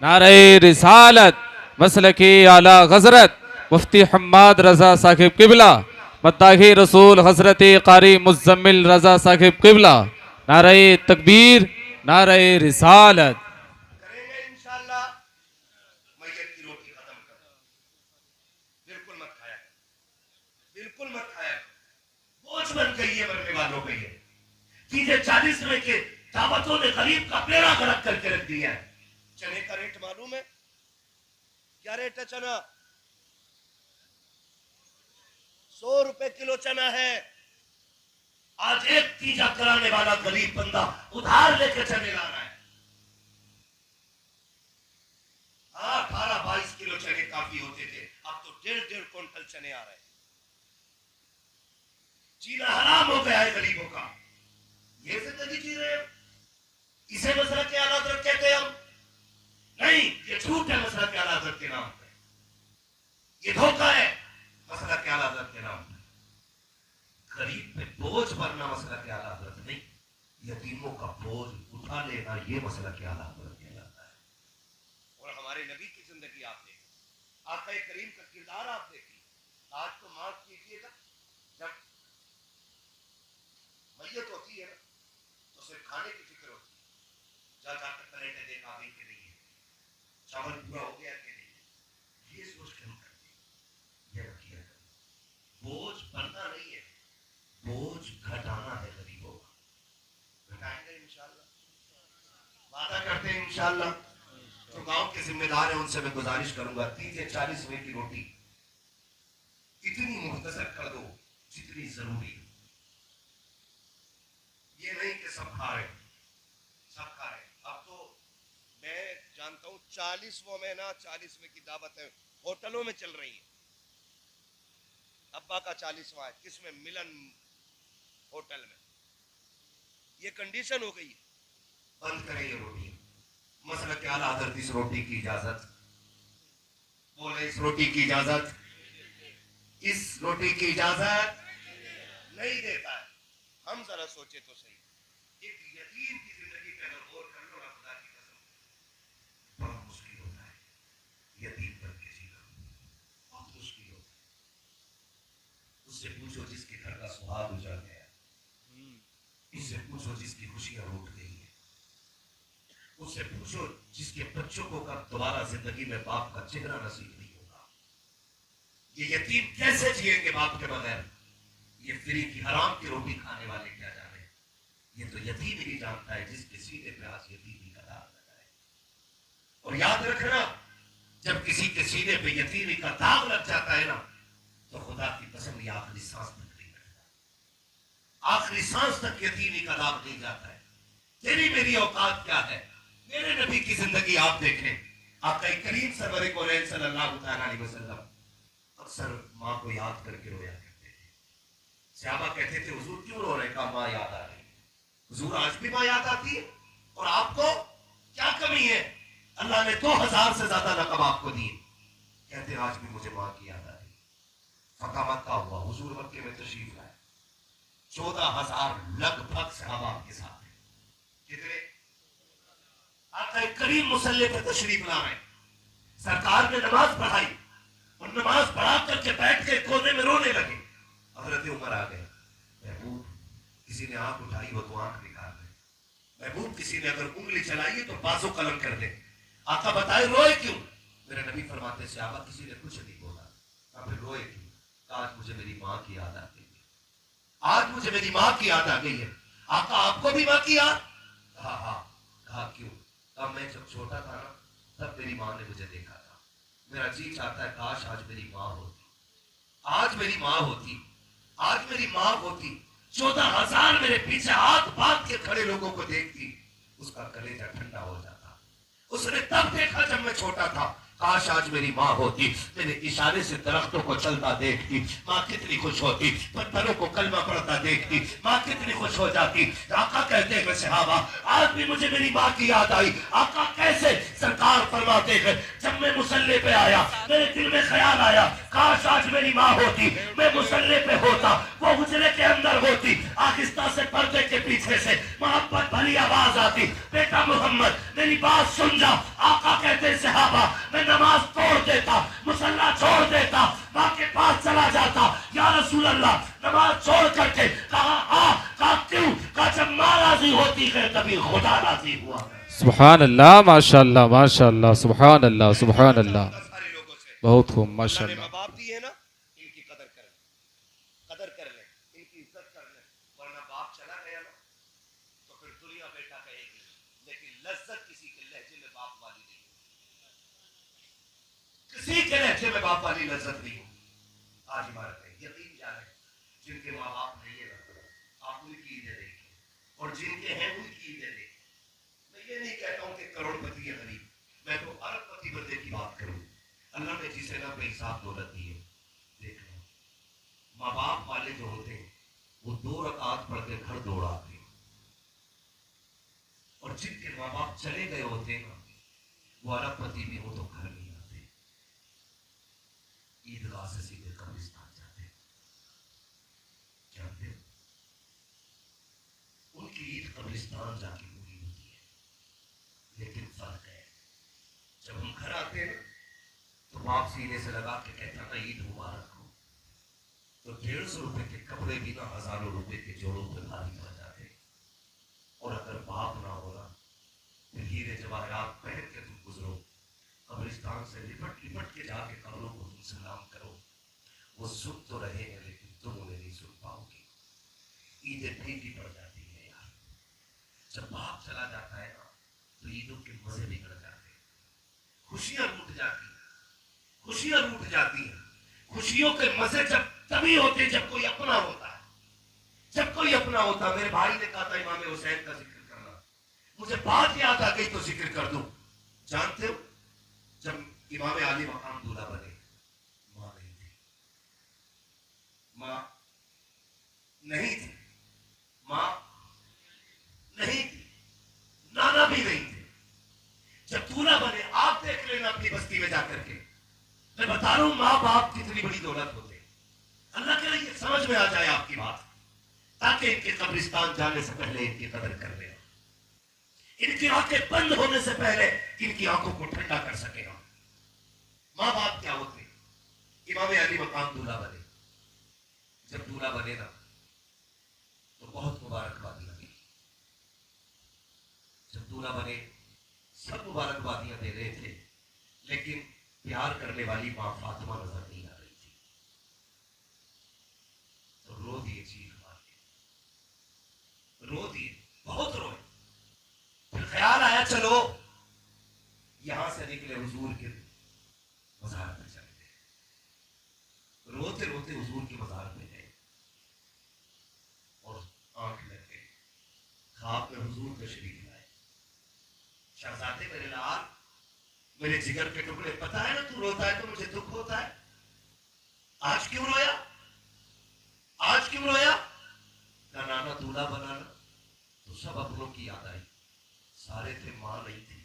नारे रिसालत, मसलके आला हजरत मुफ्ती हम्माद रजा साहिब किबला, मत्ताही रसूल हजरत कारी मुज़म्मिल रजा साहिब किबला। नारे तकबीर, नारे रिसालत। करेंगे इंशाअल्लाह। मैयत की रोटी खत्म कर, बिल्कुल मत खाया, बिल्कुल मत खाया, बोझ बन गई है मरने वालों पे। ये चीजें 40 में के दावतों ने गरीब का पेड़ा गरक करके रख दिया है। चने का रेट मालूम है क्या रेट है? चना 100 रुपए किलो चना है। आज एक तीजा कराने वाला गरीब बंदा उधार लेके चने ला रहा है। 18-22 किलो चने काफी होते थे, अब तो 1.5 क्विंटल चने आ रहे हैं। जीना हराम हो गया है गरीबों का। ये जिंदगी जी रहे हैं, इसे मसला के आला हज़रत कहते हैं हम? नहीं, ये झूठ है मसला के आला हज़रत के नाम पे, ये धोखा है मसला के आला हज़रत के नाम पे। गरीब पे बोझ भरना मसला के आला हज़रत नहीं, यतीमों का बोझ उठा लेना ये मसला के आला हज़रत कहलाता है। और हमारे नबी की जिंदगी आप देखें, आका करीम का किरदार आप देखिए। आज तो माफ कीजिएगा, जब मैयत होती है ना तो सिर्फ खाने की फिक्र होती है, जा जाकर प्लेटें देखा भी कि नहीं है, चावल पूरा हो गया कि नहीं, ये सोच के हम करते हैं। ये रखिए, बोझ बनना नहीं है, बोझ घटाना है गरीबों का। घटाएंगे इंशाअल्लाह, वादा करते हैं इंशाअल्लाह। जो गांव के जिम्मेदार हैं उनसे मैं गुजारिश करूंगा 30 या 40 रुपए की रोटी इतनी मुख्तसर कर दो जितनी जरूरी है। ये नहीं कि सब खा रहे, सब खा रहे। अब तो मैं जानता हूं 40वां महीना 40वें की दावत है होटलों में चल रही है। अब्बा का 40वां है, किसमें? मिलन होटल में। ये कंडीशन हो गई है, बंद करें ये रोटी। मसला क्या आला हज़रत इस रोटी की इजाजत बोले, इस रोटी की इजाजत, इस रोटी की इजाजत नहीं देता है। हम जरा सोचे तो सही, एक यतीम की जिंदगी पे अगर गौर कर लो ना, खुदा की कसम बहुत मुश्किल होता है यतीम बन के जीना, बहुत मुश्किल होता है। उससे पूछो जिसके घर का सुहाग उजड़ गया, इससे पूछो जिसकी खुशियां रूठ गई है, उससे पूछो जिसके बच्चों को कब दोबारा जिंदगी में बाप का चेहरा नसीब नहीं होगा। ये यतीम कैसे जिएंगे बाप के बगैर? ये फ्री की हराम की रोटी खाने वाले क्या जाने। ये तो यतीम ही नहीं जानता है जिसके सीने पे आज यतीमी का दाग लगा है। और याद रखना, जब किसी के सीने पे यतीमी का दाग लग जाता है ना, तो खुदा की कसम ये आखिरी सांस तक नहीं लगता। आखिरी सांस तक यतीमी का दाग नहीं जाता है। तेरी मेरी औकात क्या है? मेरे नबी की जिंदगी आप देखें, आका करीम सरवर कौनैन सल्लल्लाहु अलैहि वसल्लम अक्सर माँ को याद करके रोया करते थे। सहाबा कहते थे हुजूर क्यों रो रहे? का माँ याद आ रही। हुजूर आज भी माँ याद आती है? और आपको क्या कमी है? अल्लाह ने 2000 से ज्यादा लक़ब आपको दिए। कहते आज भी मुझे माँ की याद आ रही। फका मक्का हुआ, हुजूर मक्के में तशरीफ लाए, 14,000 लगभग सहाबा आपके साथ है। कितने? आका करीम मुसल्ले पे तशरीफ ला रहे, सरकार ने नमाज पढ़ाई और नमाज पढ़ा करके बैठ के कोने में रोने लगे। हजरत उमर आ गए। महबूब, किसी ने आंख उठाई हो तो आंख निकाल दे। महबूब, किसी ने अगर उंगली चलाई है तो बाजू कलम कर दे। आका बताए रोए क्यों? मेरे नबी फरमाते सहाबा किसी ने कुछ नहीं बोला। अब रोए क्यों? आज मुझे मेरी माँ की याद आ गई है। आज मुझे मेरी माँ की याद आ गई है। आका आपको भी माँ की याद? हाँ। कहा क्यों? अब मैं जब छोटा था ना, तब मेरी माँ ने मुझे देखा था। मेरा जी चाहता है काश आज मेरी माँ होती, आज मेरी माँ होती, आज मेरी माँ होती। 14,000 मेरे पीछे हाथ बांध के खड़े लोगों को देखती, उसका कलेजा ठंडा हो जाता। उसने तब देखा जब मैं छोटा था, काश आज मेरी माँ होती, मेरे इशारे से दरख्तों को चलता देखती, माँ कितनी खुश होती। पत्थरों को कलमा पढ़ता देखती, माँ कितनी खुश हो जाती। आका कहते हैं सहाबा आज भी मुझे मेरी माँ की याद आई। आका कैसे? सरकार फरमाते हैं जब मैं मुसल्ले पे आया, मेरे दिल में ख्याल आया काश आज मेरी माँ होती, मैं मुसल्ले पे होता, वो हुजरे के अंदर होती। आहिस्ता से पर्दे के पीछे से मोहब्बत भरी आवाज आती, बेटा मोहम्मद मेरी बात सुन जा। आका कहते सहाबा मैं नमाज तोड़ देता, मुसल्ला छोड़ देता, माँ के पास चला जाता। या रसूल अल्लाह, नमाज छोड़ करके कहा क्यों? कहा जब माँ राजी होती है तभी खुदा राजी हुआ। सुभान अल्लाह, माशाअल्लाह माशाअल्लाह, सुभान अल्लाह सुभान अल्लाह। सारे लोगों से बहुत खूब माँ माशाअल्लाह। बाप दिए है ना, इनकी कदर कर ले, इनकी इज्जत कर ले। वरना बाप चला गया ना तो फिर दुनिया बेटा कहेगी, लेकिन लज्जत किसी के लहजे में बाप वाली नहीं, किसी के लहजे में बाप वाली लज्जत नहीं होगी। आज इमारत है यतीम जाने जिनके माँ बाप नहीं है, आप उनकी ईदें देखिए, और जिनके हैं उनकी ईदें देखिए। मैं ये नहीं कहता हूं कि करोड़पति या गरीब, मैं तो अरबपति बंदे की बात करूं। अल्लाह ने जिसे ना बेहिसाब दौलत दी है, देख लो माँ बाप वाले जो होते हैं वो 2 रकात पढ़ के घर दौड़ाते हैं, और जिनके माँ बाप चले गए होते हैं ना, वो अरबपति भी हो तो घर नहीं आते, ईदगाह से सीधे कब्रिस्तान जाते हैं। जानते हो उनकी ईद कब्रिस्तान जाके पूरी होती है। लेकिन फर्क है, जब हम घर आते हैं तो बाप सीने से लगा के कहता ना ईद मुबारक हो, तो 150 रुपए के कपड़े भी ना हजारों रुपए के जोड़ों पे भारी पड़ जाते। और अगर बाप ना होना फिर हीरे जवाहरात पहन के तुम गुजरो, कब्रिस्तान से लिपट लिपट के जाके कब्रों को तुम सलाम करो, वो सुन तो रहे हैं लेकिन तुम उन्हें नहीं सुन पाओगे। ईदें फीकी पड़ जाती है यार। जब बाप चला जाता है ना तो ईदों के मजे बिगड़ जाते हैं, खुशियां रूठ जाती हैं, खुशियां रूठ जाती हैं। खुशियों के मजे जब तभी होते जब कोई अपना होता है, जब कोई अपना होता। मेरे भाई ने कहा था इमाम हुसैन का जिक्र करना, मुझे बात याद आ गई तो जिक्र कर दूं। जानते हो जब इमाम आली मकाम दूल्हा बने, मां नहीं थी, मां नहीं थी, मां नहीं थी, नाना भी नहीं थे। जब दूल्हा बने, आप देख लेना अपनी बस्ती में जाकर के, मैं बता रहा हूं मां बाप कितनी बड़ी दौलत होते। अल्लाह के लिए समझ में आ जाए आपकी बात, ताकि इनके कब्रिस्तान जाने से पहले इनकी कदर कर ले, इनकी आंखें बंद होने से पहले इनकी आंखों को ठंडा कर सके हम। मां बाप क्या होते? इमाम अली मकाम दूल्हा बने। जब दूल्हा बने ना तो बहुत मुबारकबादियां मिली। जब दूल्हा बने सब मुबारकबादियां दे रहे थे, लेकिन प्यार करने वाली मां फातिमा नजर नहीं आ रही थी। रो दिए, बहुत रोए। फिर ख्याल आया चलो यहां से निकले हुजूर के मज़ार पे चलते हैं। रोते रोते हुजूर के मज़ार पे गए और आंख लग गई, ख्वाब में हुजूर तशरीफ लाए। शहजादे मेरे लाल, मेरे जिगर के टुकड़े, पता है ना तू रोता है तो मुझे दुख होता है। आज क्यों रोया? आज क्यों रोया? ना नाना दूल्हा बनाना तो सब अपनों की याद आई, सारे थे, मां नहीं थी।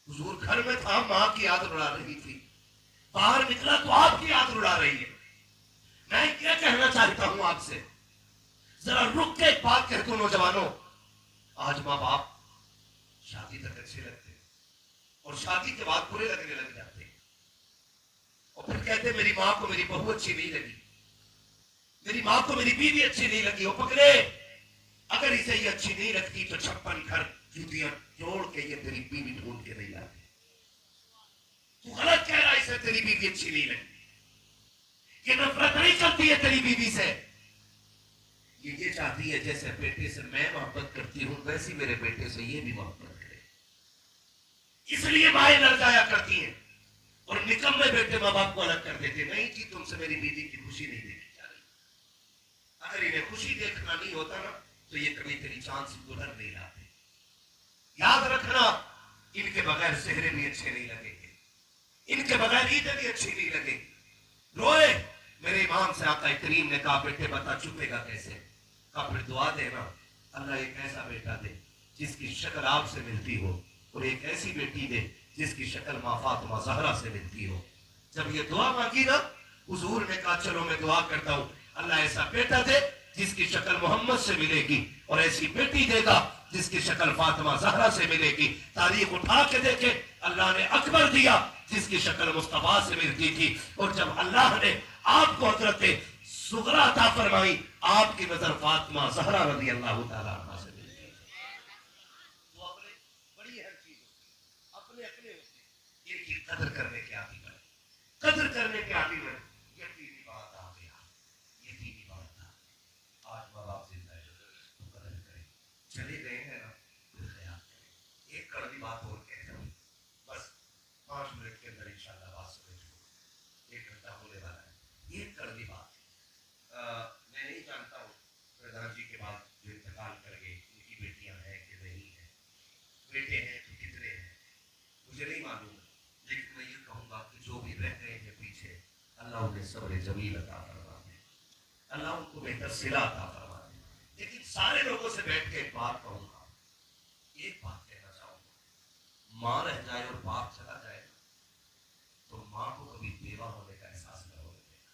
हुजूर घर में था, मां की याद रुला रही थी। बाहर निकला तो आपकी याद रुला रही है। मैं क्या कहना चाहता हूं आपसे, जरा रुक के एक बात कह दो नौजवानों। आज मां बाप शादी तक अच्छे लगते हैं और शादी के बाद बुरे लगने लग जाते हैं और फिर कहते मेरी मां को मेरी बहू अच्छी नहीं लगी, मेरी मां को मेरी बीवी अच्छी नहीं लगी। वो पकड़े, अगर इसे ये अच्छी नहीं लगती तो 56 घर जूतियां जोड़ के ये तेरी बीवी ढूंढ के नहीं लाते। तू गलत कह रहा है, इसे तेरी बीवी अच्छी नहीं लगती। ये नफरत नहीं करती है तेरी बीवी से, ये चाहती है जैसे बेटे से मैं मोहब्बत करती हूं वैसी मेरे बेटे से ये भी मोहब्बत करे। इसलिए माएं लड़ जाया करती हैं और निकम्मे बेटे मां बाप को अलग कर देते। नहीं जी, तुमसे मेरी बीवी की खुशी नहीं देखी जा रही। अगर इन्हें खुशी देखना नहीं होता ना तो ये कभी तेरी जान से गुजर नहीं लाते। याद रखना, इनके बगैर सेहरे भी अच्छे नहीं लगेंगे, इनके बगैर ईदें भी अच्छी नहीं लगेगी। रोए, मेरे इमाम से आका करीम ने कहा बेटे बता चुपेगा कैसे? कहा फिर दुआ देना, अल्लाह एक ऐसा बेटा दे जिसकी शक्ल आपसे मिलती हो और एक ऐसी बेटी दे जिसकी शक्ल मां फातिमा ज़हरा से मिलती हो। जब ये दुआ मांगी ना, हुजूर ने कहा चलो मैं दुआ करता हूं, अल्लाह ऐसा बेटा दे जिसकी शक्ल मोहम्मद से मिलेगी और ऐसी बेटी देगा जिसकी शक्ल फातिमा ज़हरा से मिलेगी। तारीख उठा के देखे, अल्लाह ने अकबर दिया जिसकी शक्ल मुस्तफा से मिलती थी और जब अल्लाह ने आपको हजरत सुगरा अता फरमाई, आपकी नजर फातिमा ज़हरा रज़ी अल्लाह तआला अन्हा से मिलती थी। तो अपने बड़ी हर चीज अपने अपने होते, इनकी कदर करने के आदि बने, कदर करने के आदि बने। यकीनी बात आ गया, यकीनी बात था। आज माँ बाप जिंदा है तो कदर करें, चले गए हैं ना तो ख्याल करें। एक कड़वी बात और कहता हूँ, बस 5 मिनट के अंदर इंशाल्लाह बात समझ लो, 1 घंटा होने वाला है। एक कड़वी बात मैं नहीं जानता हूँ प्रधान जी के बाद जो इंतकाल कर गए उनकी बेटियां हैं कि नहीं है, बेटे हैं तो कितने हैं मुझे नहीं मालूम, लेकिन मैं ये कहूँगा कि जो भी रह गए हैं पीछे, अल्लाह उन्हें सब्र जमील अता फरमा दे, अल्लाह उनको बेहतर सिला अता फरमा दे। लेकिन सारे लोगों से बैठ के एक बात कहूँगा, एक बात कहना चाहूँगा, माँ रह जाए और बाप चला जाए तो माँ को कभी बेवा होने का एहसास न होने देना।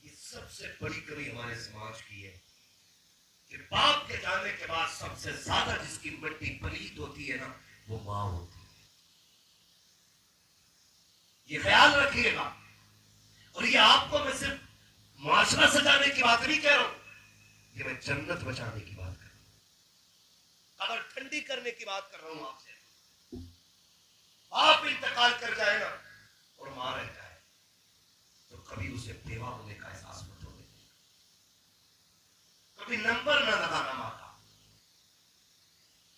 ये सबसे बड़ी कमी हमारे समाज की है कि बाप के जाने के बाद सबसे ज्यादा जिसकी मिट्टी पलीत होती है ना वो माँ होती है। ये ख्याल रखिएगा। और ये आपको मैं सिर्फ मुआशरा सजाने की बात नहीं कह रहा हूं, ये मैं जन्नत बचाने की बात कर रहा हूं, अगर ठंडी करने की बात कर रहा हूं आपसे। आप इंतकाल कर जाए ना और मां रह जाए तो कभी उसे बेवा होने का एहसास मत होने देना, कभी नंबर ना लगाना मां का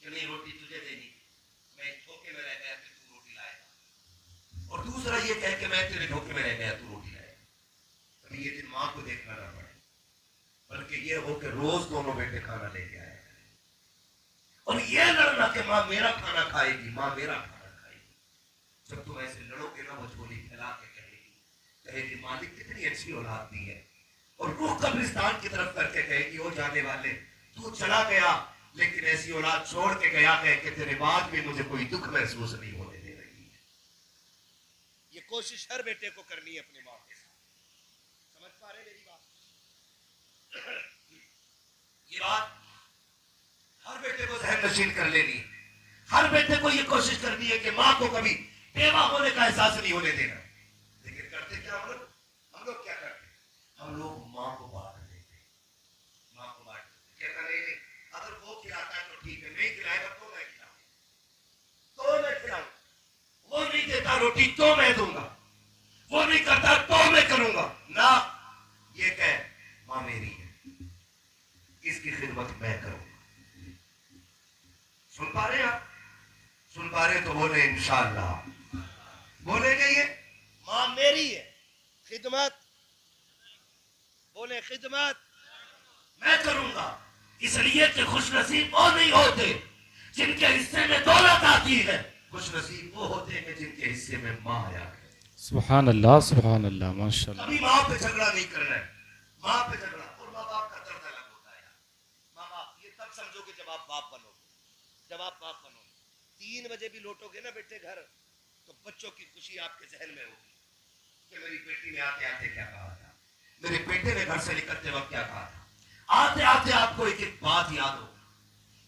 कि नहीं रोटी तुझे देनी, मैं धोखे में रह गया कि तू रोटी लाएगा, और दूसरा ये कह के मैं तेरे धोखे में रह गया तू रोटी लाएगा। कभी ये दिन मां को देखना ना पड़े, बल्कि ये हो कि रोज दोनों बेटे खाना लेके आए और ये लड़ना कि मां मेरा खाना खाएगी, मां मेरा खाना खाएगी। जब तुम ऐसे लड़ोगे ना वो झोली फैला के कहेगी मालिक कितनी अच्छी औलाद दी है, और रुख कब्रिस्तान की तरफ करके कहेगी ओ जाने वाले तू चला गया लेकिन ऐसी औलाद छोड़ के गया है कि तेरे बाद भी मुझे कोई दुख महसूस नहीं होने दे रही है। ये कोशिश हर बेटे को करनी है अपनी मां के साथ। समझ पा रहे मेरी बात? ये बात हर बेटे को ज़हन नशीन कर लेनी है, हर बेटे को ये कोशिश करनी है कि मां को कभी बेवा होने का एहसास नहीं होने देना। लेकिन करते क्या हम लोग क्या करते, हम लोग मां को बांट देते, मां को बांट देते, कहता नहीं अगर वो खिलाता है तो ठीक है, नहीं खिलाएगा तो मैं खिलाऊंगा, तो मैं खिलाऊंगा, वो नहीं देता रोटी तो मैं दूंगा, वो नहीं करता तो मैं करूंगा ना। ये कह मां मेरी है, खिदमत मैं करूंगा। सुन पा रहे आप? सुन पा रहे तो बोले इंशाअल्लाह। बोलेंगे ये? माँ मेरी है, खिदमत बोले खिदमत मैं करूंगा। इसलिए कि खुश नसीब वो नहीं होते जिनके हिस्से में दौलत आती है, खुश नसीब वो होते हैं जिनके हिस्से में माँ आया है। सुभान अल्लाह माशाल्लाह। कभी माँ पे झगड़ा नहीं करना है। माँ पे झगड़ा और माँ बाप का दर्द अलग होता है। माँ बाप ये तब समझोगे जब आप बाप बनोगे। जब आप बाप बनोगे 3 बजे भी लौटोगे ना बेटे घर, तो बच्चों की खुशी आपके जहन में होगी कि मेरी बेटी ने आते आते क्या कहा था, मेरे बेटे ने घर से निकलते वक्त क्या कहा था। आते आते आपको एक एक बात याद होगी,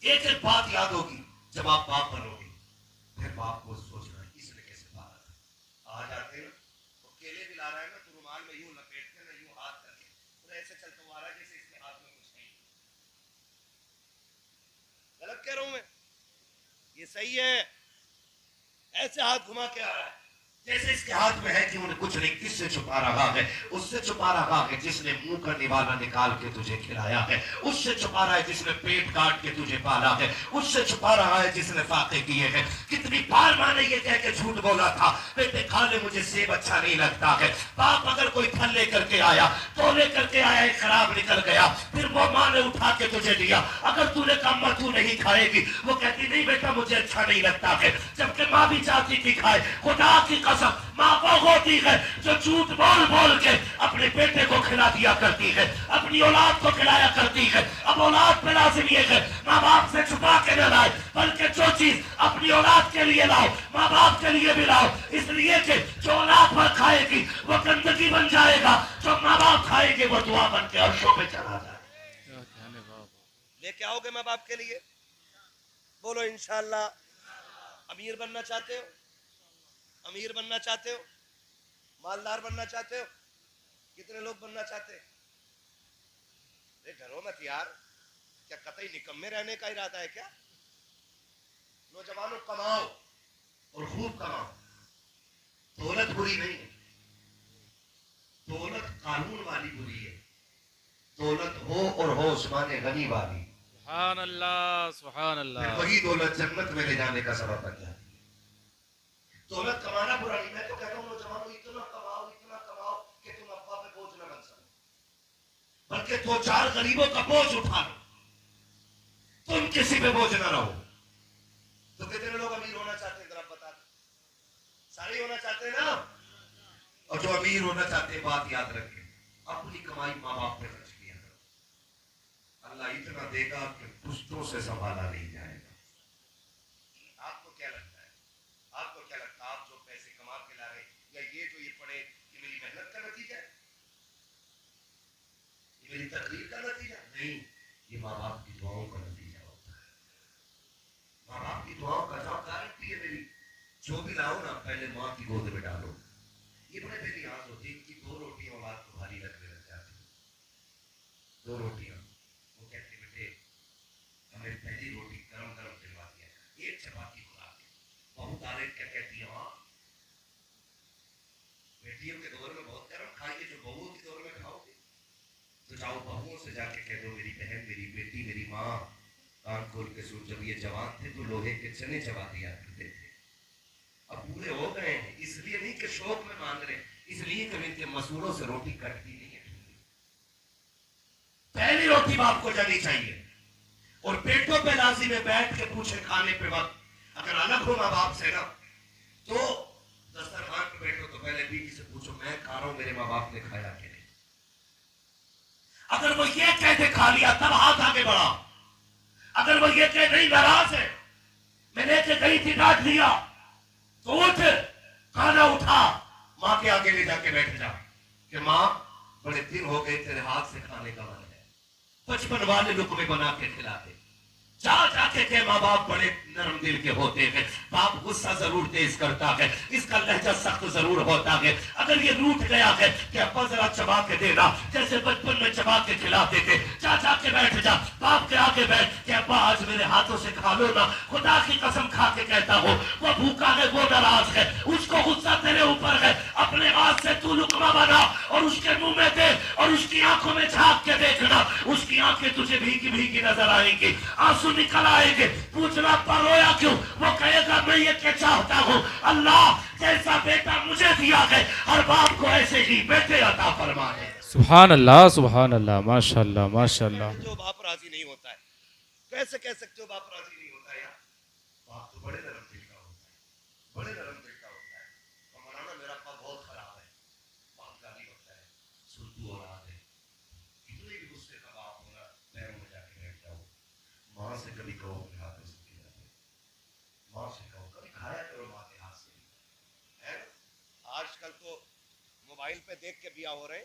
एक एक बात याद होगी। जब आप बाप बनोगे फिर बाप को सोचना इसने कैसे पाला था। आ जाते हैं ना तो केले भी ला रहा है ना, तो रुमाल में यूं लपेट के ना यूं हाथ करके तो ऐसे चलता हुआ आ रहा है जैसे इसके हाथ में कुछ नहीं। गलत कह रहा हूं मैं? ये सही है। ऐसे हाथ घुमा के आ रहा है जैसे इसके हाथ में है कि उन्हें कुछ नहीं। किससे छुपा रहा है? उससे छुपा रहा है जिसने मुंह का निवाला निकाल के तुझे खिलाया है। उससे छुपा रहा है जिसने पेट काट के तुझे पाला है। उससे छुपा रहा है जिसने फाके किए हैं। कितनी बार माँ ने ये कह के झूठ बोला था, बेटे खा ले मुझे सेब अच्छा नहीं लगता है। बाप अगर कोई फल लेकर के आया तो लेकर के आया खराब निकल गया, फिर वो माँ ने उठा के तुझे दिया। अगर तूने कहा माँ तू नहीं खाएगी, वो कहती नहीं बेटा मुझे अच्छा नहीं लगता है, जबकि माँ भी चाहती थी खाए। खुदा की कसम माँ वो होती है जो झूठ बोल बोल के अपने बेटे को खिला दिया करती है, अपनी औलाद को खिलाया करती है। अब औलाद पे लाजिम ये है माँ बाप से छुपा के न लाए, बल्कि जो चीज अपनी औलाद के लिए लाओ माँ बाप के लिए भी लाओ। इसलिए कि जो औलाद पर खाएगी वो गंदगी बन जाएगा, जो माँ बाप खाएंगे वो दुआ बन के अर्शों पे चला जाएगा। लेके आओगे माँ बाप के लिए? बोलो इंशाअल्लाह। अमीर बनना चाहते हो? अमीर बनना चाहते हो? मालदार बनना चाहते हो? कितने लोग बनना चाहते हैं? अरे डरो मत यार, क्या कतई निकम्मे रहने का इरादा है क्या? नौजवानों कमाओ और खूब कमाओ। दौलत बुरी नहीं है, दौलत कानून वाली बुरी है। दौलत हो और हो उस्मान गनी वाली, सुभान अल्लाह। फिर वही दौलत जन्नत में ले जाने का सबब बन जाती है। दौलत कमाना बुरा नहीं, मैं तो कहता हूँ नौजवानों इतना कमाओ कि तुम अब्बा पे बोझ न बन सको, बल्कि 2-4 गरीबों का बोझ उठा लो, तुम किसी पे बोझ न रहो। तो कितने लोग अमीर होना चाहते हैं जरा बता दो? सारे होना चाहते हैं ना? और जो अमीर होना चाहते हैं बात याद रखें, अपनी कमाई माँ बाप पे खर्च किया करो। अल्लाह इतना देगा कि पुश्तों से संभाला नहीं जाएगा। आपको क्या लगता है? आपको क्या लगता है आप जो पैसे कमा के ला रहे या ये जो ये पढ़े, ये मेरी मेहनत का नतीजा है? ये मेरी तकदीर का नतीजा नहीं, ये माँ बाप की दुआओं का नतीजा होता है। माँ बाप की दुआओं का जो गारंटी है मेरी, जो भी लाओ ना पहले माँ की गोद में डालो। ये बड़े मेरी आस होती है कि 2 रोटियां औलाद को भारी लगने लग जाती है। 2 रोटियां, वो कहते बेटे हमें पहली रोटी गरम गरम दिलवा दिया, एक चपाती खुला के। बहुत आले क्या कहती है माँ, बेटियों के दौर में बहुत गरम खाइए, जो बहुओं के दौर में खाओगे तो जाओ बहुओं से जाके कह दो मेरी बहन मेरी बेटी मेरी माँ कान खोल के सुन, जब ये जवान थे तो लोहे के चने चबा दिया करते थे, अब पूरे हो गए हैं। इसलिए नहीं कि शौक में मांग रहे, इसलिए कि इनके मसूलों से रोटी कटती नहीं है। पहली रोटी बाप को जानी चाहिए और पेटों पे लाजी में बैठ के पूछे खाने पे वक्त, अगर अलग हो माँ बाप से ना तो दस्तरखान पे बैठो तो पहले बीवी से पूछो मैं खा रहा हूं मेरे माँ बाप ने खाया कि नहीं। अगर वो ये कहते खा लिया तब हाथ आगे बढ़ा। अगर वो ये कह नहीं नाराज है, मैं लेके गई थी डांट लिया, तो उठ खाना उठा माँ के आगे ले जाके बैठ जा कि माँ बड़े दिन हो गए तेरे हाथ से खाने का मन है, बचपन वाले लुकमे बना के खिलाते। जा जाके के माँ बाप बड़े नरम दिल के होते हैं। बाप गुस्सा जरूर तेज करता है, इसका लहजा सख्त जरूर होता है। अगर ये रूठ गया है कि अब्बा जरा चबा के देना, जैसे बचपन में चबा के खिलाते थे, जा जाके बैठ जा बाप के आगे बैठ कि अब्बा आज मेरे हाथों से खा लो ना। खुदा की कसम खा के कहता हो, वो भूखा है वो नाराज है, उसको गुस्सा तेरे ऊपर है। अपने हाथ से तू लुकमा बना और उसके मुंह में दे और उसकी आंखों में झांक के देखना, उसकी आंखें तुझे भीगी भीगी नजर आएंगी, आंसू निकल आएंगे, पूछना पर रोया क्यों? वो कहेगा मैं ये क्या चाहता हूँ, अल्लाह जैसा बेटा मुझे दिया है हर बाप को ऐसे ही बेटे अता फरमा दे। सुभान अल्लाह, माशाअल्लाह माशाअल्लाह। जो बाप राजी नहीं होता है, कैसे कह सकते हो बाप राजी नहीं होता है यार? बाप तो बड़े नरम दिल का होता है, बड़े नरम दिल का होता है। और मौलाना मेरा बाप बहुत खराब है, बाप गाली होता है, सुल्तू औलाद है, कितने भी गुस्से का बाप होना, पैरों में जाके बैठ जाओ, माँ से कभी कहो अपने हाथ में सुखी जाते, माँ से कहो, कभी खाया करो माँ के हाथ से, है ना? आजकल तो मोबाइल पे देख के बिया हो रहे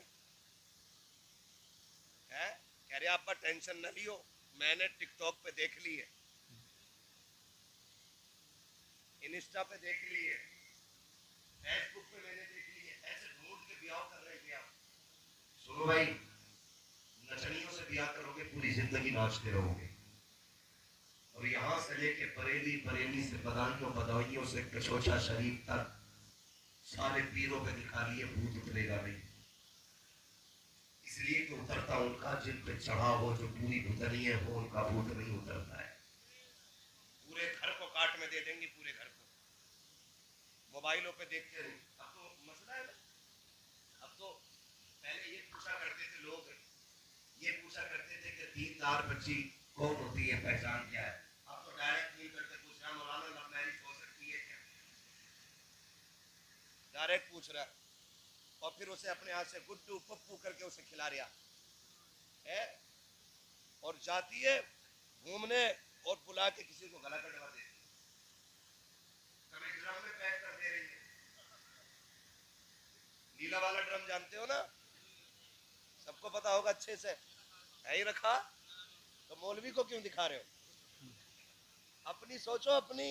हैं, कह रहे अब्बा टेंशन न लियो, मैंने टिकटॉक पे देख ली है, इंस्टा पे देख ली है, फेसबुक पे मैंने देख ली है, ऐसे ढूंढ के ब्याह कर रहे हैं। सुनो भाई, नचनियों से ब्याह करोगे पूरी जिंदगी नाचते रहोगे, और यहां से लेके बरेली, बरेली से बदायूं, बदायूं से कचौचा शरीफ तक सारे पीरों पे दिखा लिए भूत उतरेगा नहीं, इसलिए कि उतरता उनका जिन पे चढ़ा हो, जो पूरी भूतनीय हो उनका भूत नहीं उतरता है। पूरे घर को काट में दे देंगे, पूरे घर को मोबाइलों पे देखते रहे। अब तो मसला है ना, अब तो पहले ये पूछा करते थे लोग, ये पूछा करते थे कि दीनदार बच्ची कौन होती है, पहचान क्या है। अब तो डायरेक्ट नहीं करते, पूछ रहा मौलाना लव मैरिज हो सकती है क्या, डायरेक्ट पूछ रहा, और फिर उसे अपने हाथ से गुड्डू पप्पू करके उसे खिला रहा है, और जाती है घूमने और बुला के किसी को गला कटवा देती है, कभी ड्रम में पैक कर दे रही है। नीला वाला ड्रम जानते हो ना, सबको पता होगा अच्छे से, है ही रखा, तो मौलवी को क्यों दिखा रहे हो? अपनी सोचो, अपनी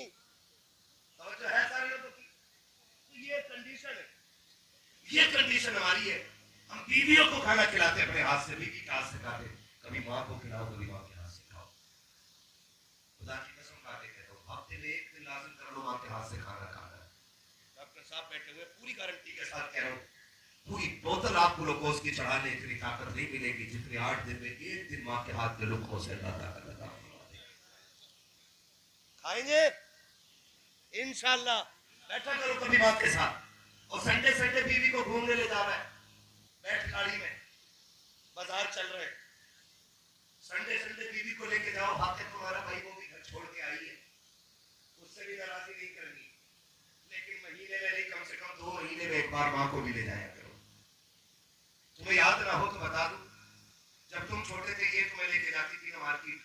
तो है सारे लोगों की। तो ये कंडीशन है, ये कंडीशन हमारी है। हम बीवियों को खाना खिलाते अपने हाथ से, बीवी के हाथ से खाते, कभी माँ को खिलाओ, कभी माँ के हाथ से खाओ। खुदा की कसम खा के कहता हूँ, हफ्ते में एक दिन लाजिम कर लो माँ के हाथ से खाना खाना। डॉक्टर साहब बैठे हुए, पूरी गारंटी के साथ कह रहा हूँ, पूरी बोतल आपको ग्लूकोज की चढ़ाने इतनी ताकत नहीं मिलेगी जितनी 8 दिन में एक दिन माँ के हाथ के ग्लूकोज से खाएंगे इंशाल्लाह। बैठा करो कभी माँ के साथ, और संडे संडे बीवी को घूमने ले जा रहा है, बैठ गाड़ी में, बाजार चल रहे, संडे संडे बीवी को लेके जाओ, भाग्य तुम्हारा भाई वो भी घर छोड़ के आई है, उससे भी नाराजी नहीं करनी, लेकिन महीने में नहीं, कम से कम 2 महीने में एक बार माँ को भी ले जाया करो। तुम्हें याद ना हो तो बता दूं, जब तुम छोटे थे ये तुम्हें लेके जाती थी ना मार्केट,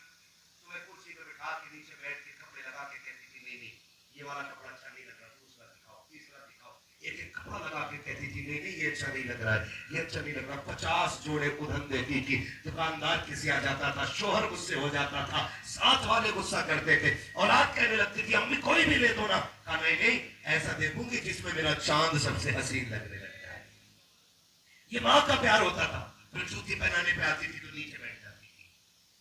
तुम्हें कुर्सी पर बिठा के नीचे बैठ के कपड़े लगा के कहती थी नहीं नहीं ये वाला कपड़ा अच्छा नहीं लग रहा, दूसरा दिखाओ, तीसरा दिखाओ, एक एक कपड़ा लगा के कहती थी नहीं नहीं ये अच्छा नहीं लग रहा है, ये अच्छा नहीं लग रहा। 50 जोड़े उधन देती थी, दुकानदार किसी आ जाता था, शोहर गुस्से हो जाता था, साथ वाले गुस्सा करते थे, औलाद कहने लगती थी अम्मी कोई भी ले दो ना, कहा नहीं नहीं ऐसा देखूंगी जिसमें मेरा चांद सबसे हसीन लगने लगता है। ये माँ का प्यार होता था। फिर जूती पहनाने पे आती थी तो नीचे बैठ जाती थी,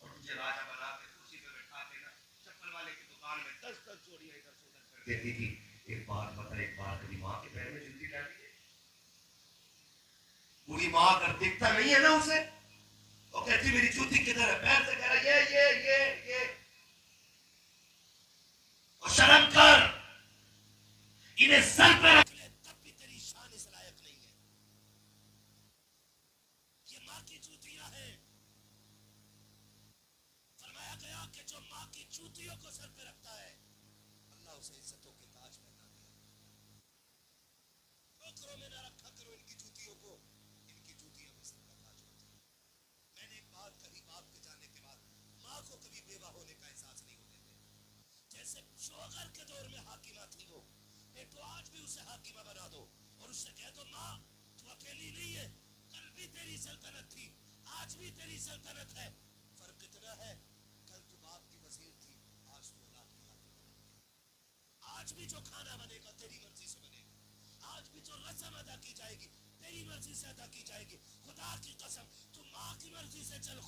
और तुझे राजा बना के कुर्सी पे बैठा के ना चप्पल वाले की दुकान में 10-10 जोड़ियां इधर से उधर कर देती थी। एक बार बता, एक बार कभी माँ के पैर में जूती डाली है? पूरी माँ अगर दिखता नहीं है ना उसे, वो कहती मेरी जूती किधर है, पैर से कह रहा ये और शर्म कर, इन्हें सर पे रख ले तब भी तेरी शान इस लायक नहीं है। ये माँ की जूतियां हैं, फरमाया गया कि जो माँ की जूतियों को सर पे रखता है अल्लाह उसे इज्जतों के ताज पहना देगा। टोकरों में ना रखा करो इनकी जूतियों को, इनकी जूतियां में सर का ताज होती है। मैंने एक बात कही, बाप के जाने के बाद माँ को कभी बेवा होने का एहसास नहीं होने देते। जैसे शोगर के दौर में हाकिमा थी वो, तो आज भी उसे हाकिमा बना दो और उससे कह दो माँ तू अकेली नहीं है, कल भी तेरी सल्तनत थी, आज भी तेरी सल्तनत है। फर्क इतना है कल तू बाप की वजीर थी, आज तू औलाद की हाकिमा बन गई। आज भी जो खाना बनेगा तेरी मर्जी से बनेगा, आज भी जो रस्म अदा की जाएगी तेरी मर्जी से अदा की जाएगी। खुदा की कसम तू माँ की मर्जी से चल,